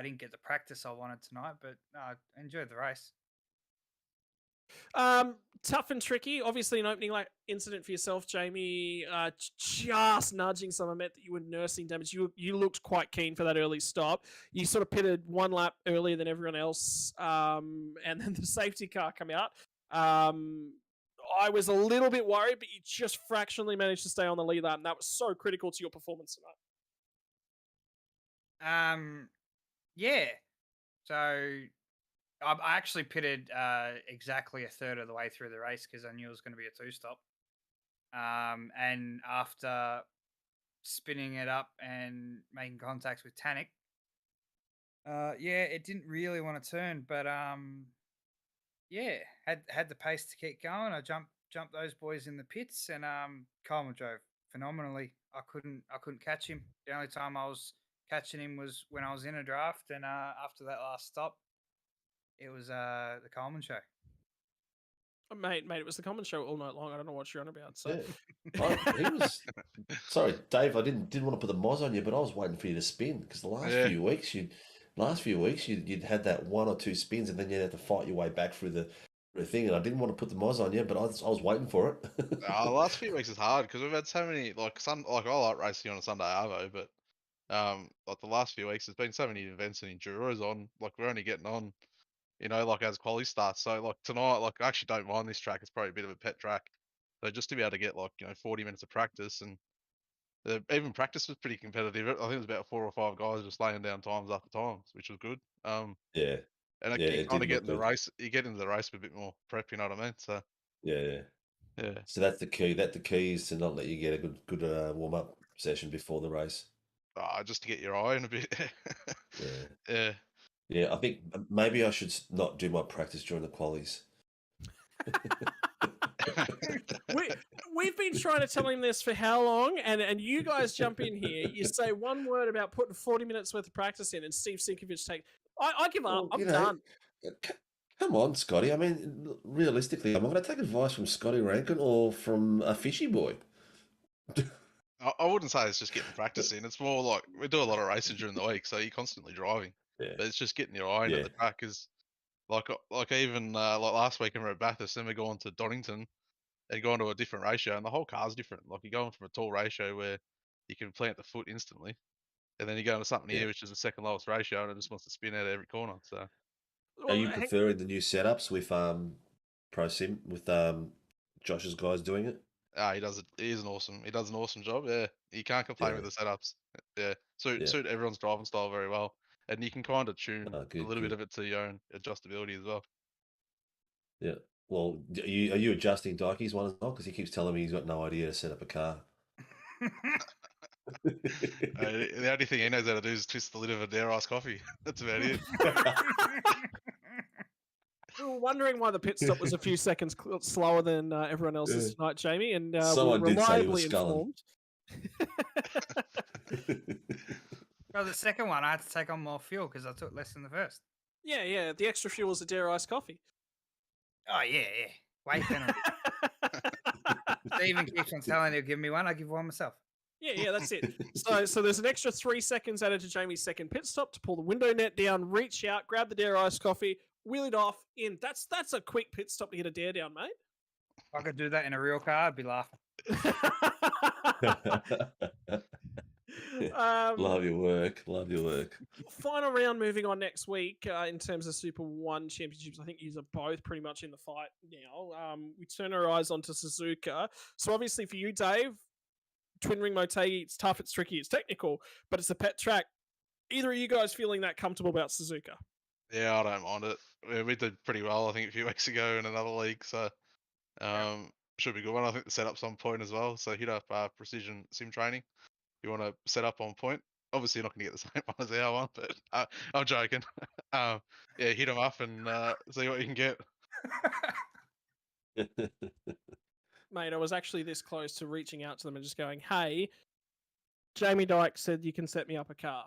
didn't get the practice I wanted tonight, but I enjoyed the race. Tough and tricky. Obviously, an opening incident for yourself, Jamie. Just nudging someone meant that you were nursing damage. You looked quite keen for that early stop. You sort of pitted one lap earlier than everyone else, and then the safety car come out. I was a little bit worried, but you just fractionally managed to stay on the lead lap, and that was so critical to your performance tonight. Yeah. So I actually pitted exactly a third of the way through the race because I knew it was going to be a 2-stop. And after spinning it up and making contacts with Tannic, it didn't really want to turn, but had the pace to keep going. I jumped those boys in the pits, and Coleman drove phenomenally. I couldn't catch him. The only time I was catching him was when I was in a draft, and after that last stop, it was the Coleman show. Mate, it was the Coleman show all night long. I don't know what you're on about. So he was. Sorry, Dave. I didn't want to put the moz on you, but I was waiting for you to spin because the last few weeks you'd had that 1 or 2 spins, and then you'd have to fight your way back through the thing. And I didn't want to put the moz on you, but I was waiting for it. The last few weeks is hard because we've had so many I like racing on a Sunday Arvo, but like the last few weeks there's been so many events and enduros on. Like we're only getting on you know, like as quality starts. So like tonight, like I actually don't mind this track. It's probably a bit of a pet track. So just to be able to get like, you know, 40 minutes of practice, and even practice was pretty competitive. I think it was about 4 or 5 guys just laying down times after times, which was good. Yeah, And yeah, you it kind did of get look in the good. race. You get into the race with a bit more prep. You know what I mean? So Yeah. yeah. So that's the key. The key is to not let you get a good warm up session before the race. Just to get your eye in a bit. Yeah. Yeah. Yeah, I think maybe I should not do my practice during the qualies. We've been trying to tell him this for how long, and you guys jump in here. You say one word about putting 40 minutes worth of practice in, and Steve Sinkovich take. I give up. Well, I'm you know, done. come on, Scotty. I mean, realistically, am I going to take advice from Scotty Rankin or from a fishy boy? I wouldn't say it's just getting practice in. It's more like we do a lot of racing during the week, so you're constantly driving. Yeah. But it's just getting your eye into Yeah. the track. Is like even like last week we're at Bathurst, then we're going to Donington and going to a different ratio, and the whole car's different. Like you're going from a tall ratio where you can plant the foot instantly, and then you go into something Yeah. here which is the second lowest ratio, and it just wants to spin out of every corner. So Are you preferring the new setups with Pro Sim with Josh's guys doing it? he does it. He does an awesome job. Yeah, you can't complain with the setups. Yeah, suit everyone's driving style very well, and you can kind of tune a little bit of it to your own adjustability as well. Yeah. Well, are you adjusting Dikey's one as well? Because he keeps telling me he's got no idea to set up a car. The only thing he knows how to do is twist the lid of a Dare Ice coffee. That's about it. We were wondering why the pit stop was a few seconds slower than everyone else's tonight, Jamie, and Someone we're did say he was reliably informed. Well, the second one, I had to take on more fuel because I took less than the first. Yeah. The extra fuel was a Dare Ice coffee. Oh, yeah. Weight penalty. Stephen keeps on telling he'll give me one. I give one myself. Yeah, that's it. So there's an extra 3 seconds added to Jamie's second pit stop to pull the window net down, reach out, grab the Dare Ice coffee, wheel it off, in. That's a quick pit stop to get a Dare down, mate. If I could do that in a real car, I'd be laughing. Love your work. Final round moving on next week in terms of Super 1 championships. I think you are both pretty much in the fight now. We turn our eyes onto Suzuka. So obviously for you, Dave, Twin Ring Motegi, it's tough, it's tricky, it's technical, but it's a pet track. Either of you guys feeling that comfortable about Suzuka? Yeah, I don't mind it. We did pretty well, I think, a few weeks ago in another league, so should be a good one. I think the setup's on point as well, so hit up Precision Sim Training. You want to set up on point. Obviously, you're not going to get the same one as our one, but I'm joking. Hit them up and see what you can get. Mate, I was actually this close to reaching out to them and just going, hey, Jamie Dyke said you can set me up a car.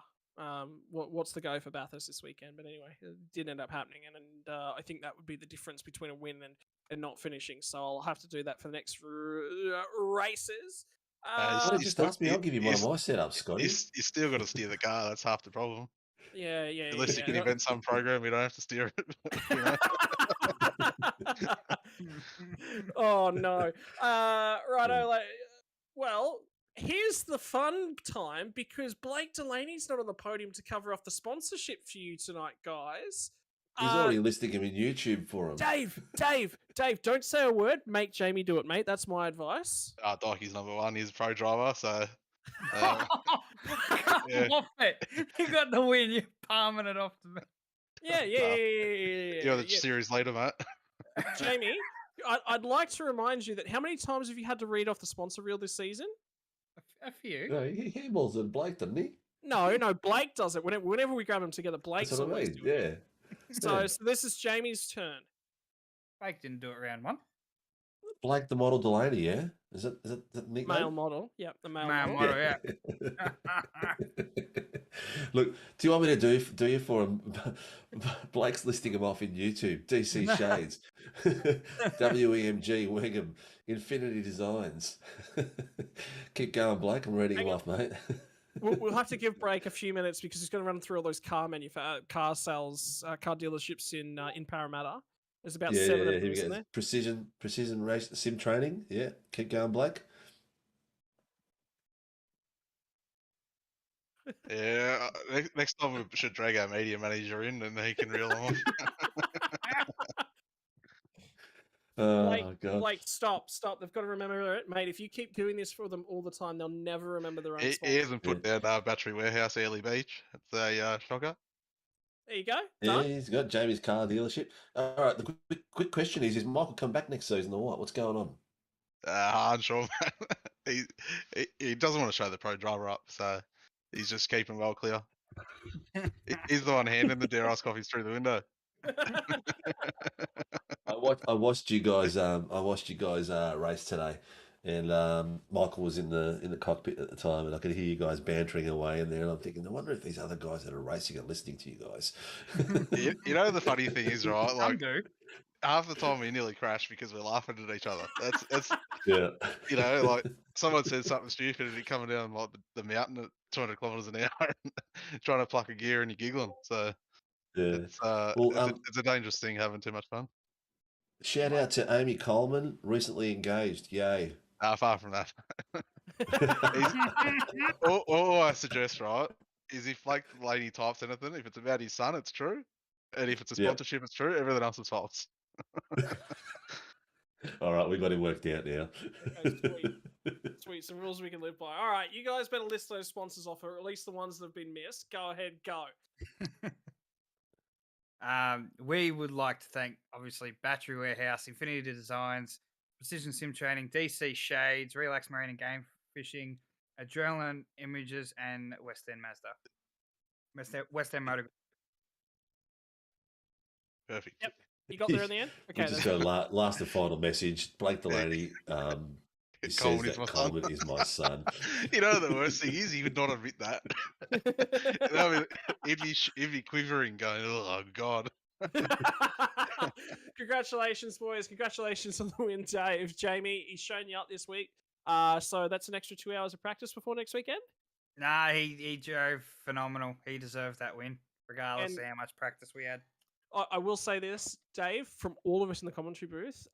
What's the go for Bathurst this weekend? But anyway, it didn't end up happening, and I think that would be the difference between a win and not finishing. So I'll have to do that for the next races. Just ask me, I'll give you one of my setups, Scotty. You still got to steer the car. That's half the problem. Yeah. Unless you can invent some program, you don't have to steer it. Oh no! Righto. Well, here's the fun time because Blake Delaney's not on the podium to cover off the sponsorship for you tonight, guys. He's already listing him in YouTube for him. Dave, don't say a word. Make Jamie do it, mate. That's my advice. Dikey's number one. He's a pro driver, so. Come off it. You got the win. You're palming it off to me. Yeah. You're the series leader, mate. Jamie, I'd like to remind you that how many times have you had to read off the sponsor reel this season? A few. No, he handballs at Blake, doesn't he? No, Blake does it. Whenever we grab them together, Blake's That's what I always mean. doing it. So this is Jamie's turn. Blake didn't do it round one. Blake the model Delaney, yeah? Is that the nickname? Male model. Yep, the male model. Yeah. Look, do you want me to do you for him? Blake's listing him off in YouTube. DC Shades, WEMG, Wingham, Infinity Designs. Keep going, Blake. I'm reading him off, mate. We'll have to give Blake a few minutes because he's going to run through all those car sales, car dealerships in Parramatta. There's about 7 of them, isn't there? Precision race sim training. Yeah, keep going, Blake. Yeah, next time we should drag our media manager in and he can reel them off. Oh God. Blake, stop. They've got to remember it, mate. If you keep doing this for them all the time, they'll never remember their own He sponsor. hasn't put down Battery Warehouse, Early Beach. It's a shocker. There you go. Yeah, Done. he's got Jamie's car dealership. All right, the quick question is Michael come back next season or what? What's going on? I'm sure, man. He doesn't want to show the pro driver up, so he's just keeping well clear. He's the one handing the Deros coffees through the window. I watched you guys. I watched you guys race today, and Michael was in the cockpit at the time, and I could hear you guys bantering away in there. And I'm thinking, I wonder if these other guys that are racing are listening to you guys. You know the funny thing is, right? Some Like do. half the time we nearly crash because we're laughing at each other. That's Yeah. you know, like someone said something stupid and you're coming down like the mountain at 200 kilometers an hour, and trying to pluck a gear and you're giggling. So Yeah. it's Well, it's a dangerous thing having too much fun. shout out to Amy Coleman, recently engaged. Yay. Far from that. all I suggest, right, is if like the lady types anything, if it's about his son, it's true. And if it's a Yep. sponsorship, it's true. Everything else is false. All right, we got him worked out now. Okay, sweet. Some rules we can live by. All right, you guys better list those sponsors off, or at least the ones that have been missed. Go ahead, go. We would like to thank, obviously, Battery Warehouse, Infinity Designs, Precision Sim Training, DC Shades, Relax Marine and Game Fishing, Adrenaline Images, and West End Mazda. West End Motor. Perfect. Yep. You got there in the end? Okay. We just got a last and final message. Blake Delaney he says Coleman is that my son. Coleman is my son. You know the worst thing is he would not admit that. I mean, he'd be quivering, going, "Oh God." Congratulations, boys! Congratulations on the win, Dave. Jamie, he's shown you up this week. So that's an extra 2 hours of practice before next weekend. Nah, he drove phenomenal. He deserved that win, regardless And- of how much practice we had. I will say this, Dave, from all of us in the commentary booth,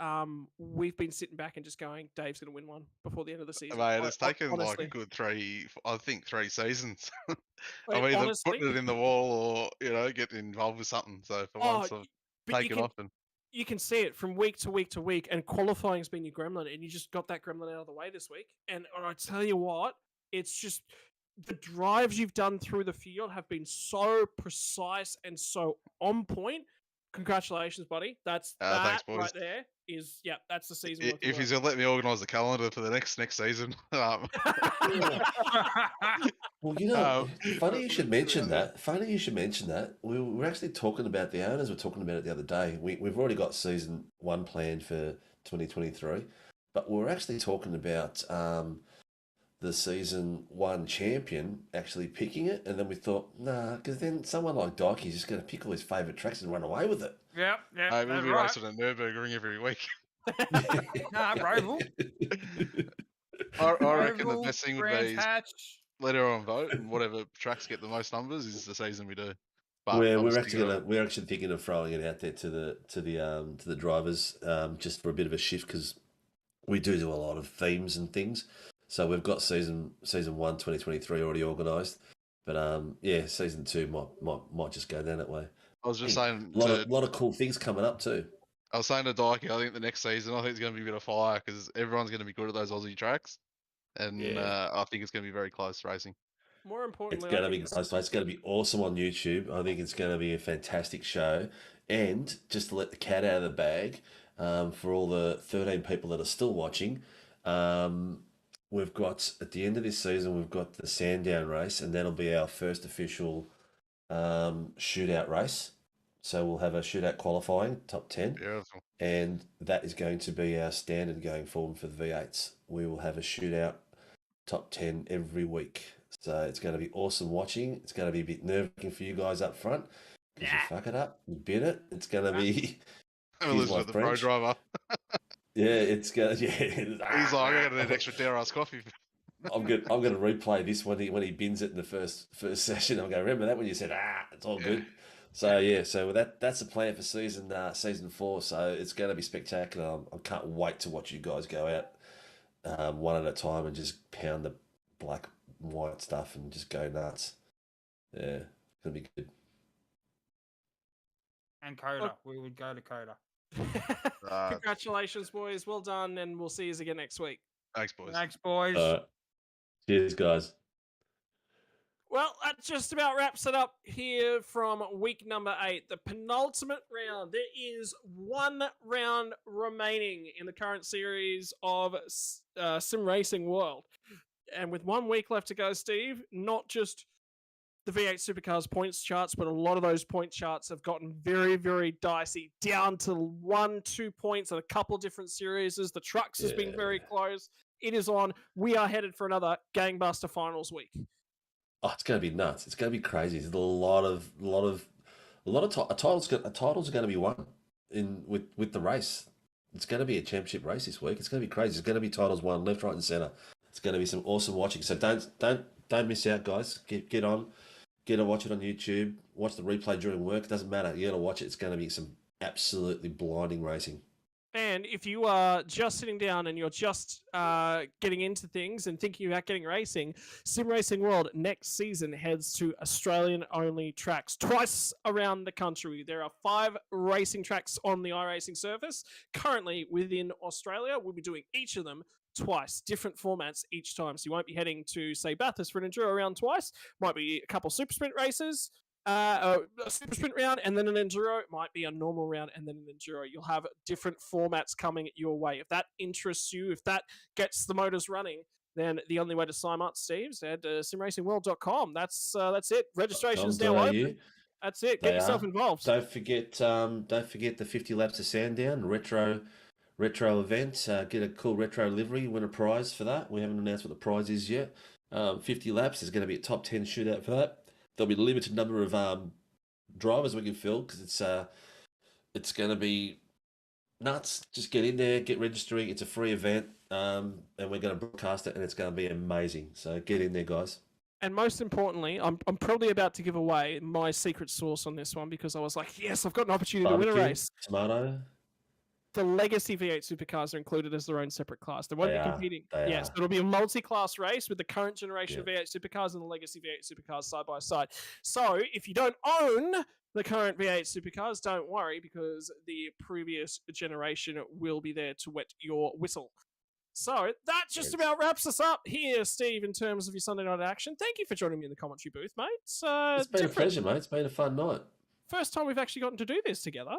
we've been sitting back and just going, Dave's going to win one before the end of the season. Mate, it's taken like honestly. a good three seasons. Wait, I'm either honestly? putting it in the wall or getting involved with something. So for once, I've but taken off and. You can see it from week to week to week, and qualifying's been your gremlin, and you just got that gremlin out of the way this week. And I tell you what, it's just the drives you've done through the field have been so precise and so on point. Congratulations, buddy. That's Thanks, that boys. right there. That's the season. worth of If he's work. gonna let me organise the calendar for the next season, Well, funny you should mention that. We were actually talking about, the owners were talking about it the other day. We've already got season 1 planned for 2023, but we're actually talking about the season 1 champion actually picking it, and then we thought, nah, because then someone like Dykey's just going to pick all his favourite tracks and run away with it. Yep, we'll that's be right. racing at Nürburgring every week. Nah, Roval. I reckon the Roval, best thing would Brands be Hatch. let everyone vote, and whatever tracks get the most numbers is the season we do. But We're obviously we're actually thinking of throwing it out there to the drivers, just for a bit of a shift, because we do a lot of themes and things. So we've got season 1 2023 already organised, but season 2 might just go down that way. I was just saying, A lot of cool things coming up too. I was saying to Dykey, I think the next season, I think it's going to be a bit of fire because everyone's going to be good at those Aussie tracks, and I think it's going to be very close racing. More importantly, It's going to be close. It's going to be awesome on YouTube. I think it's going to be a fantastic show. And just to let the cat out of the bag, for all the 13 people that are still watching, we've got, at the end of this season, we've got the Sandown race, and that'll be our first official shootout race. So we'll have a shootout qualifying, top 10. Beautiful. And that is going to be our standard going forward for the V8s. We will have a shootout top 10 every week. So it's going to be awesome watching. It's going to be a bit nerve-wracking for you guys up front. Because you fuck it up, you bit it. It's going to be... Elizabeth, the pro driver. Yeah, it's going to... Yeah. He's like, I got an extra Deros coffee. I'm going to replay this when he bins it in the first session. I'm going to remember that when you said, it's all good. So so that's the plan for season 4. So it's going to be spectacular. I can't wait to watch you guys go out one at a time and just pound the black and white stuff and just go nuts. Yeah, it's going to be good. And Coda. We would go to Coda. Congratulations, boys. Well done, and we'll see you again next week. Thanks, boys. Thanks, boys. Cheers, guys. Well, that just about wraps it up here from week number 8, the penultimate round. There is one round remaining in the current series of Sim Racing World. And with 1 week left to go, Steve, not just the V8 Supercars points charts, but a lot of those point charts have gotten very, very dicey, down to 1-2 points in a couple of different series. The trucks has been very close. It is on. We are headed for another gangbuster finals week. Oh, it's going to be nuts. It's going to be crazy. There's a lot of titles are going to be won with the race. It's going to be a championship race this week. It's going to be crazy. There's going to be titles won left, right, and center. It's going to be some awesome watching. So don't miss out, guys. Get on, watch it on YouTube. Watch the replay during work. It doesn't matter. You got to watch it. It's going to be some absolutely blinding racing. And if you are just sitting down and you're just getting into things and thinking about getting racing, Sim Racing World next season heads to Australian-only tracks twice around the country. There are 5 racing tracks on the iRacing service. Currently within Australia, we'll be doing each of them twice, different formats each time. So you won't be heading to, say, Bathurst for an enduro round twice. Might be a couple super sprint races. A super sprint round and then an enduro. It might be a normal round and then an enduro. You'll have different formats coming your way. If that interests you, if that gets the motors running, then the only way to sign up, Steve's at simracingworld.com. That's it. Registration's now open. That's it. Get yourself involved. Don't forget the 50 laps of Sandown retro event. Get a cool retro livery. Win a prize for that. We haven't announced what the prize is yet. 50 laps. There's going to be a top 10 shootout for that. There'll be a limited number of drivers we can fill because it's going to be nuts. Just get in there, get registering. It's a free event, and we're going to broadcast it, and it's going to be amazing. So get in there, guys. And most importantly, I'm probably about to give away my secret sauce on this one because I was like, yes, I've got an opportunity to win a race. Tomato. The Legacy V8 Supercars are included as their own separate class. They won't be competing. Yes, it'll be a multi-class race with the current generation of V8 Supercars and the Legacy V8 Supercars side by side. So if you don't own the current V8 Supercars, don't worry because the previous generation will be there to wet your whistle. So that just about wraps us up here, Steve, in terms of your Sunday night action. Thank you for joining me in the commentary booth, mate. It's been a pleasure, mate. It's been a fun night. First time we've actually gotten to do this together.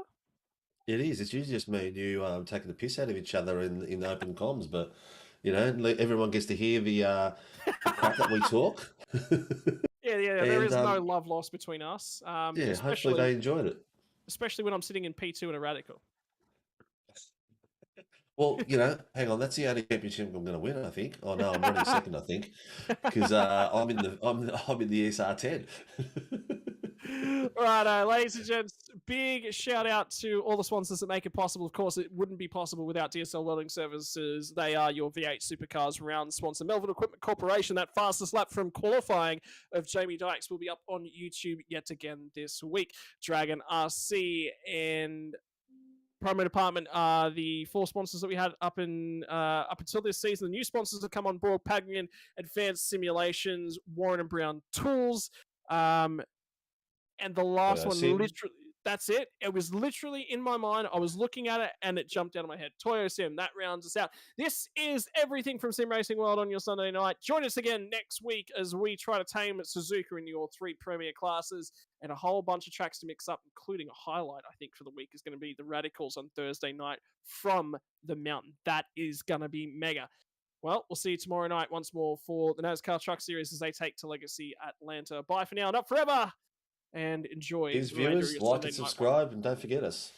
It is. It's usually just me and you taking the piss out of each other in open comms, but everyone gets to hear the crap that we talk. Yeah. There is no love lost between us. Hopefully they enjoyed it. Especially when I'm sitting in P2 in a Radical. Well, hang on. That's the only championship I'm going to win, I think. Oh no, I'm running second, I think, because I'm in the SR10. Right, ladies and gents, big shout out to all the sponsors that make it possible. Of course, it wouldn't be possible without DSL Welding Services. They are your V8 Supercars round sponsor. Melville Equipment Corporation, that fastest lap from qualifying of Jamie Dykes will be up on YouTube yet again this week. Dragon RC and Promo Department are the 4 sponsors that we had up until this season. The new sponsors have come on board: Pagnian Advanced Simulations, Warren and Brown Tools, and the last one, literally, that's it. It was literally in my mind. I was looking at it and it jumped out of my head. Toyo Sim, that rounds us out. This is everything from Sim Racing World on your Sunday night. Join us again next week as we try to tame Suzuka in your 3 premier classes and a whole bunch of tracks to mix up, including a highlight, I think, for the week is going to be the Radicals on Thursday night from the mountain. That is going to be mega. Well, we'll see you tomorrow night once more for the NASCAR Truck Series as they take to Legacy Atlanta. Bye for now, not forever. And enjoy. Please, viewers, like and subscribe, and don't forget us.